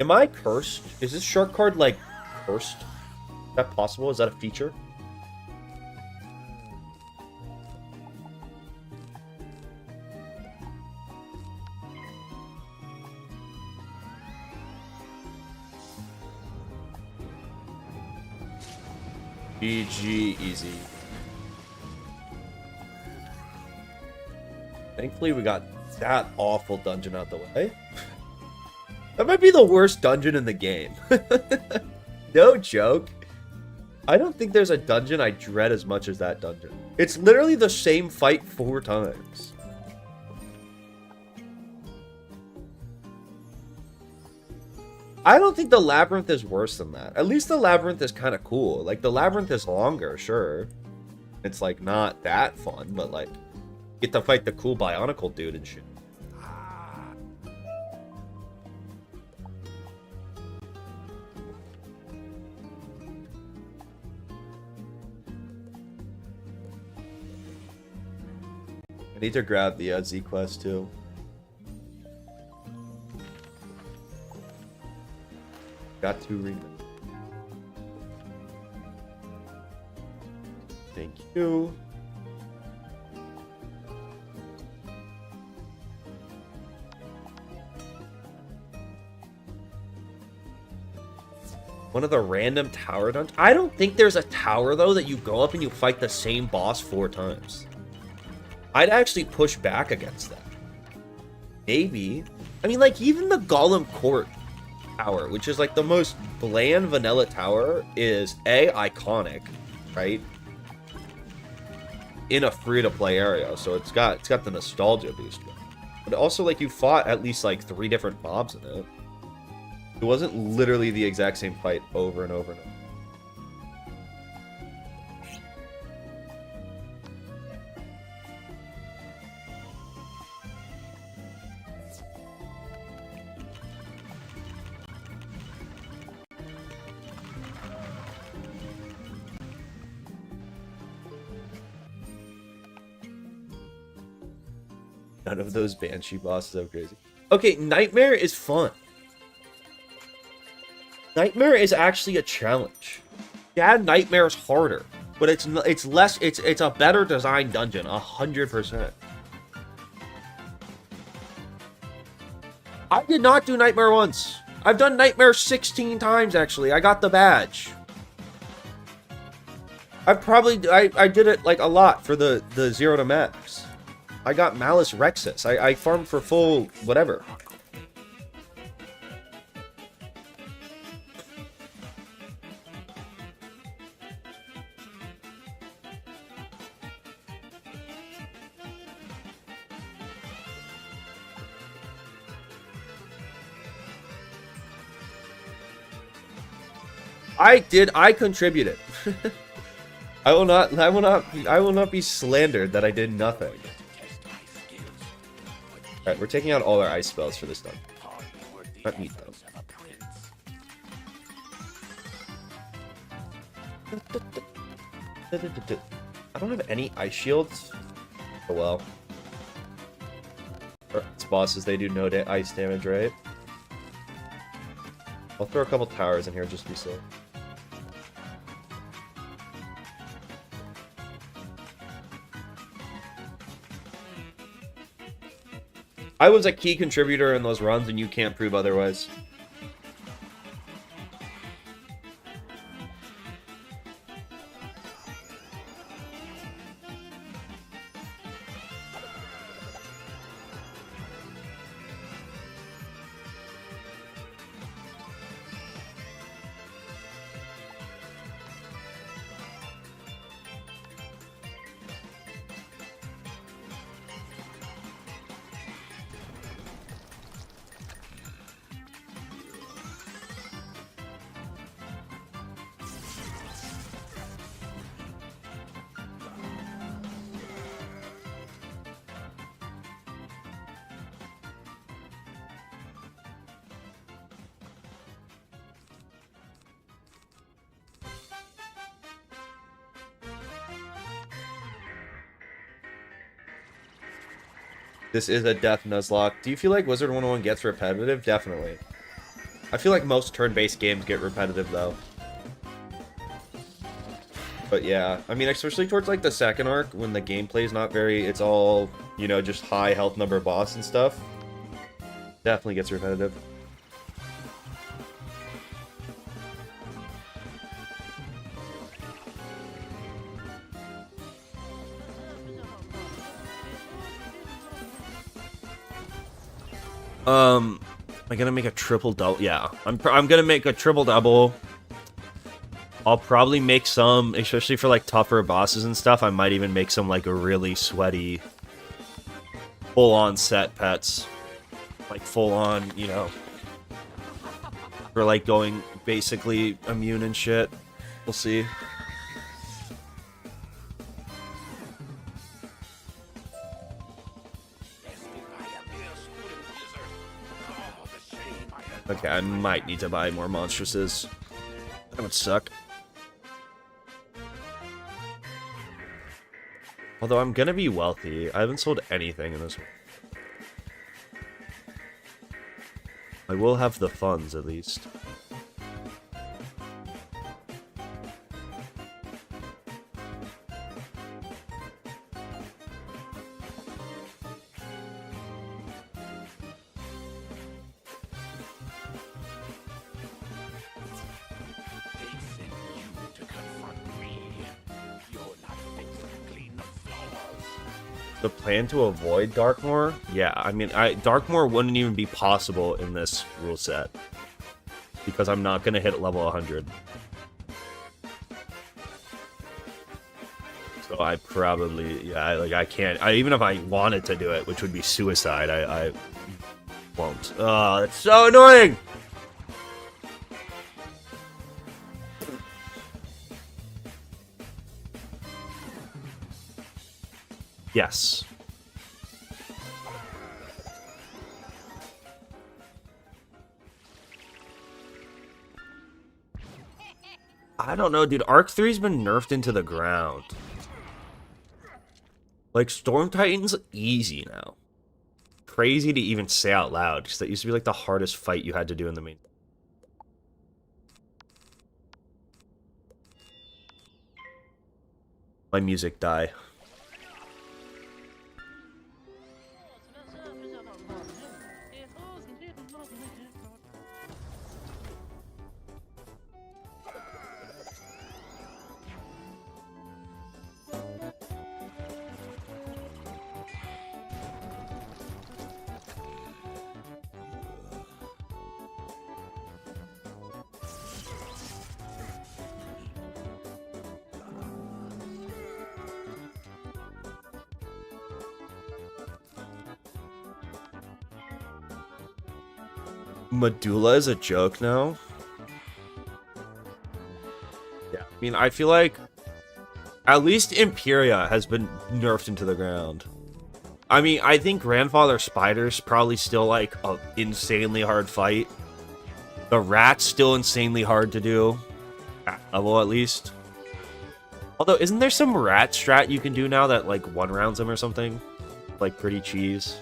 Am I cursed? Is this shark card, like, cursed? Is that possible? Is that a feature? GG, easy. Thankfully, we got that awful dungeon out the way. That might be the worst dungeon in the game. No joke. I don't think there's a dungeon I dread as much as that dungeon. It's literally the same fight 4 times. I don't think the labyrinth is worse than that. At least the labyrinth is kind of cool. Like, the labyrinth is longer, sure. It's, like, not that fun, but, like, get to fight the cool Bionicle dude and shit. I need to grab the Z quest too. Got to read it. Thank you. One of the random tower dungeons. I don't think there's a tower though that you go up and you fight the same boss 4 times. I'd actually push back against that. Maybe. I mean, like, even the Golem Court tower, which is, like, the most bland vanilla tower, is, A, iconic, right? In a free-to-play area, so it's got the nostalgia boost. But also, like, you fought at least, like, 3 different mobs in it. It wasn't literally the exact same fight over and over and over. None of those Banshee bosses are crazy. Okay, Nightmare is fun. Nightmare is actually a challenge. Yeah, Nightmare's harder, but it's a better designed dungeon, 100%. I did not do Nightmare once. I've done Nightmare 16 times, actually. I got the badge. I did it, like, a lot for the 0 to max. I got Malus Rexus. I farmed for full whatever. I contributed. I will not be slandered that I did nothing. Alright, we're taking out all our ice spells for this done. Not neat though. I don't have any ice shields. Oh well. It's bosses, they do no ice damage, right? I'll throw a couple towers in here just to be safe. I was a key contributor in those runs, and you can't prove otherwise. This is a death Nuzlocke. Do you feel like Wizard101 gets repetitive? Definitely. I feel like most turn-based games get repetitive, though. But yeah, I mean, especially towards, like, the second arc, when the gameplay's not very... It's all, you know, just high health number boss and stuff. Definitely gets repetitive. Am I gonna make a triple double? Yeah, I'm gonna make a triple double. I'll probably make some, especially for like tougher bosses and stuff. I might even make some like a really sweaty, full-on set pets, like full-on, you know, for like going basically immune and shit. We'll see. Okay, I might need to buy more monstresses. That would suck. Although I'm gonna be wealthy. I haven't sold anything in this one. I will have the funds, at least. The plan to avoid Darkmoor? Yeah, I mean, Darkmoor wouldn't even be possible in this rule set. Because I'm not going to hit level 100. So I probably, yeah, like I can't, even if I wanted to do it, which would be suicide, I won't. Oh, that's so annoying! Yes. I don't know, dude. Arc 3's been nerfed into the ground. Like, Storm Titan's easy now. Crazy to even say out loud, because that used to be like the hardest fight you had to do in the main. My music die. Medulla is a joke now? Yeah, I mean, I feel like at least Imperia has been nerfed into the ground. I mean, I think Grandfather Spider's probably still like an insanely hard fight. The Rat's still insanely hard to do. At level, at least. Although, isn't there some Rat strat you can do now that like one rounds him or something? Like pretty cheese.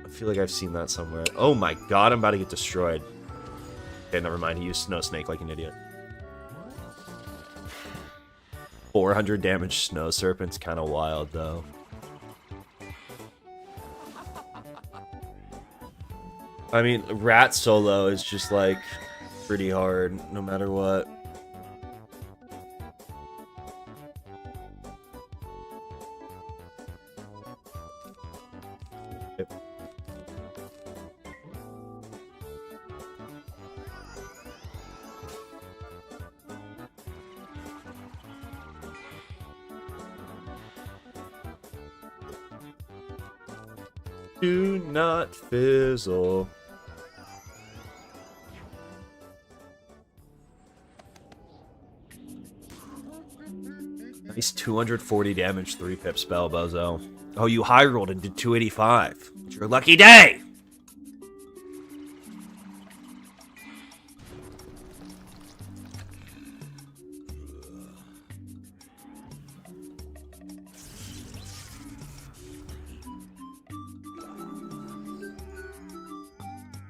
I feel like I've seen that somewhere. Oh my god, I'm about to get destroyed. Okay, never mind. He used Snow Snake like an idiot. 400 damage Snow Serpent's kind of wild, though. I mean, rat solo is just like pretty hard no matter what. Yep. Do not fizzle. Nice 240 damage, 3-pip spell, Bozo. Oh, you high rolled and did 285. It's your lucky day!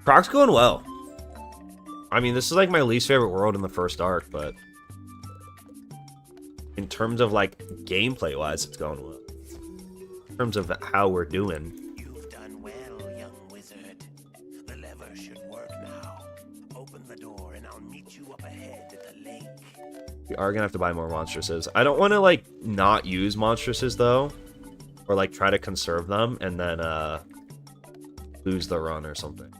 Croc's going well. I mean, this is like my least favorite world in the first arc, but in terms of like gameplay wise, it's going well. In terms of how we're doing.
You've done well, young wizard. The lever should work now. Open the door and I'll meet you up ahead at the lake.
We are gonna have to buy more monstruses. I don't want to like not use monstruses though, or like try to conserve them and then lose the run or something.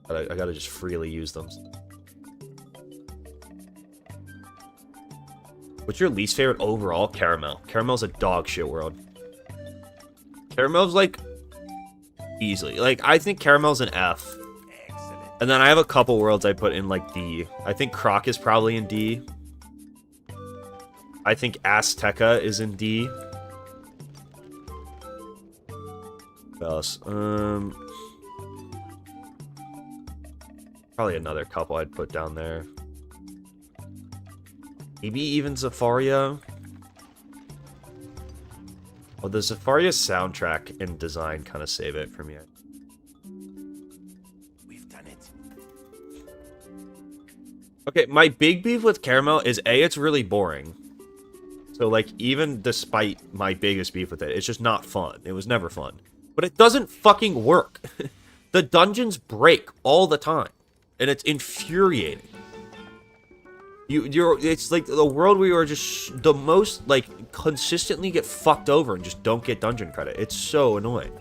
But I gotta just freely use them. What's your least favorite overall? Caramel. Caramel's a dog shit world. Caramel's like easily. Like I think Caramel's an F.
Excellent.
And then I have a couple worlds I put in like D. I think Croc is probably in D. I think Azteca is in D. What else? Probably another couple I'd put down there. Maybe even Zafaria. Well, the Zafaria soundtrack and design kind of save it for me.
We've done it.
Okay, my big beef with Caramel is A, it's really boring. So, like, even despite my biggest beef with it, it's just not fun. It was never fun. But it doesn't fucking work. The dungeons break all the time. And it's infuriating. It's like the world where you are just the most, like, consistently get fucked over and just don't get dungeon credit. It's so annoying.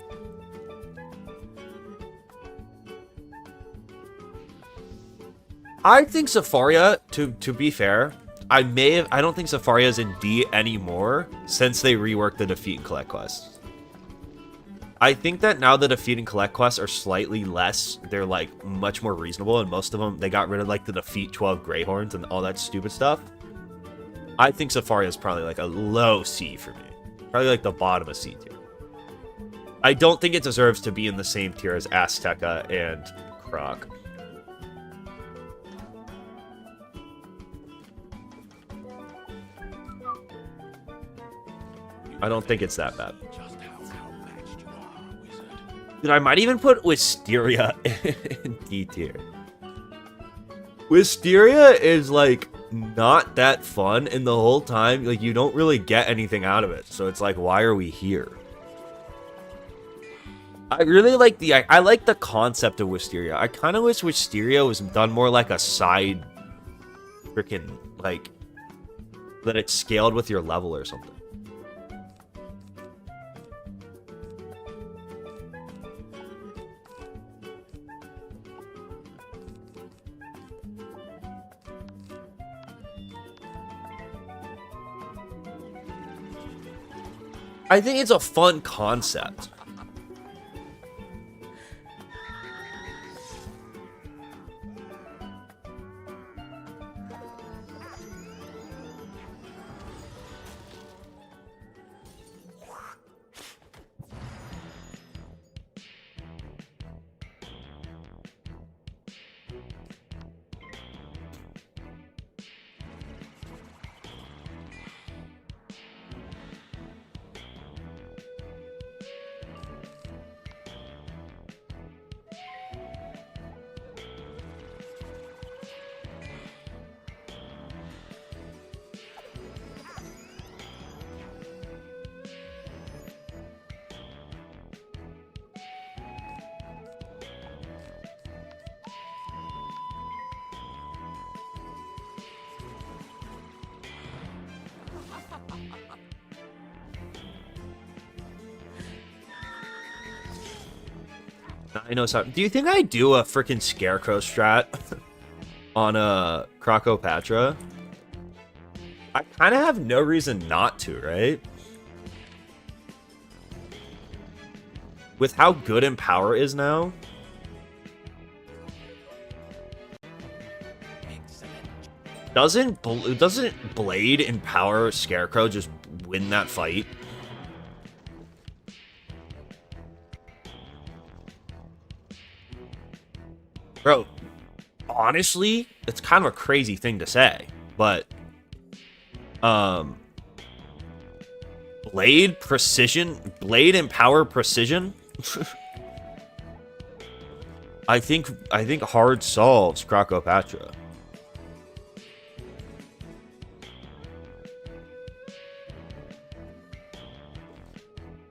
I think Zafaria, to be fair, I don't think Zafaria is in D anymore since they reworked the Defeat and Collect quests. I think that now the Defeat and Collect quests are slightly less, they're like much more reasonable, and most of them, they got rid of like the Defeat 12 Greyhorns and all that stupid stuff. I think Zafaria is probably like a low C for me. Probably like the bottom of C tier. I don't think it deserves to be in the same tier as Azteca and Croc. I don't think it's that bad. Dude, I might even put Wisteria in D tier. Wisteria is, like, not that fun, and the whole time, like, you don't really get anything out of it. So it's like, why are we here? I really like I like the concept of Wisteria. I kind of wish Wisteria was done more like a side freaking, like, that it scaled with your level or something. I think it's a fun concept.
I know something. Do you think I do a freaking scarecrow strat on a Krokotopia? I kind of have no reason not to, right? With how good Empower is now. Doesn't Blade Empower Scarecrow just win that fight? Bro, honestly, it's kind of a crazy thing to say, but Blade Empower Precision. I think hard solves Krokotopia.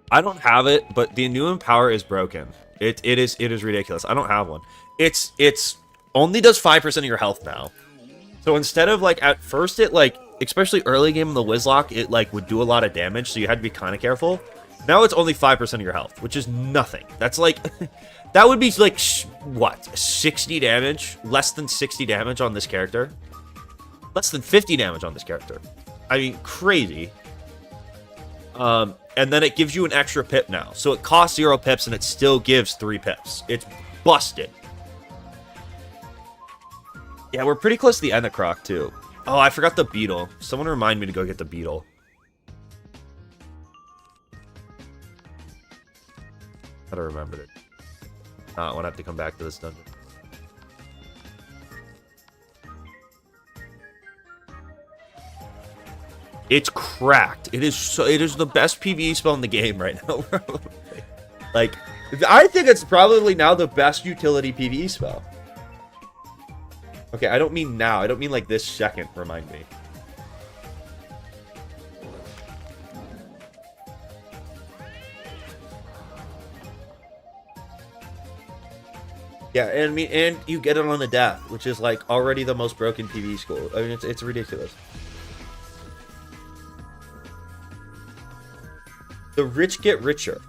I don't have it, but the new Empower is broken. It is ridiculous. I don't have one. It's only does 5% of your health now. So instead of like at first it like, especially early game in the WIZLOCKE, it like would do a lot of damage, so you had to be kind of careful. Now it's only 5% of your health, which is nothing. That's like that would be like what, 60 damage, less than 60 damage on this character, less than 50 damage on this character. I mean, crazy. And then it gives you an extra pip now. So it costs 0 pips and it still gives 3 pips. It's busted. Yeah, we're pretty close to the end of Croc, too. Oh, I forgot the beetle. Someone remind me to go get the beetle. Gotta remember it. I won't have to come back to this dungeon. It's cracked. It is the best PvE spell in the game right now, bro. Like, I think it's probably now the best utility PvE spell. Okay, I don't mean now. I don't mean like this second, remind me. Yeah, and I mean, and you get it on the death, which is like already the most broken PvE school. I mean, it's ridiculous. The rich get richer.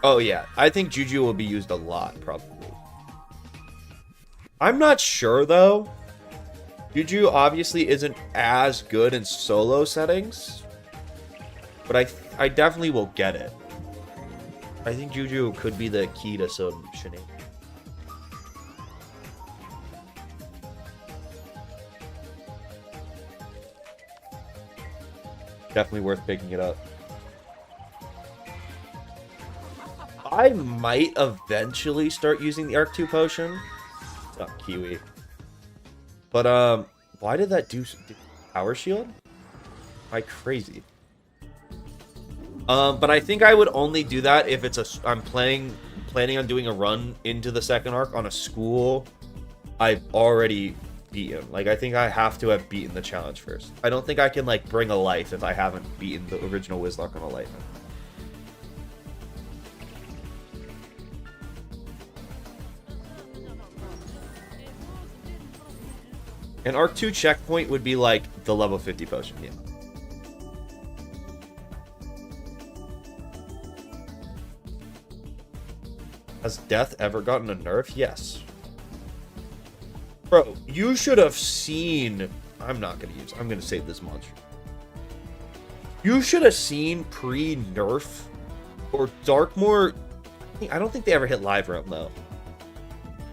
Oh yeah, I think Juju will be used a lot, probably. I'm not sure, though. Juju obviously isn't as good in solo settings, but I definitely will get it. I think Juju could be the key to some shenanigans. Definitely worth picking it up. I might eventually start using the Arc 2 potion. It's not Kiwi. But, why did that do power shield? Am I crazy? But I think I would only do that if it's I'm planning on doing a run into the second arc on a school I've already beaten. Like, I think I have to have beaten the challenge first. I don't think I can, like, bring a life if I haven't beaten the original WIZLOCKE on a life. An Arc 2 checkpoint would be like the level 50 potion, yeah. Has Death ever gotten a nerf? Yes. Bro, you should have seen... I'm not going to use... I'm going to save this monster. You should have seen pre-nerf or Darkmoor... I don't think they ever hit live realm, though.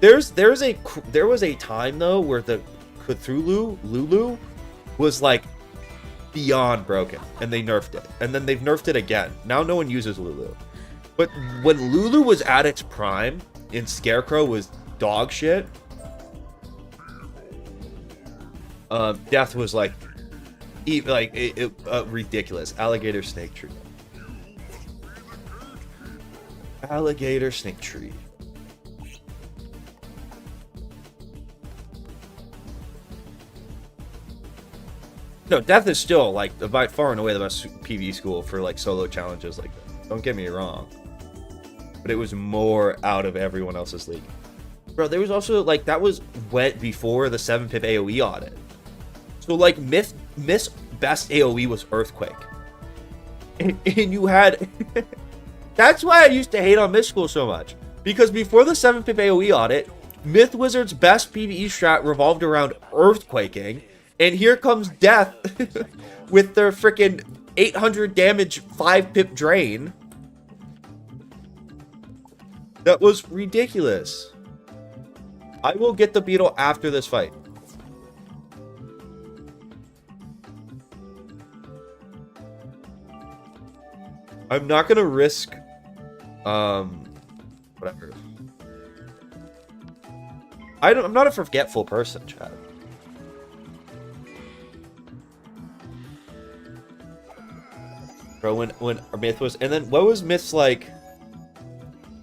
There was a time, though, where the Cthulhu, Lulu, was like beyond broken, and they nerfed it, and then they've nerfed it again. Now no one uses Lulu, but when Lulu was at its prime and Scarecrow was dog shit, Death was like ridiculous. Alligator snake tree. Alligator snake tree. No, Death is still, like, by far and away the best PvE school for, like, solo challenges like that. Don't get me wrong. But it was more out of everyone else's league. Bro, there was also, like, that was wet before the 7-pip AoE audit. So, like, Myth
Miss best AoE was Earthquake. And you had... That's why I used to hate on Myth School so much. Because before the 7-pip AoE audit, Myth Wizard's best PvE strat revolved around Earthquaking. And here comes Death with their freaking 800 damage 5-pip drain. That was ridiculous. I will get the beetle after this fight. I'm not gonna risk whatever. I'm not a forgetful person, Chad. Bro, when Myth was, and then what was Myth's like?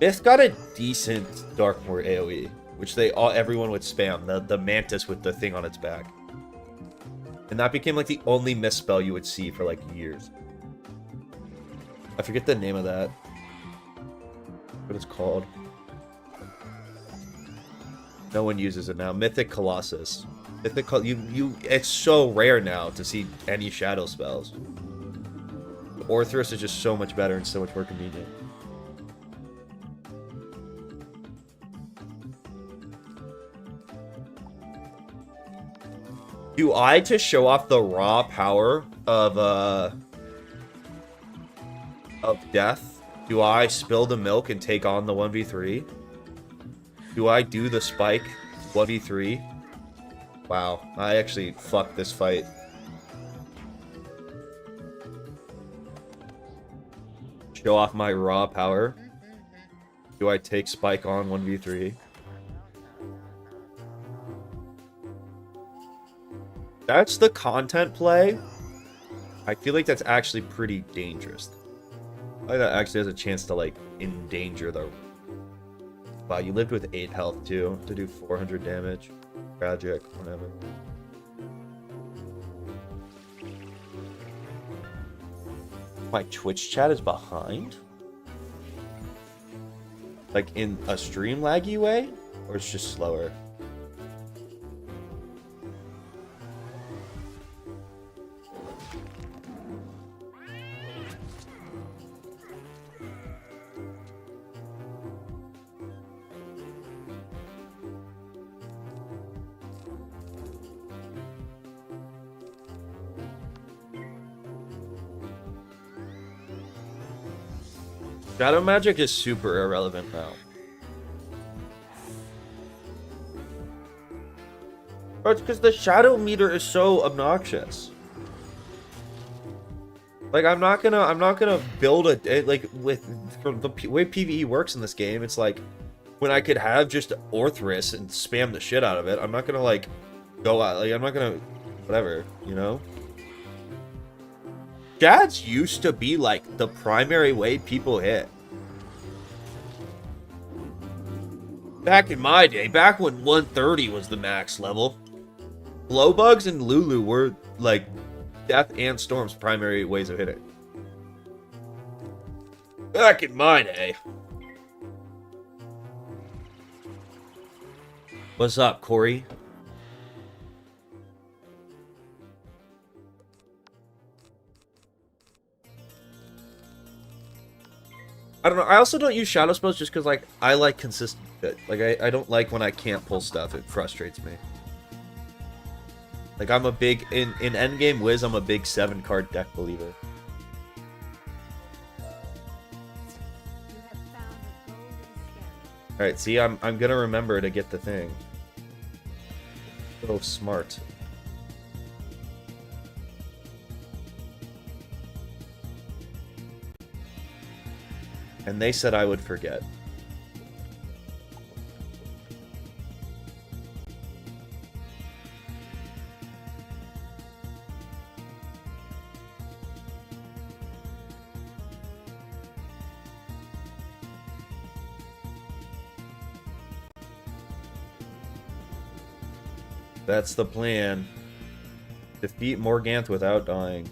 Myth got a decent Darkmoor AoE, which everyone would spam, the mantis with the thing on its back. And that became like the only Myth spell you would see for like years. I forget the name of that. What it's called. No one uses it now. Mythic Colossus. It's so rare now to see any shadow spells. Orthrus is just so much better and so much more convenient. Do I to show off the raw power of Death? Do I spill the milk and take on the 1v3? Do I do the spike 1v3? Wow, I actually fucked this fight. Show off my raw power. Do I take spike on 1v3? That's the content play. I feel like that's actually pretty dangerous. I think that actually has a chance to, like, endanger the... Wow, you lived with 8 health, too, to do 400 damage. Tragic, whatever. My Twitch chat is behind? Like, in a stream laggy way? Or it's just slower? Shadow magic is super irrelevant now. But it's because the shadow meter is so obnoxious. Like I'm not gonna build a like with from the way PvE works in this game. It's like when I could have just Orthrus and spam the shit out of it. I'm not gonna like go out. Like I'm not gonna whatever, you know. Shads used to be like the primary way people hit. Back in my day, back when 130 was the max level, Glowbugs and Lulu were like Death and Storm's primary ways of hitting. Back in my day. What's up, Corey? I don't know. I also don't use shadow spells just because, like, I like consistent shit. Like, I don't like when I can't pull stuff. It frustrates me. Like, I'm a big... In endgame Wiz, I'm a big 7-card deck believer. Alright, see, I'm gonna remember to get the thing. So smart. And they said I would forget. That's the plan. Defeat Morganth without dying.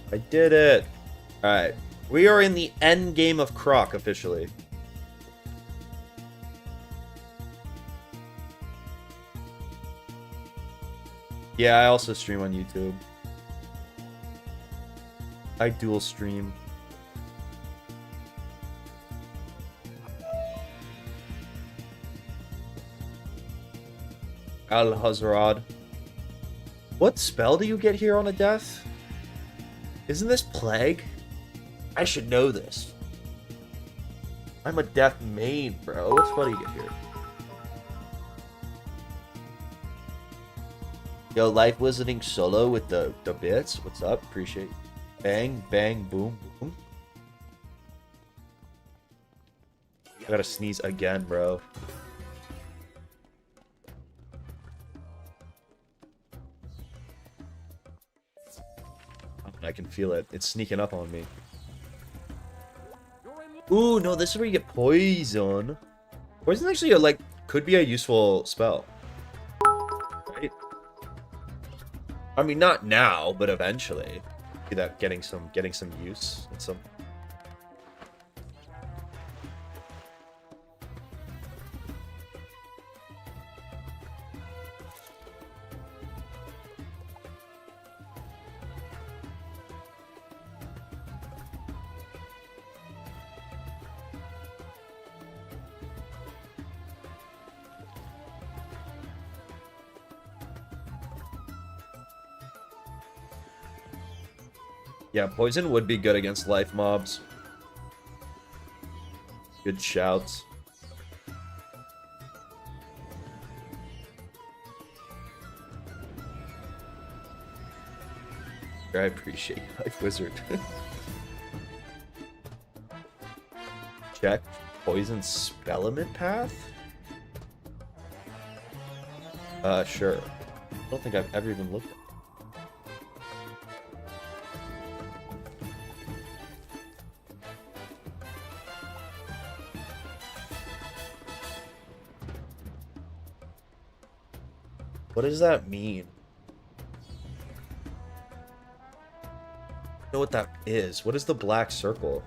I did it! Alright. We are in the end game of Croc, officially. Yeah, I also stream on YouTube. I dual stream. Al-Hazrad. What spell do you get here on a death? Isn't this Plague? I should know this. I'm a death main, bro. What spell do you get here? Yo, life wizarding solo with the bits. What's up? Appreciate it. Bang, bang, boom, boom. I gotta sneeze again, bro. I can feel it. It's sneaking up on me. Ooh, no, this is where you get poison. Poison actually, like, could be a useful spell. Right? I mean, not now, but eventually. See that getting some use and some. Yeah, poison would be good against life mobs. Good shouts. I appreciate Life Wizard. Check poison spellament path? Sure. I don't think I've ever even looked at it. What does that mean? I know what that is. What is the black circle?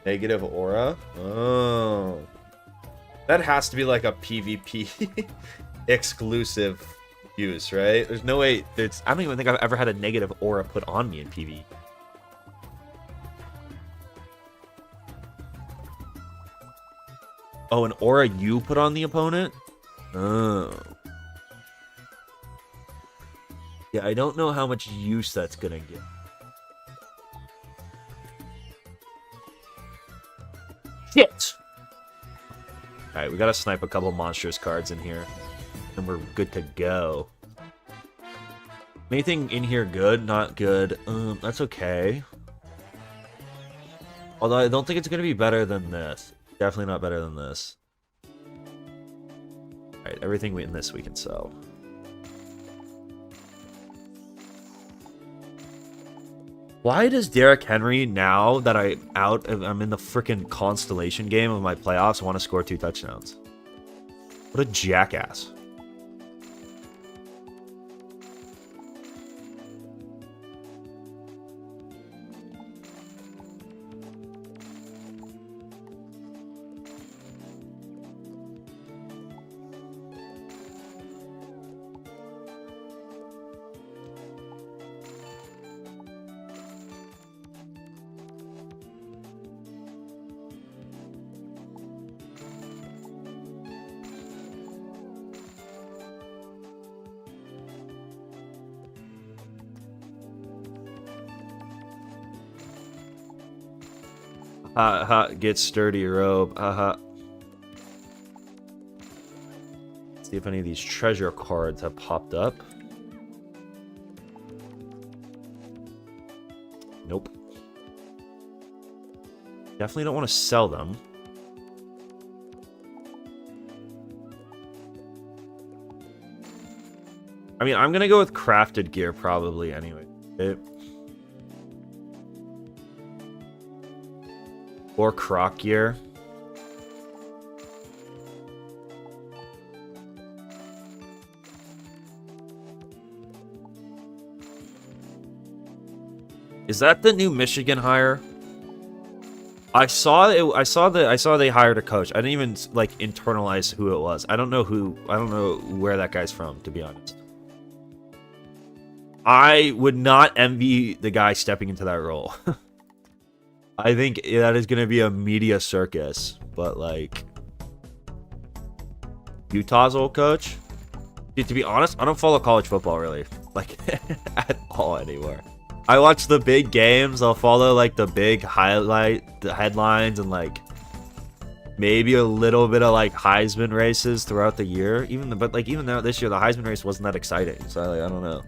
Negative aura? Oh. That has to be like a PvP exclusive use, right? There's no way.
I don't even think I've ever had a negative aura put on me in PV. Oh, an aura you put on the opponent? Oh. Yeah, I don't know how much use that's gonna get. Shit! Alright, we gotta snipe a couple monstrous cards in here. And we're good to go. Anything in here good? Not good. That's okay. Although I don't think it's gonna be better than this. Definitely not better than this. Alright, everything in this we can sell. Why does Derrick Henry, now that I'm in the freaking Constellation game of my playoffs, want to score 2 touchdowns? What a jackass. Get sturdy robe. See if any of these treasure cards have popped up. Nope. Definitely don't want to sell them. I mean, I'm gonna go with crafted gear probably anyway. Or Croc gear. Is that the new Michigan hire? I saw it. I saw they hired a coach. I didn't even like internalize who it was. I don't know where that guy's from, to be honest. I would not envy the guy stepping into that role. I think that is going to be a media circus, but like Utah's old coach. Dude, to be honest, I don't follow college football really, like at all anymore. I watch the big games. I'll follow like the big the headlines, and like maybe a little bit of like Heisman races throughout the year. But even now this year, the Heisman race wasn't that exciting. So like, I don't know.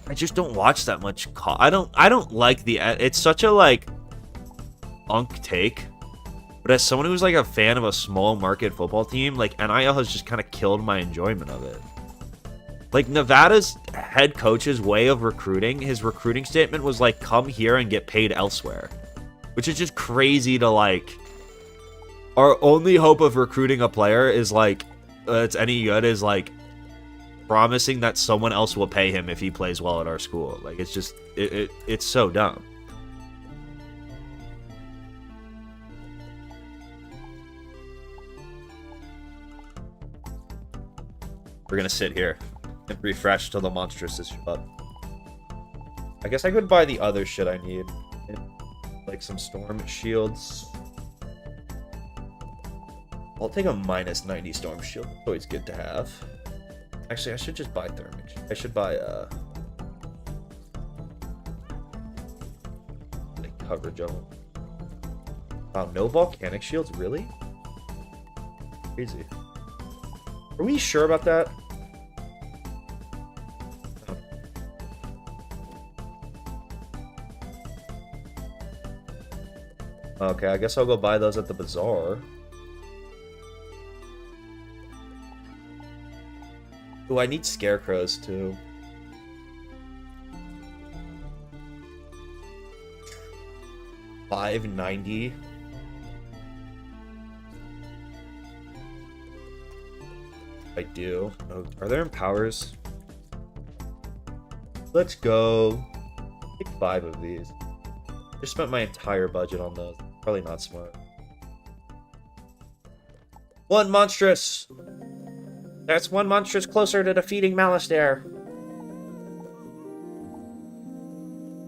I just don't watch that much. I don't like the. It's such a like unk take. But as someone who's like a fan of a small market football team, like NIL has just kind of killed my enjoyment of it. Like Nevada's head coach's way of recruiting, his recruiting statement was like, come here and get paid elsewhere. Which is just crazy to like, our only hope of recruiting a player is like, it's any good is like promising that someone else will pay him if he plays well at our school. Like it's just, it's so dumb. We're gonna sit here and refresh till the monstrous is up. I guess I could buy the other shit I need. Like some storm shields. I'll take a minus 90 storm shield. Always good to have. Actually, I should just buy thermic. I should buy like coverage of them. Wow, no volcanic shields, really? Crazy. Are we sure about that? Okay, I guess I'll go buy those at the Bazaar. Ooh, I need scarecrows too. $5.90. I do. Oh, are there empowers? Let's go. Take 5 of these. Just spent my entire budget on those. Probably not smart. One monstrous. That's one monstrous closer to defeating Malastare.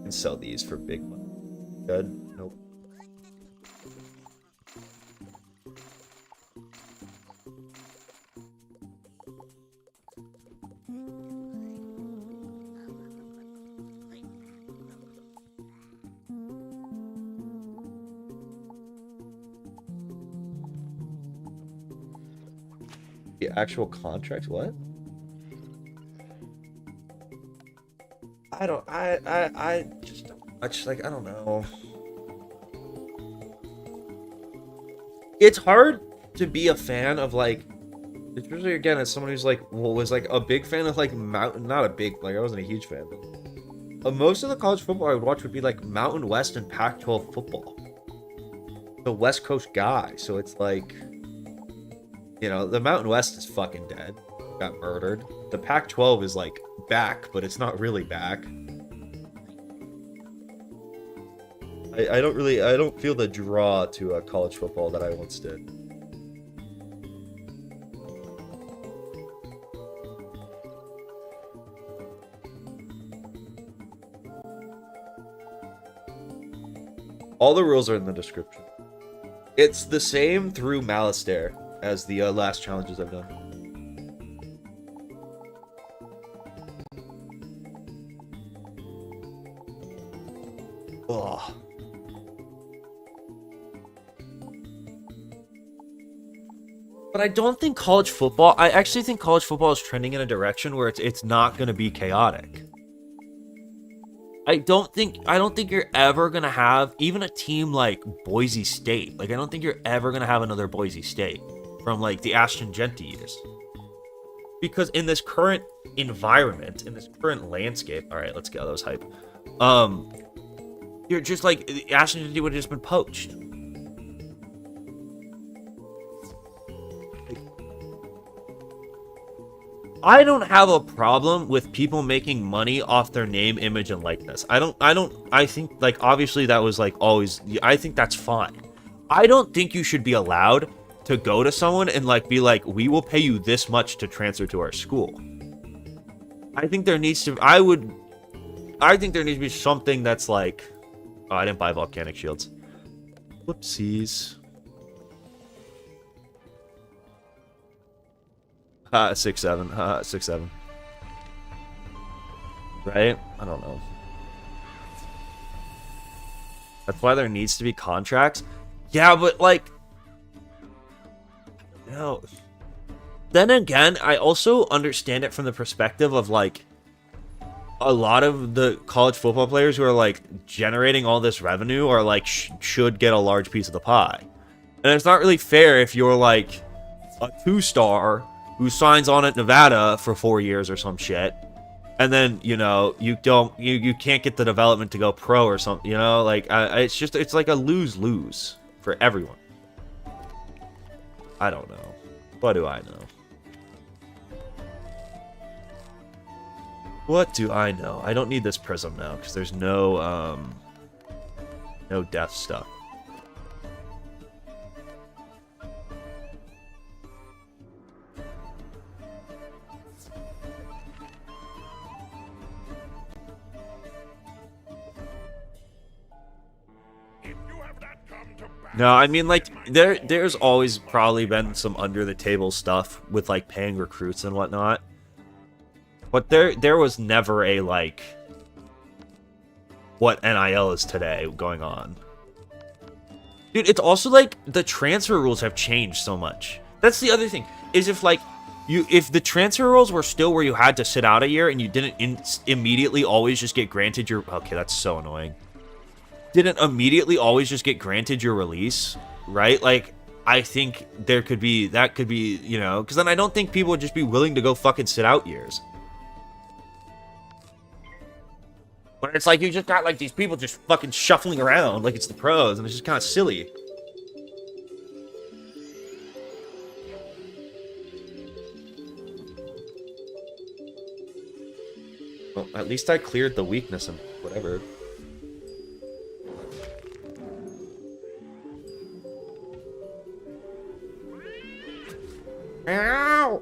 And sell these for big money. Good. Nope. The actual contract? What? I just like, I don't know. It's hard to be a fan of like, especially again as someone who's like, well, was like a big fan of like Mountain, not a big, like I wasn't a huge fan, but most of the college football I would watch would be like Mountain West and Pac-12 football. The West Coast guy, so it's like, you know, the Mountain West is fucking dead. Got murdered. The Pac-12 is like back, but it's not really back. I don't feel the draw to college football that I once did. All the rules are in the description. It's the same through Malastare as the last challenges I've done. Ugh. But I don't think college football... I actually think college football is trending in a direction where it's not going to be chaotic. I don't think you're ever going to have even a team like Boise State. Like, I don't think you're ever going to have another Boise State from like the Ashton Genty years. Because in this current environment, in this current landscape, all right, let's go. That was hype. You're just like, Ashton Genty would have just been poached.
I don't have a problem with people making money off their name, image, and likeness. I think, like, obviously that was, like, always, I think that's fine. I don't think you should be allowed to go to someone and, like, be like, we will pay you this much to transfer to our school. I think there needs to, I think there needs to be something that's like, oh, I didn't buy volcanic shields. Whoopsies. 6-7. 6-7. Right? I don't know. That's why there needs to be contracts. Yeah, but like, no. Then again, I also understand it from the perspective of like a lot of the college football players who are like generating all this revenue are like should get a large piece of the pie. And it's not really fair if you're like a 2-star who signs on at Nevada for 4 years or some shit, and then, you know, you can't get the development to go pro or something, you know, like, it's like a lose-lose for everyone. I don't know. What do I know? What do I know? I don't need this prism now, because there's no death stuff. No, I mean, like, there's always probably been some under-the-table stuff with, like, paying recruits and whatnot. But there was never a, like, what NIL is today going on. Dude, it's also, like, the transfer rules have changed so much. That's the other thing, is if, like, if the transfer rules were still where you had to sit out a year and you didn't immediately always just get granted your... Okay, that's so annoying. Didn't immediately always just get granted your release, right? Like, I think that could be, you know, because then I don't think people would just be willing to go fucking sit out years. But it's like you just got like these people just fucking shuffling around like it's the pros, and it's just kind of silly. Well, at least I cleared the weakness and whatever. Ow!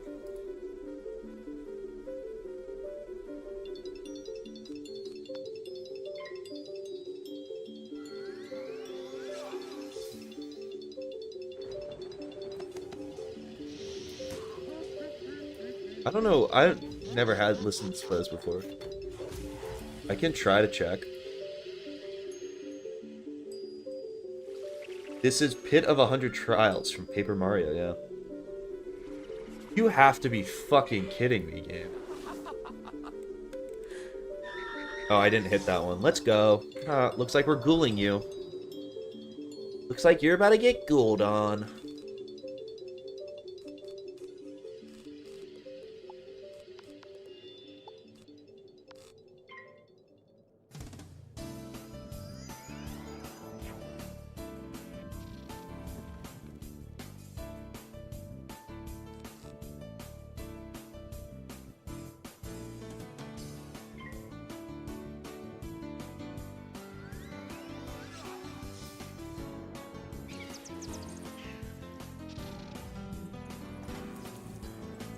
I don't know. I never had listened to those before. I can try to check. This is Pit of 100 Trials from Paper Mario, yeah. You have to be fucking kidding me, game. Oh, I didn't hit that one. Let's go. Looks like we're ghouling you. Looks like you're about to get ghouled on.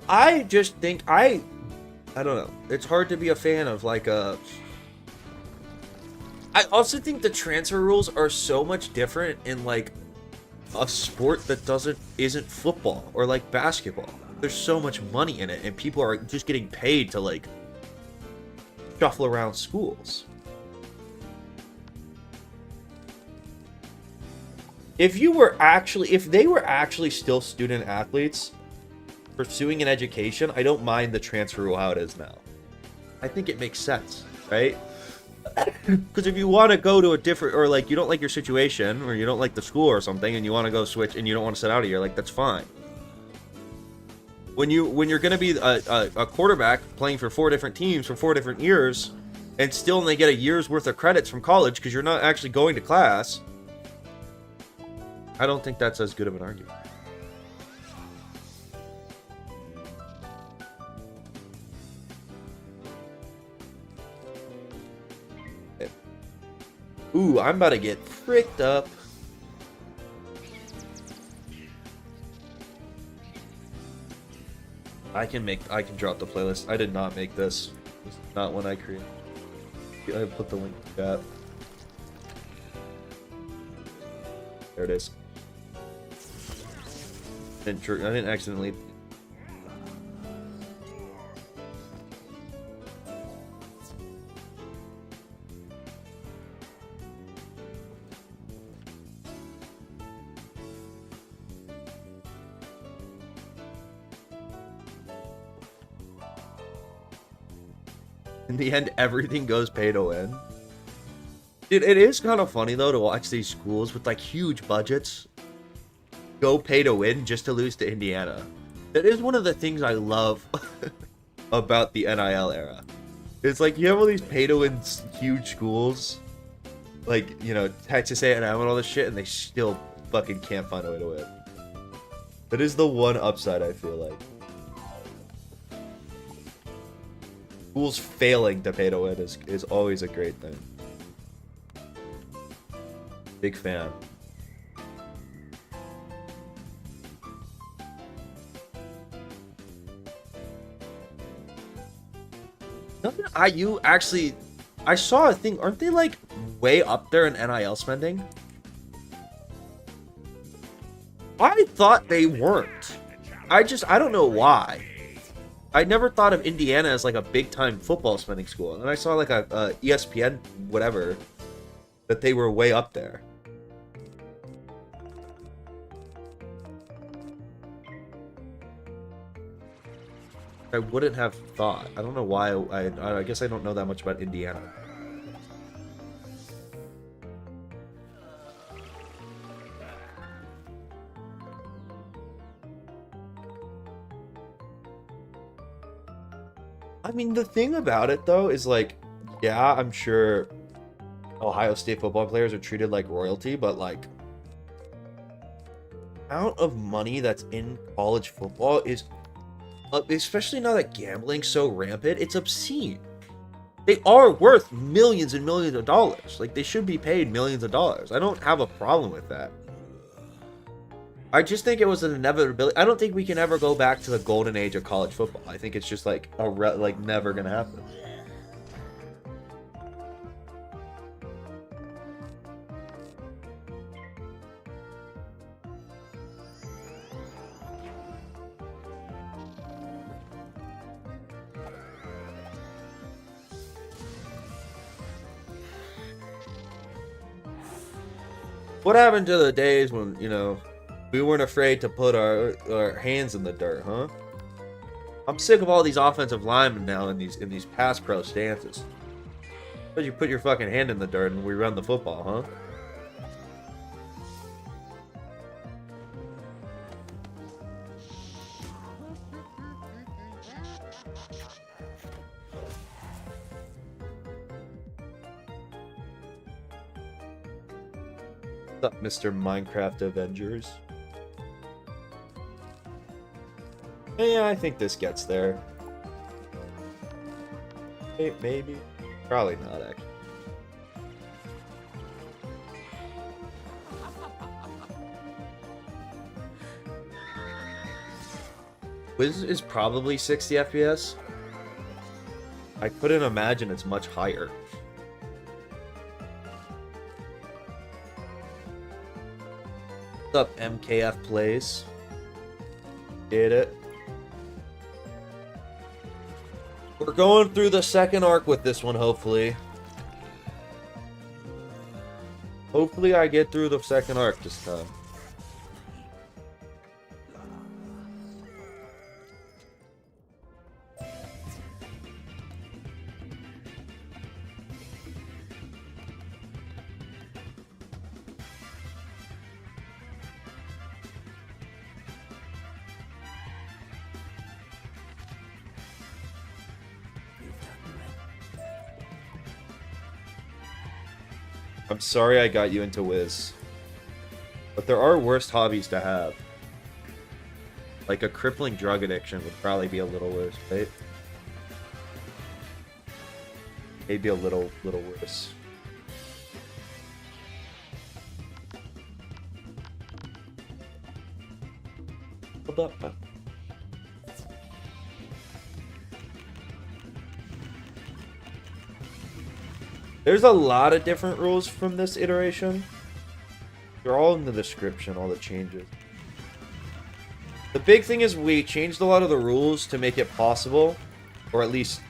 I just think I don't know. It's hard to be a fan of like a. I also think the transfer rules are so much different in like a sport that isn't football or like basketball. There's so much money in it, and people are just getting paid to like shuffle around schools. If they were actually still student athletes pursuing an education, I don't mind the transfer rule how it is now. I think it makes sense, right? Because if you want to go to a different, or like you don't like your situation, or you don't like the school or something, and you want to go switch, and you don't want to sit out a year, like that's fine. When you're going to be a quarterback playing for 4 different teams for 4 different years, and still only get a year's worth of credits from college because you're not actually going to class, I don't think that's as good of an argument. Ooh, I'm about to get fricked up. I can drop the playlist. I did not make this. This is not one I created. I put the link in the chat. There it is. I didn't accidentally. In the end, everything goes pay to win. Dude, it is kind of funny, though, to watch these schools with, like, huge budgets go pay to win just to lose to Indiana. That is one of the things I love about the NIL era. It's like, you have all these pay to win huge schools, like, you know, Texas A&M and all this shit, and they still fucking can't find a way to win. That is the one upside, I feel like. Schools failing to pay to win is always a great thing. Big fan. Doesn't IU actually... I saw a thing. Aren't they, like, way up there in NIL spending? I thought they weren't. I don't know why. I never thought of Indiana as, like, a big-time football spending school. And then I saw, like, a ESPN whatever that they were way up there. I wouldn't have thought. I don't know why. I guess I don't know that much about Indiana. I mean, the thing about it, though, is, like, yeah, I'm sure Ohio State football players are treated like royalty, but, like, the amount of money that's in college football is, especially now that gambling's so rampant, it's obscene. They are worth millions and millions of dollars. Like, they should be paid millions of dollars. I don't have a problem with that. I just think it was an inevitability. I don't think we can ever go back to the golden age of college football. I think it's just like never gonna happen. What happened to the days when, you know, we weren't afraid to put our hands in the dirt, huh? I'm sick of all these offensive linemen now in these pass pro stances. But you put your fucking hand in the dirt and we run the football, huh? What's up, Mr. Minecraft Avengers? Yeah, I think this gets there. Maybe. Probably not, actually. Wiz is probably 60 FPS. I couldn't imagine it's much higher. What's up, MKF Plays? Did it. We're going through the second arc with this one, hopefully. Hopefully I get through the second arc this time. I'm sorry I got you into Wiz. But there are worse hobbies to have. Like a crippling drug addiction would probably be a little worse, right? Maybe a little worse. leveled up. There's a lot of different rules from this iteration. They're all in the description, all the changes. The big thing is we changed a lot of the rules to make it possible, or at least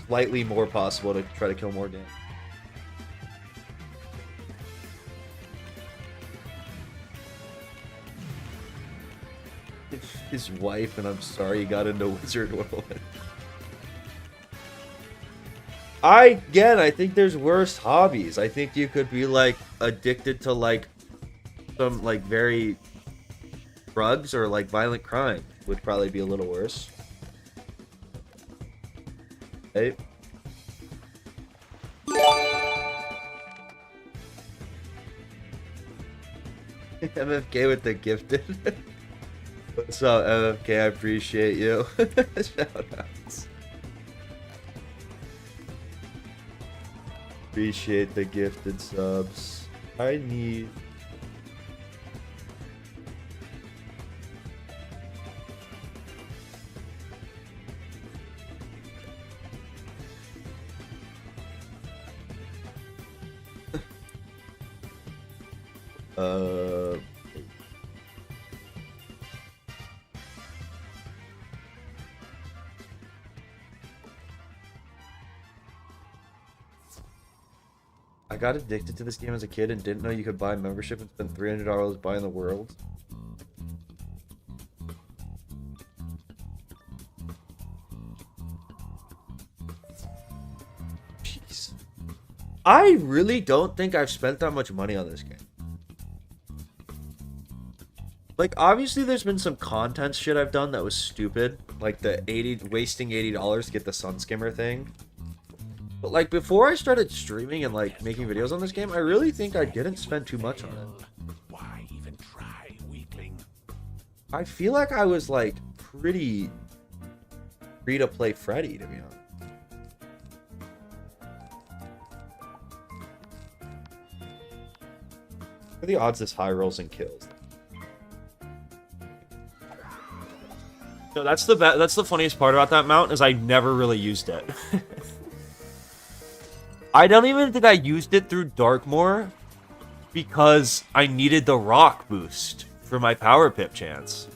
slightly more possible, to try to kill more damage. His wife, and I'm sorry he got into Wizard101. I think there's worse hobbies. I think you could be, like, addicted to, like, some, like, very drugs or, like, violent crime would probably be a little worse. Hey. MFK with the gifted. What's up, MFK? I appreciate you. Shoutouts. Appreciate the gifted subs. I need... I got addicted to this game as a kid and didn't know you could buy membership and spend $300 buying the world. Jeez. I really don't think I've spent that much money on this game. Like, obviously there's been some content shit I've done that was stupid. Like the wasting $80 to get the sun skimmer thing. But, like, before I started streaming and, like, making videos on this game, I really think I didn't spend too much on it.
Why even try, weakling?
I feel like I was, like, pretty free-to-play Freddy, to be honest. What are the odds this high rolls and kills?
No, that's the funniest part about that mount is I never really used it. I don't even think I used it through Darkmoor because I needed the rock boost for my power pip chance.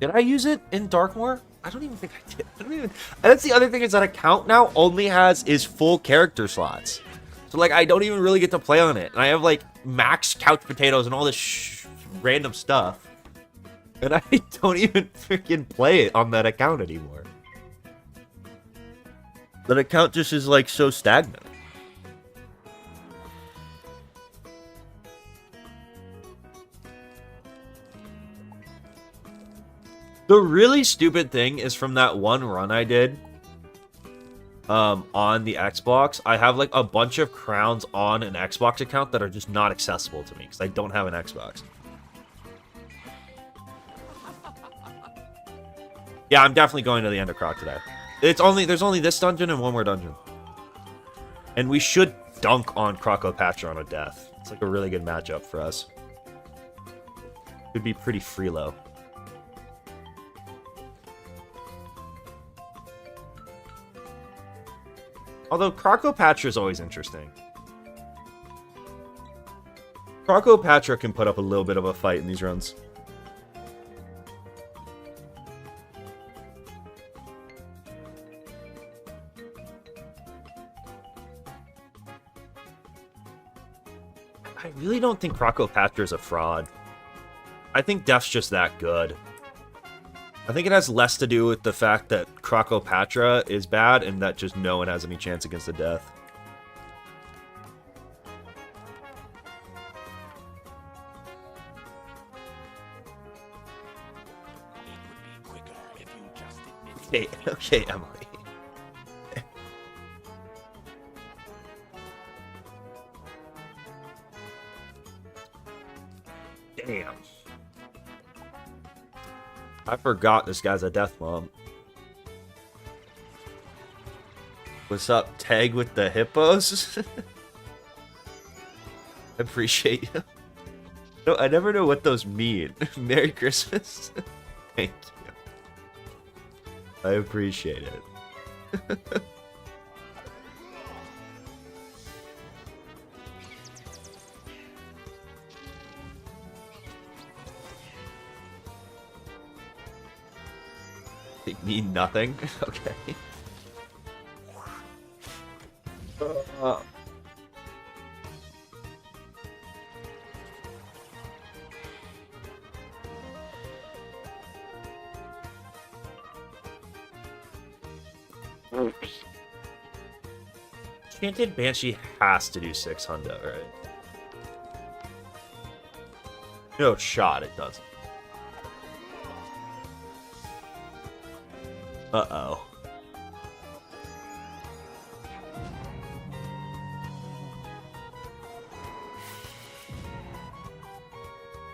Did I use it in Darkmoor? I don't even think I did. And that's the other thing, is that account now only has full character slots. So, like, I don't even really get to play on it. And I have, like, max couch potatoes and all this random stuff. And I don't even freaking play it on that account anymore. That account just is, like, so stagnant. The really stupid thing is from that one run I did on the Xbox, I have, like, a bunch of crowns on an Xbox account that are just not accessible to me because I don't have an Xbox. Yeah, I'm definitely going to the end of Croc today. There's only this dungeon and one more dungeon. And we should dunk on Krokotopia on a death. It's like a really good matchup for us. Could be pretty freelo. Although Krokotopia is always interesting. Krokotopia can put up a little bit of a fight in these runs. I really don't think Krokotopia is a fraud. I think Death's just that good. I think it has less to do with the fact that Krokotopia is bad and that just no one has any chance against the Death.
It would be quicker if you just admit it.
Okay, Emily. Damn. I forgot this guy's a death mom. What's up, Tag with the hippos?
I appreciate you. No, I never know what those mean. Merry Christmas. Thank you. I appreciate it. They mean nothing? Okay. Enchanted Banshee has to do 600, right? No shot it doesn't. Uh-oh.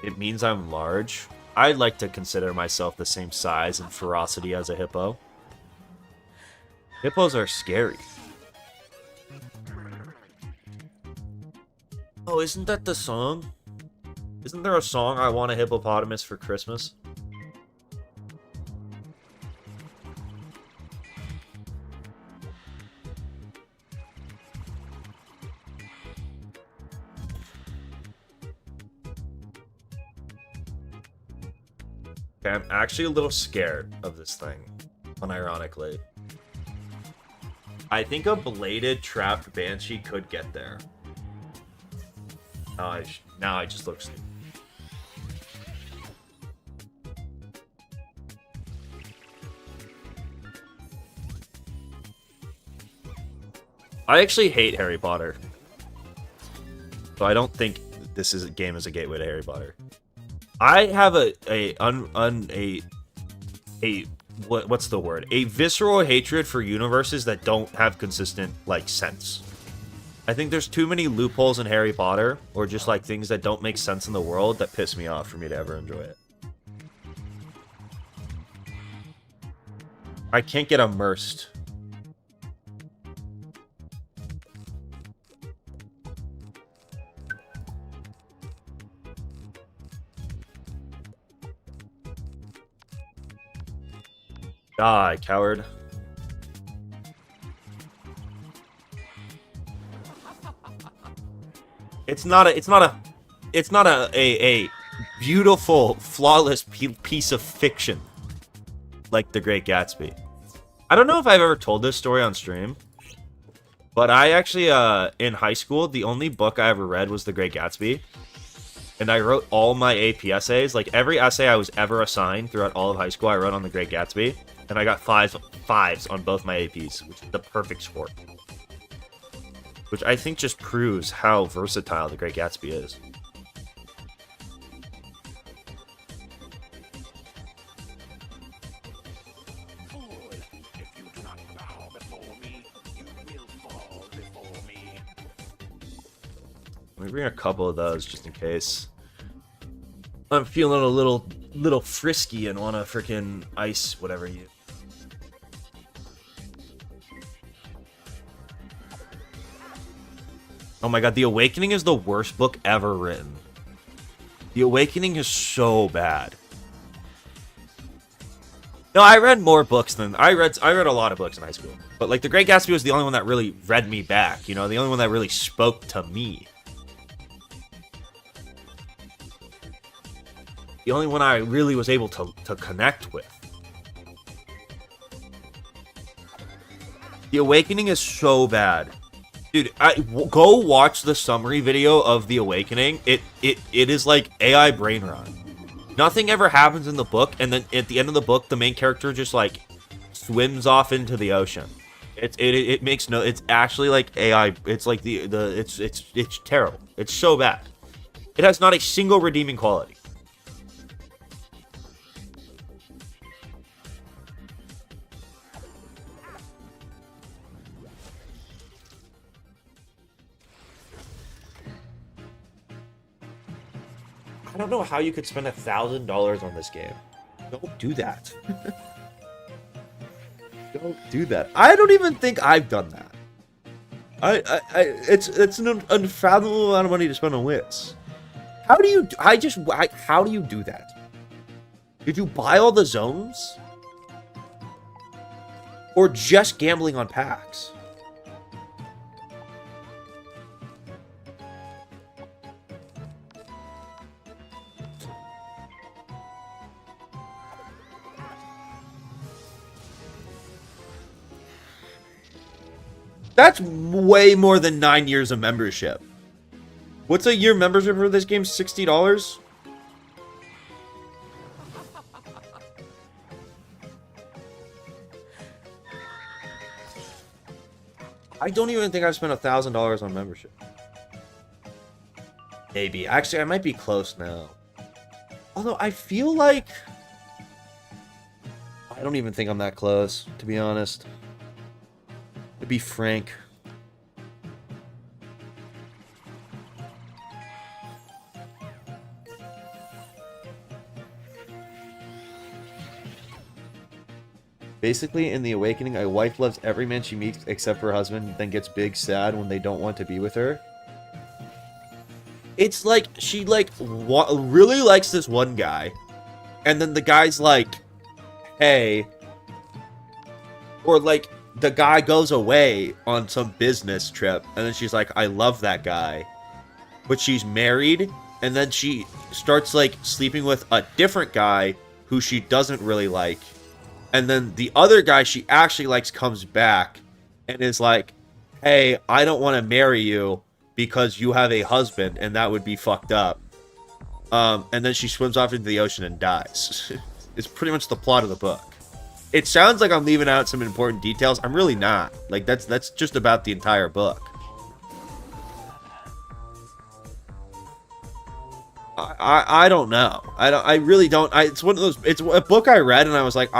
It means I'm large. I'd like to consider myself the same size and ferocity as a hippo. Hippos are scary. Oh, isn't that the song? Isn't there a song, I Want a Hippopotamus for Christmas? Okay, I'm actually a little scared of this thing, unironically. I think a bladed trapped banshee could get there. Now I just look stupid. I actually hate Harry Potter. So I don't think this game is a gateway to Harry Potter. I have what's the word? A visceral hatred for universes that don't have consistent like sense. I think there's too many loopholes in Harry Potter, or just like things that don't make sense in the world that piss me off for me to ever enjoy it. I can't get immersed. Die, coward. It's not a beautiful, flawless piece of fiction like The Great Gatsby. I don't know if I've ever told this story on stream, but I actually, in high school, the only book I ever read was The Great Gatsby. And I wrote all my AP essays, like every essay I was ever assigned throughout all of high school, I wrote on The Great Gatsby. And I got fives on both my APs, which is the perfect score. Which I think just proves how versatile The Great Gatsby is. Let me bring a couple of those just in case. I'm feeling a little frisky and want to freaking ice whatever you. Oh my god, The Awakening is the worst book ever written. The Awakening is so bad. No, I read more books than I read a lot of books in high school. But like The Great Gatsby was the only one that really read me back, you know, the only one that really spoke to me. The only one I really was able to connect with. The Awakening is so bad. Dude, go watch the summary video of The Awakening. It is like AI brain rot. Nothing ever happens in the book, and then at the end of the book, the main character just like swims off into the ocean. It makes no. It's actually like AI. It's like it's terrible. It's so bad. It has not a single redeeming quality. I don't know how you could spend $1,000 on this game. Don't do that. Don't do that. I don't even think I've done that. It's an unfathomable amount of money to spend on Wiz. How do you? How do you do that? Did you buy all the zones, or just gambling on packs? That's way more than 9 years of membership. What's a year membership for this game? $60? I don't even think I've spent $1,000 on membership. Maybe. Actually, I might be close now. Although, I feel like... I don't even think I'm that close, to be honest. To be frank. Basically, in The Awakening, a wife loves every man she meets except for her husband, then gets big sad when they don't want to be with her. It's like, she, like, really likes this one guy, and then the guy's like, hey, or, like, the guy goes away on some business trip, and then she's like, I love that guy, but she's married, and then she starts, like, sleeping with a different guy who she doesn't really like. And then the other guy she actually likes comes back and is like, hey, I don't want to marry you because you have a husband and that would be fucked up. And then she swims off into the ocean and dies. It's pretty much the plot of the book. It sounds like I'm leaving out some important details. I'm really not. Like, that's just about the entire book. I don't know. I really don't. It's one of those. It's a book I read and I was like,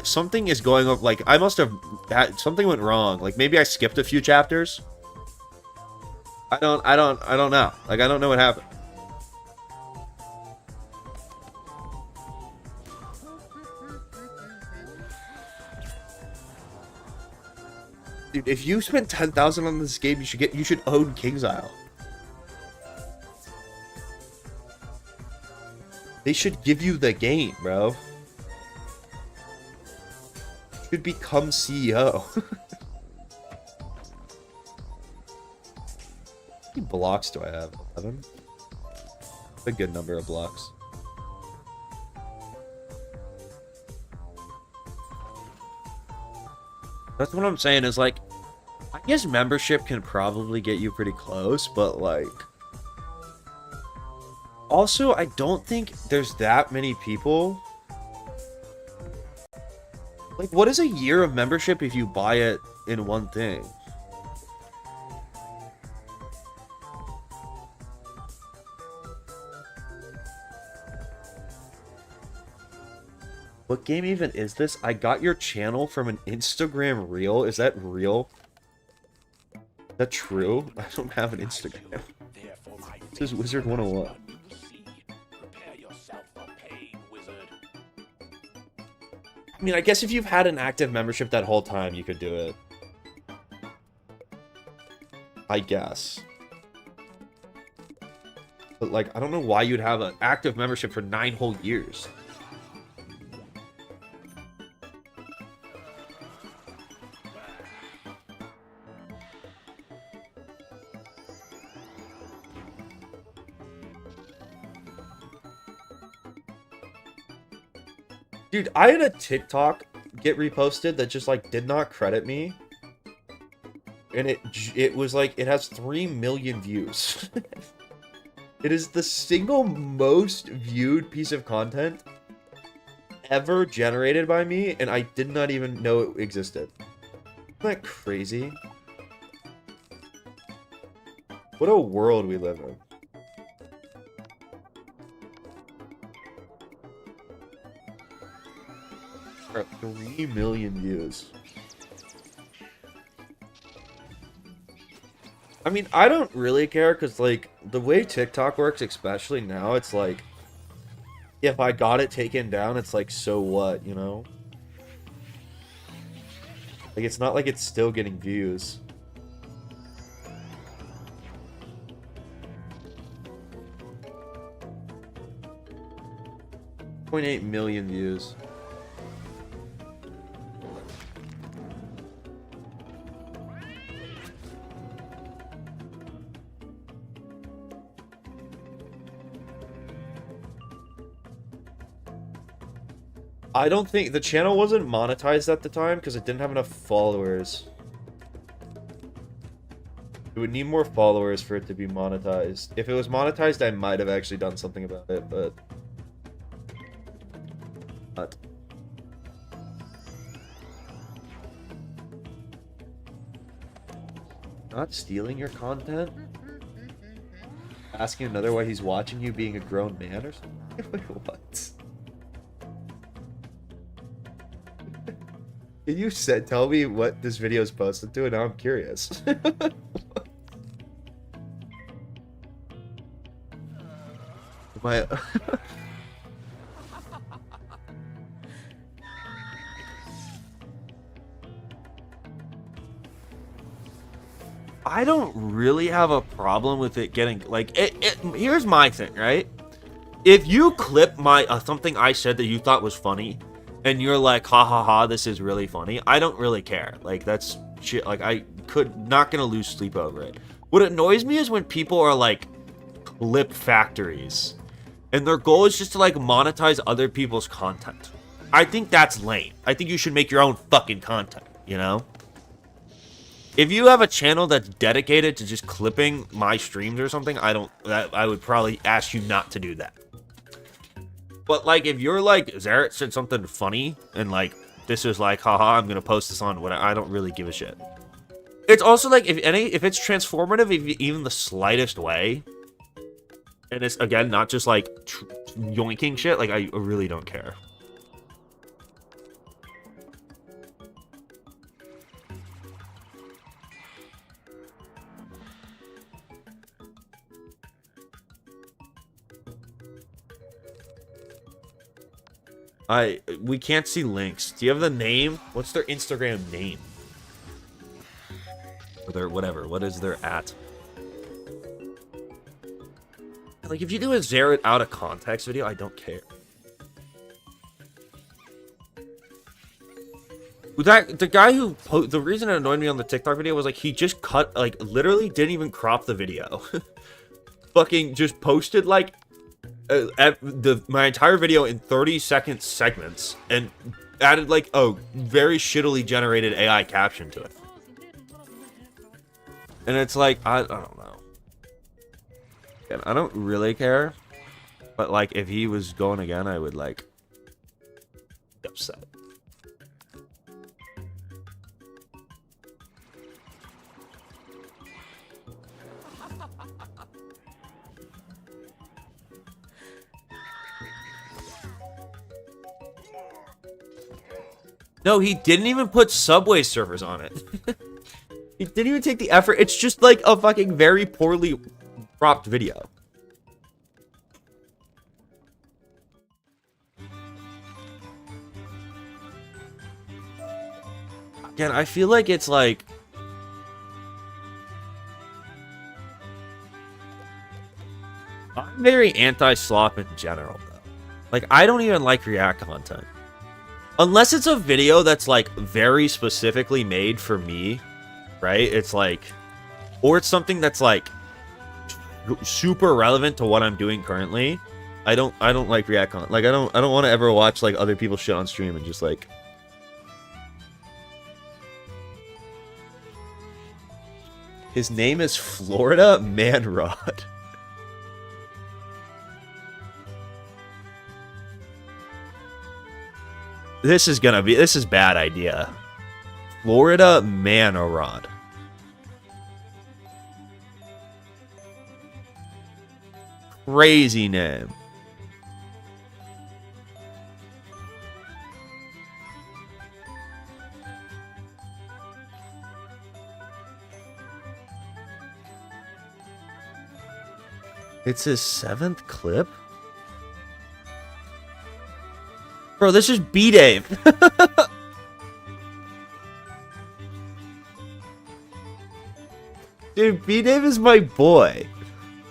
something is going up. Like, I must have had something went wrong. Like, maybe I skipped a few chapters. I don't know. Like, I don't know what happened. Dude, if you spent 10,000 on this game, you should own King's Isle. They should give you the game, bro. You should become CEO. How many blocks do I have? 11? A good number of blocks. That's what I'm saying is, like, I guess membership can probably get you pretty close, but, like... Also, I don't think there's that many people. Like, what is a year of membership if you buy it in one thing? What game even is this? I got your channel from an Instagram reel. Is that real? Is that true? I don't have an Instagram. This is Wizard101. I mean, I guess if you've had an active membership that whole time, you could do it. I guess. But, like, I don't know why you'd have an active membership for 9 whole years. Dude, I had a TikTok get reposted that just, like, did not credit me. And it was, like, it has 3 million views. It is the single most viewed piece of content ever generated by me, and I did not even know it existed. Isn't that crazy? What a world we live in. 3 million views. I mean, I don't really care, because, like, the way TikTok works, especially now, it's like, if I got it taken down, it's like, so what, you know? Like, it's not like it's still getting views. 0.8 million views. I don't think the channel wasn't monetized at the time because it didn't have enough followers. It would need more followers for it to be monetized. If it was monetized, I might have actually done something about it, but not. Not stealing your content? Asking another why he's watching you being a grown man or something? Like, what? Can you tell me what this video is posted to? And now I'm curious. My I don't really have a problem with it getting like here's my thing, right? If you clip my something I said that you thought was funny and you're like, ha ha ha, this is really funny, I don't really care. Like, that's shit. Like, I not gonna lose sleep over it. What annoys me is when people are like clip factories and their goal is just to like monetize other people's content. I think that's lame. I think you should make your own fucking content, you know? If you have a channel that's dedicated to just clipping my streams or something, I would probably ask you not to do that. But like, if you're like, Zaret said something funny and like, this is like, haha, I'm gonna post this on what I don't really give a shit. It's also like, if it's transformative, even the slightest way, and it's again not just like yoinking shit, like I really don't care. We can't see links. Do you have the name? What's their Instagram name? Or their whatever. What is their at? Like, if you do a Zaret out of context video, I don't care. The guy who the reason it annoyed me on the TikTok video was like he just cut, like, literally didn't even crop the video. Fucking just posted like my entire video in 30-second segments and added like a very shittily generated AI caption to it. And it's like, I don't know. Again, I don't really care, but like if he was going again, I would like be upset. No, he didn't even put Subway servers on it. He didn't even take the effort. It's just like a fucking very poorly cropped video. Again, I feel like it's like... I'm very anti-slop in general, though. Like, I don't even like React content. Unless it's a video that's, like, very specifically made for me, right? It's like... Or it's something that's, like, super relevant to what I'm doing currently. I don't like React content. Like, I don't want to ever watch, like, other people's shit on stream and just, like... His name is Florida Manrod. This is bad idea. Florida Manrod. Crazy name. It's his 7th clip? Bro, this is B-Dave. Dude, B-Dave is my boy.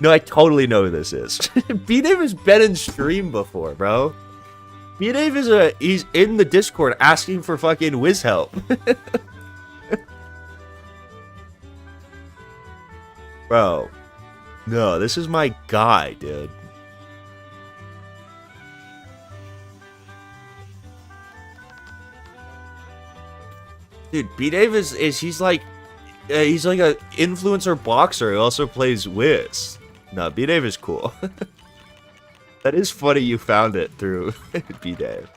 No, I totally know who this is. B-Dave has been in stream before, bro. Bave is he's in the Discord asking for fucking Wiz help. Bro. No, this is my guy, dude. Dude, Bave is he's like a influencer boxer who also plays Wiz. No, Bave is cool. That is funny you found it through Bave.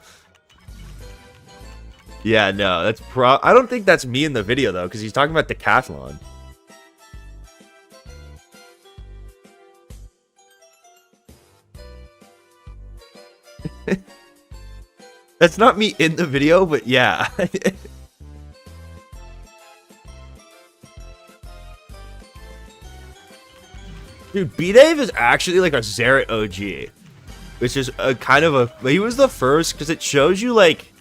Yeah, no, that's I don't think that's me in the video though, because he's talking about decathlon. That's not me in the video, but yeah. Dude, Bave is actually like a Xerath OG. Which is a kind of a... He was the first, because it shows you, like,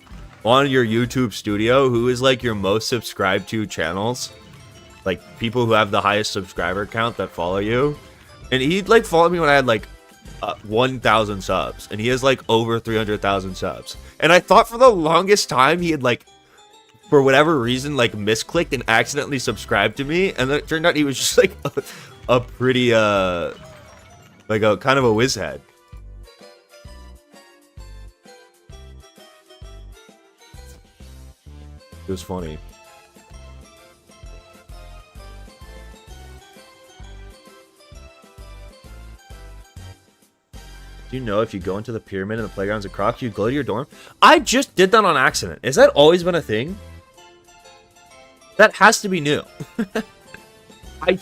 on your YouTube studio, who is, like, your most subscribed to channels. Like, people who have the highest subscriber count that follow you. And he'd, like, follow me when I had, like, 1,000 subs. And he has, like, over 300,000 subs. And I thought for the longest time he had, like, for whatever reason, like, misclicked and accidentally subscribed to me. And then it turned out he was just, like, a pretty, like, a kind of a whiz head. It was funny. Do you know if you go into the pyramid in the playgrounds of Croc, you go to your dorm? I just did that on accident. Has that always been a thing? That has to be new. I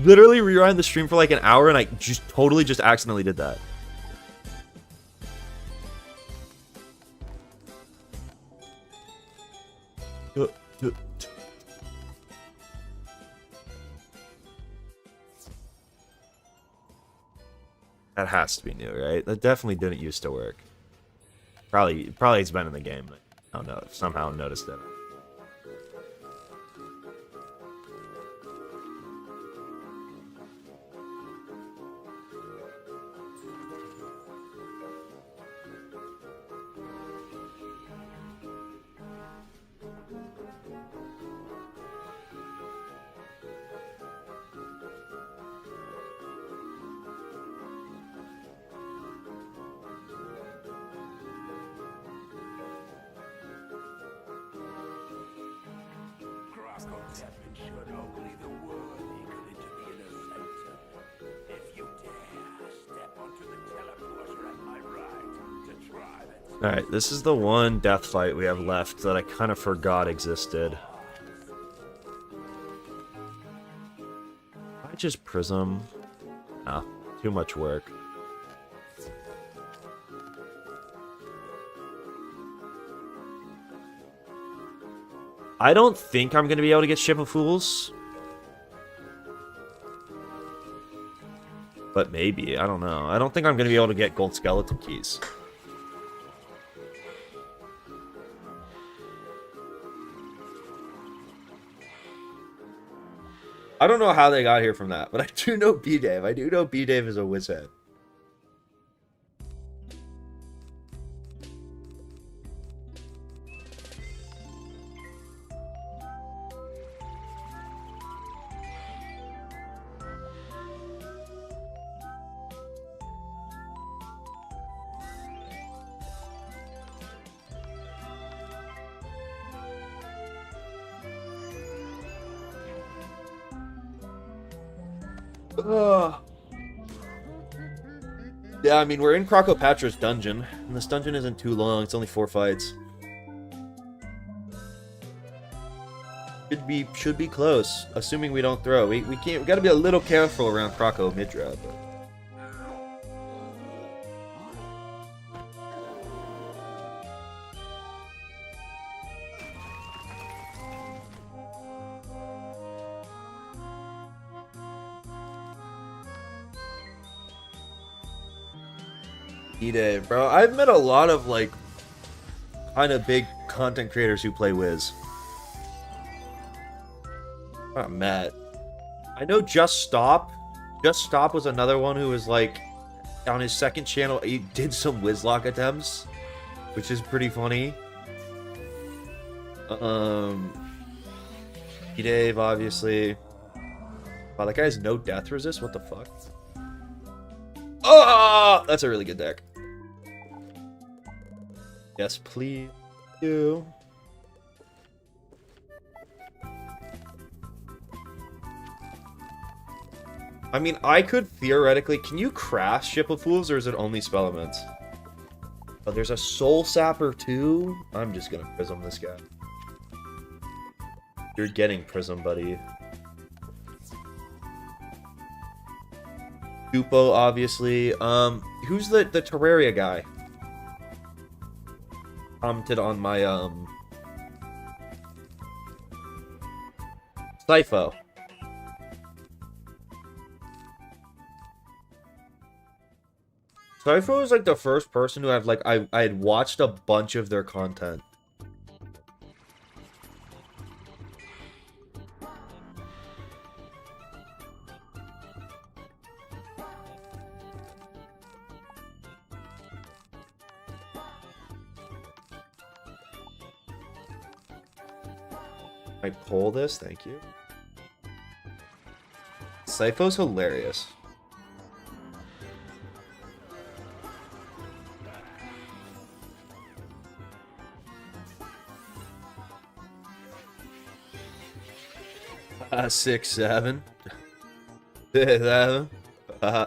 literally rewound the stream for like an hour and I just totally just accidentally did that. That has to be new, right? That definitely didn't used to work. Probably it's been in the game. I don't know. Somehow noticed it. Alright, this is the one death fight we have left that I kind of forgot existed. I just prism. Ah, too much work. I don't think I'm going to be able to get Ship of Fools. But maybe, I don't know. I don't think I'm going to be able to get gold skeleton keys. I don't know how they got here from that, but I do know Bave. I do know Bave is a wizhead. Yeah, I mean, we're in Krokotopia's dungeon, and this dungeon isn't too long. It's only 4 fights. Should be close, assuming we don't throw. We gotta be a little careful around Kroko mid-drop. Bave, bro. I've met a lot of like kind of big content creators who play Wiz. Not Matt. I know Just Stop. Just Stop was another one who was like on his second channel. He did some WIZLOCKE attempts, which is pretty funny. Dave, obviously. Wow, that guy has no death resist? What the fuck? Oh, that's a really good deck. Yes, please. You. I mean, I could theoretically... Can you crash Ship of Fools, or is it only spell elements? Oh, there's a Soul Sapper, too? I'm just gonna Prism this guy. You're getting Prism, buddy. Dupo, obviously. Who's the Terraria guy? Commented on my, Sipho. Sipho is like the first person who I've like I had watched a bunch of their content. I pull this, thank you. Sipho's hilarious. Six, seven. 7. I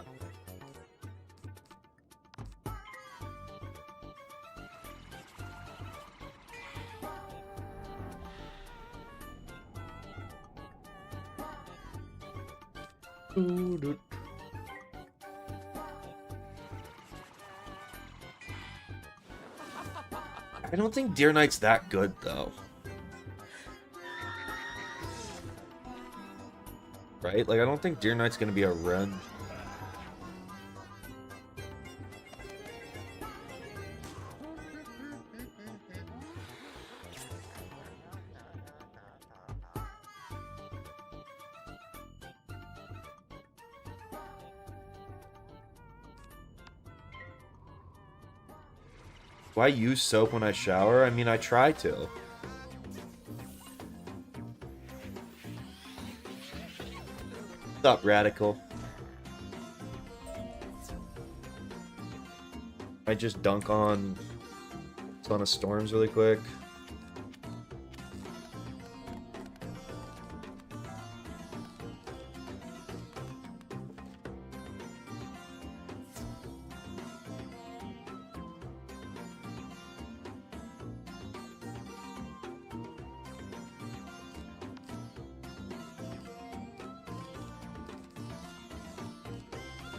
don't think Deer Knight's that good, though. Right? Like, I don't think Deer Knight's gonna be a run. Do I use soap when I shower? I mean, I try to. What's up, Radical? I just dunk on a ton of storms really quick.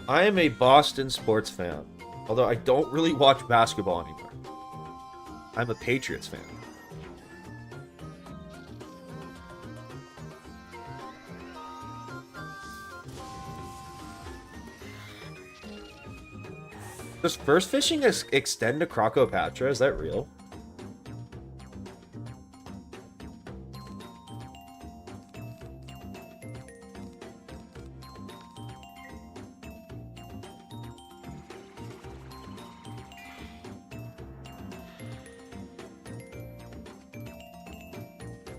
I am a Boston sports fan, although I don't really watch basketball anymore. I'm a Patriots fan. Does first fishing extend to Krokotopia? Is that real?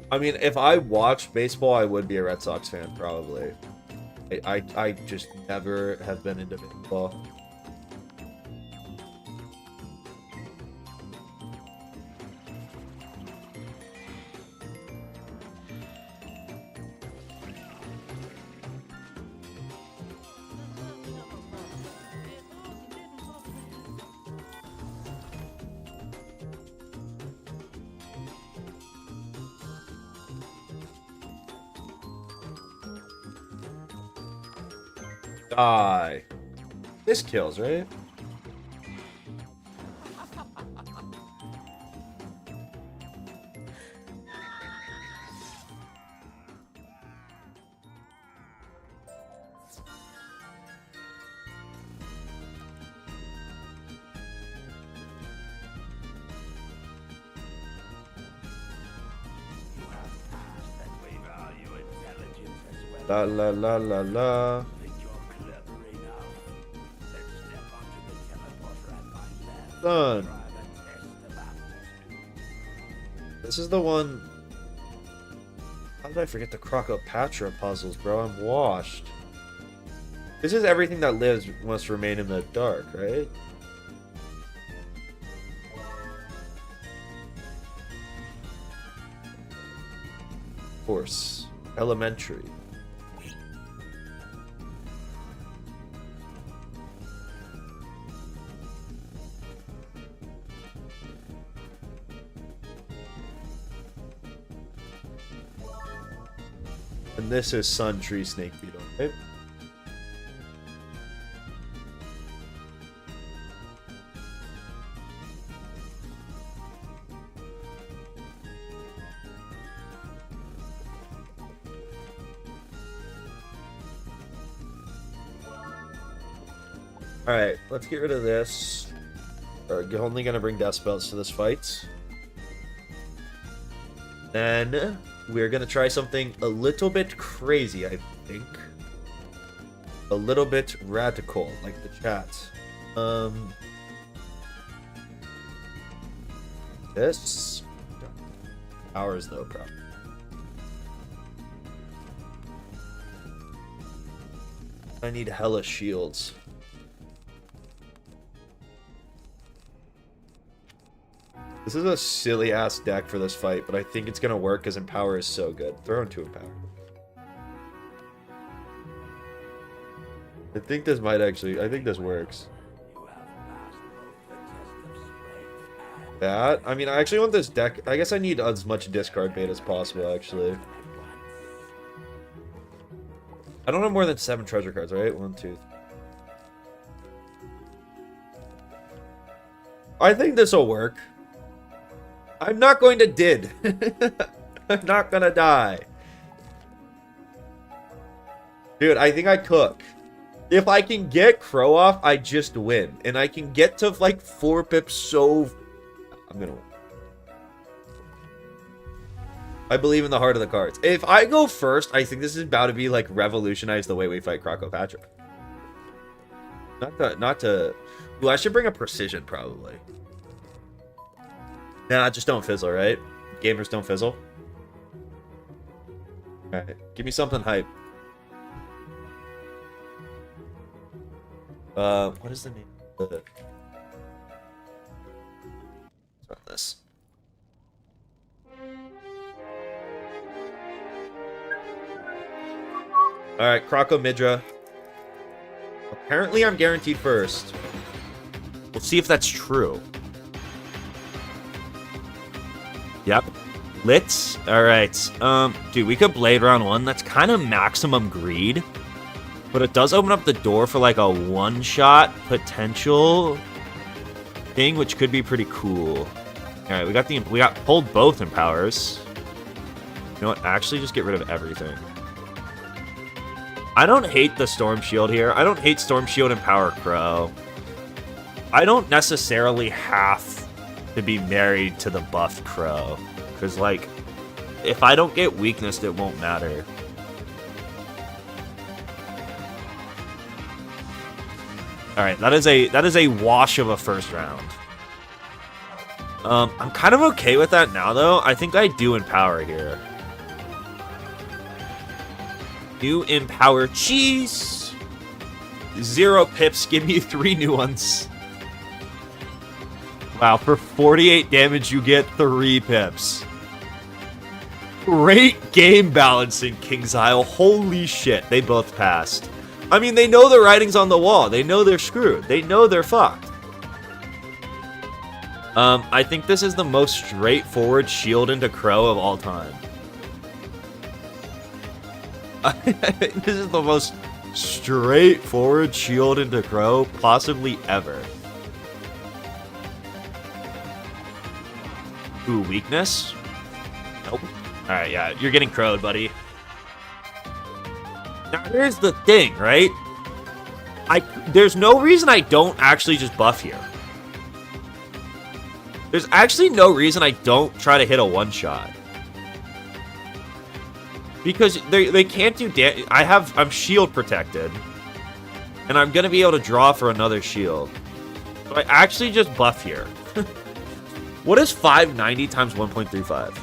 I mean, if I watched baseball, I would be a Red Sox fan, probably. I just never have been into baseball. Die. This kills, right? La la la la la. Done. This is the one... How did I forget the Krokotopia puzzles, bro? I'm washed. This is everything that lives must remain in the dark, right? Of course. Elementary. And this is Sun Tree Snake Beetle, right? Alright, let's get rid of this. We're only going to bring death spells to this fight. Then we're going to try something a little bit crazy, I think. A little bit radical, like the chat. This. Hours, though, probably. I need hella shields. This is a silly ass deck for this fight, but I think it's gonna work because Empower is so good. Throw in 2 Empower. I think this might actually. I think this works. That. I mean, I actually want this deck. I guess I need as much discard bait as possible, actually. I don't have more than 7 treasure cards, right? 1, 2. I think this will work. I'm not going to did. I'm not gonna die. Dude, I think I cook. If I can get Crow off, I just win. And I can get to like 4 pips so... I'm gonna win. I believe in the heart of the cards. If I go first, I think this is about to be like revolutionize the way we fight Krokotopia. Not to... Ooh, I should bring a precision probably. Nah, just don't fizzle, right? Gamers don't fizzle. Alright, give me something hype. What is the name of it? What's on this? Alright, Krokomidra. Apparently I'm guaranteed first.
We'll see if that's true. Yep. Lit. Alright. Dude, we could Blade round 1. That's kind of maximum greed. But it does open up the door for like a one-shot potential thing, which could be pretty cool. Alright, we got pulled both Empowers. You know what? Actually, just get rid of everything. I don't hate the Storm Shield here. I don't hate Storm Shield and Power Crow. I don't necessarily have to be married to the buff Crow. Because, like, if I don't get weakness, it won't matter. Alright, that is a wash of a first round. I'm kind of okay with that now, though. I think I do Empower here. New Empower cheese. 0 pips, give me 3 new ones. Wow, for 48 damage, you get 3 pips. Great game balancing, King's Isle. Holy shit, they both passed. I mean, they know the writing's on the wall. They know they're screwed. They know they're fucked. I think this is the most straightforward shield into Crow of all time. I think this is the most straightforward shield into Crow possibly ever. Ooh, weakness? Nope. Alright, yeah, you're getting crowed, buddy. Now, here's the thing, right? There's no reason I don't actually just buff here. There's actually no reason I don't try to hit a one-shot. Because they can't do damage. I'm shield protected. And I'm gonna be able to draw for another shield. So I actually just buff here. What is 590 times 1.35?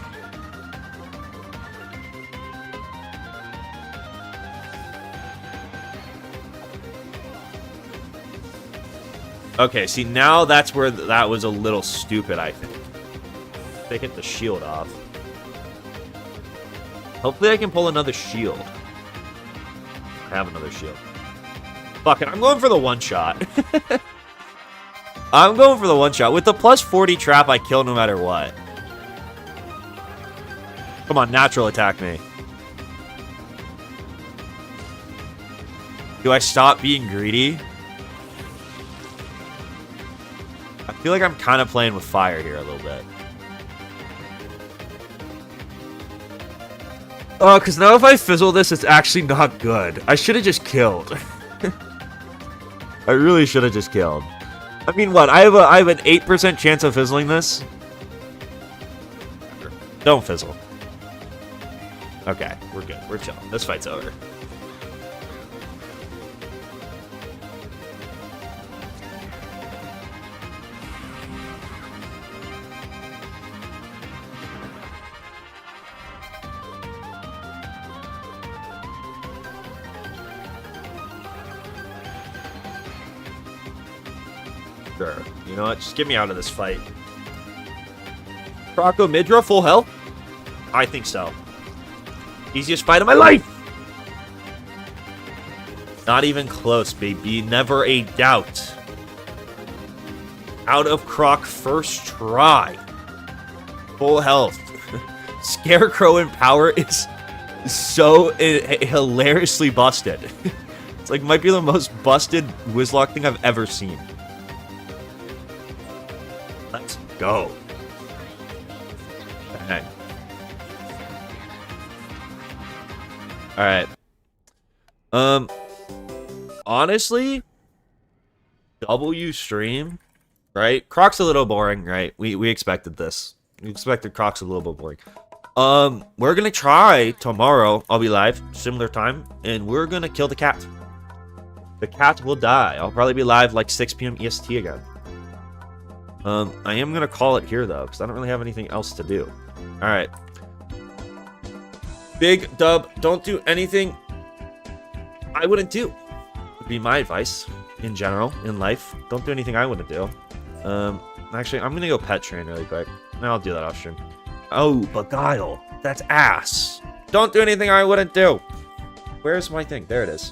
Okay, see, now that's where that was a little stupid, I think. They get the shield off. Hopefully I can pull another shield. I have another shield. Fuck it, I'm going for the one-shot. I'm going for the one-shot. With the plus 40 trap, I kill no matter what. Come on, natural attack me. Do I stop being greedy? I feel like I'm kind of playing with fire here a little bit. Oh, because now if I fizzle this, it's actually not good. I should have just killed. I really should have just killed. I mean, what? I have an 8% chance of fizzling this? Don't fizzle. Okay, we're good. We're chilling. This fight's over. Sure. You know what? Just get me out of this fight. Krokotopia, full health? I think so. Easiest fight of my life! Not even close, baby. Never a doubt. Out of Croc first try. Full health. Scarecrow in power is so hilariously busted. It's like might be the most busted WIZLOCKE thing I've ever seen. Let's go. Bang. Alright. Honestly, W stream, right? Croc's a little boring, right? We expected this. We expected Croc's a little bit boring. We're gonna try tomorrow. I'll be live, similar time, and we're gonna kill the cat. The cat will die. I'll probably be live like 6 p.m. EST again. I am gonna call it here though, because I don't really have anything else to do. Alright. Big dub, don't do anything I wouldn't do. Would be my advice in general, in life. Don't do anything I wouldn't do. Actually, I'm gonna go pet train really quick. And I'll do that off stream. Oh, Beguile. That's ass. Don't do anything I wouldn't do. Where's my thing? There it is.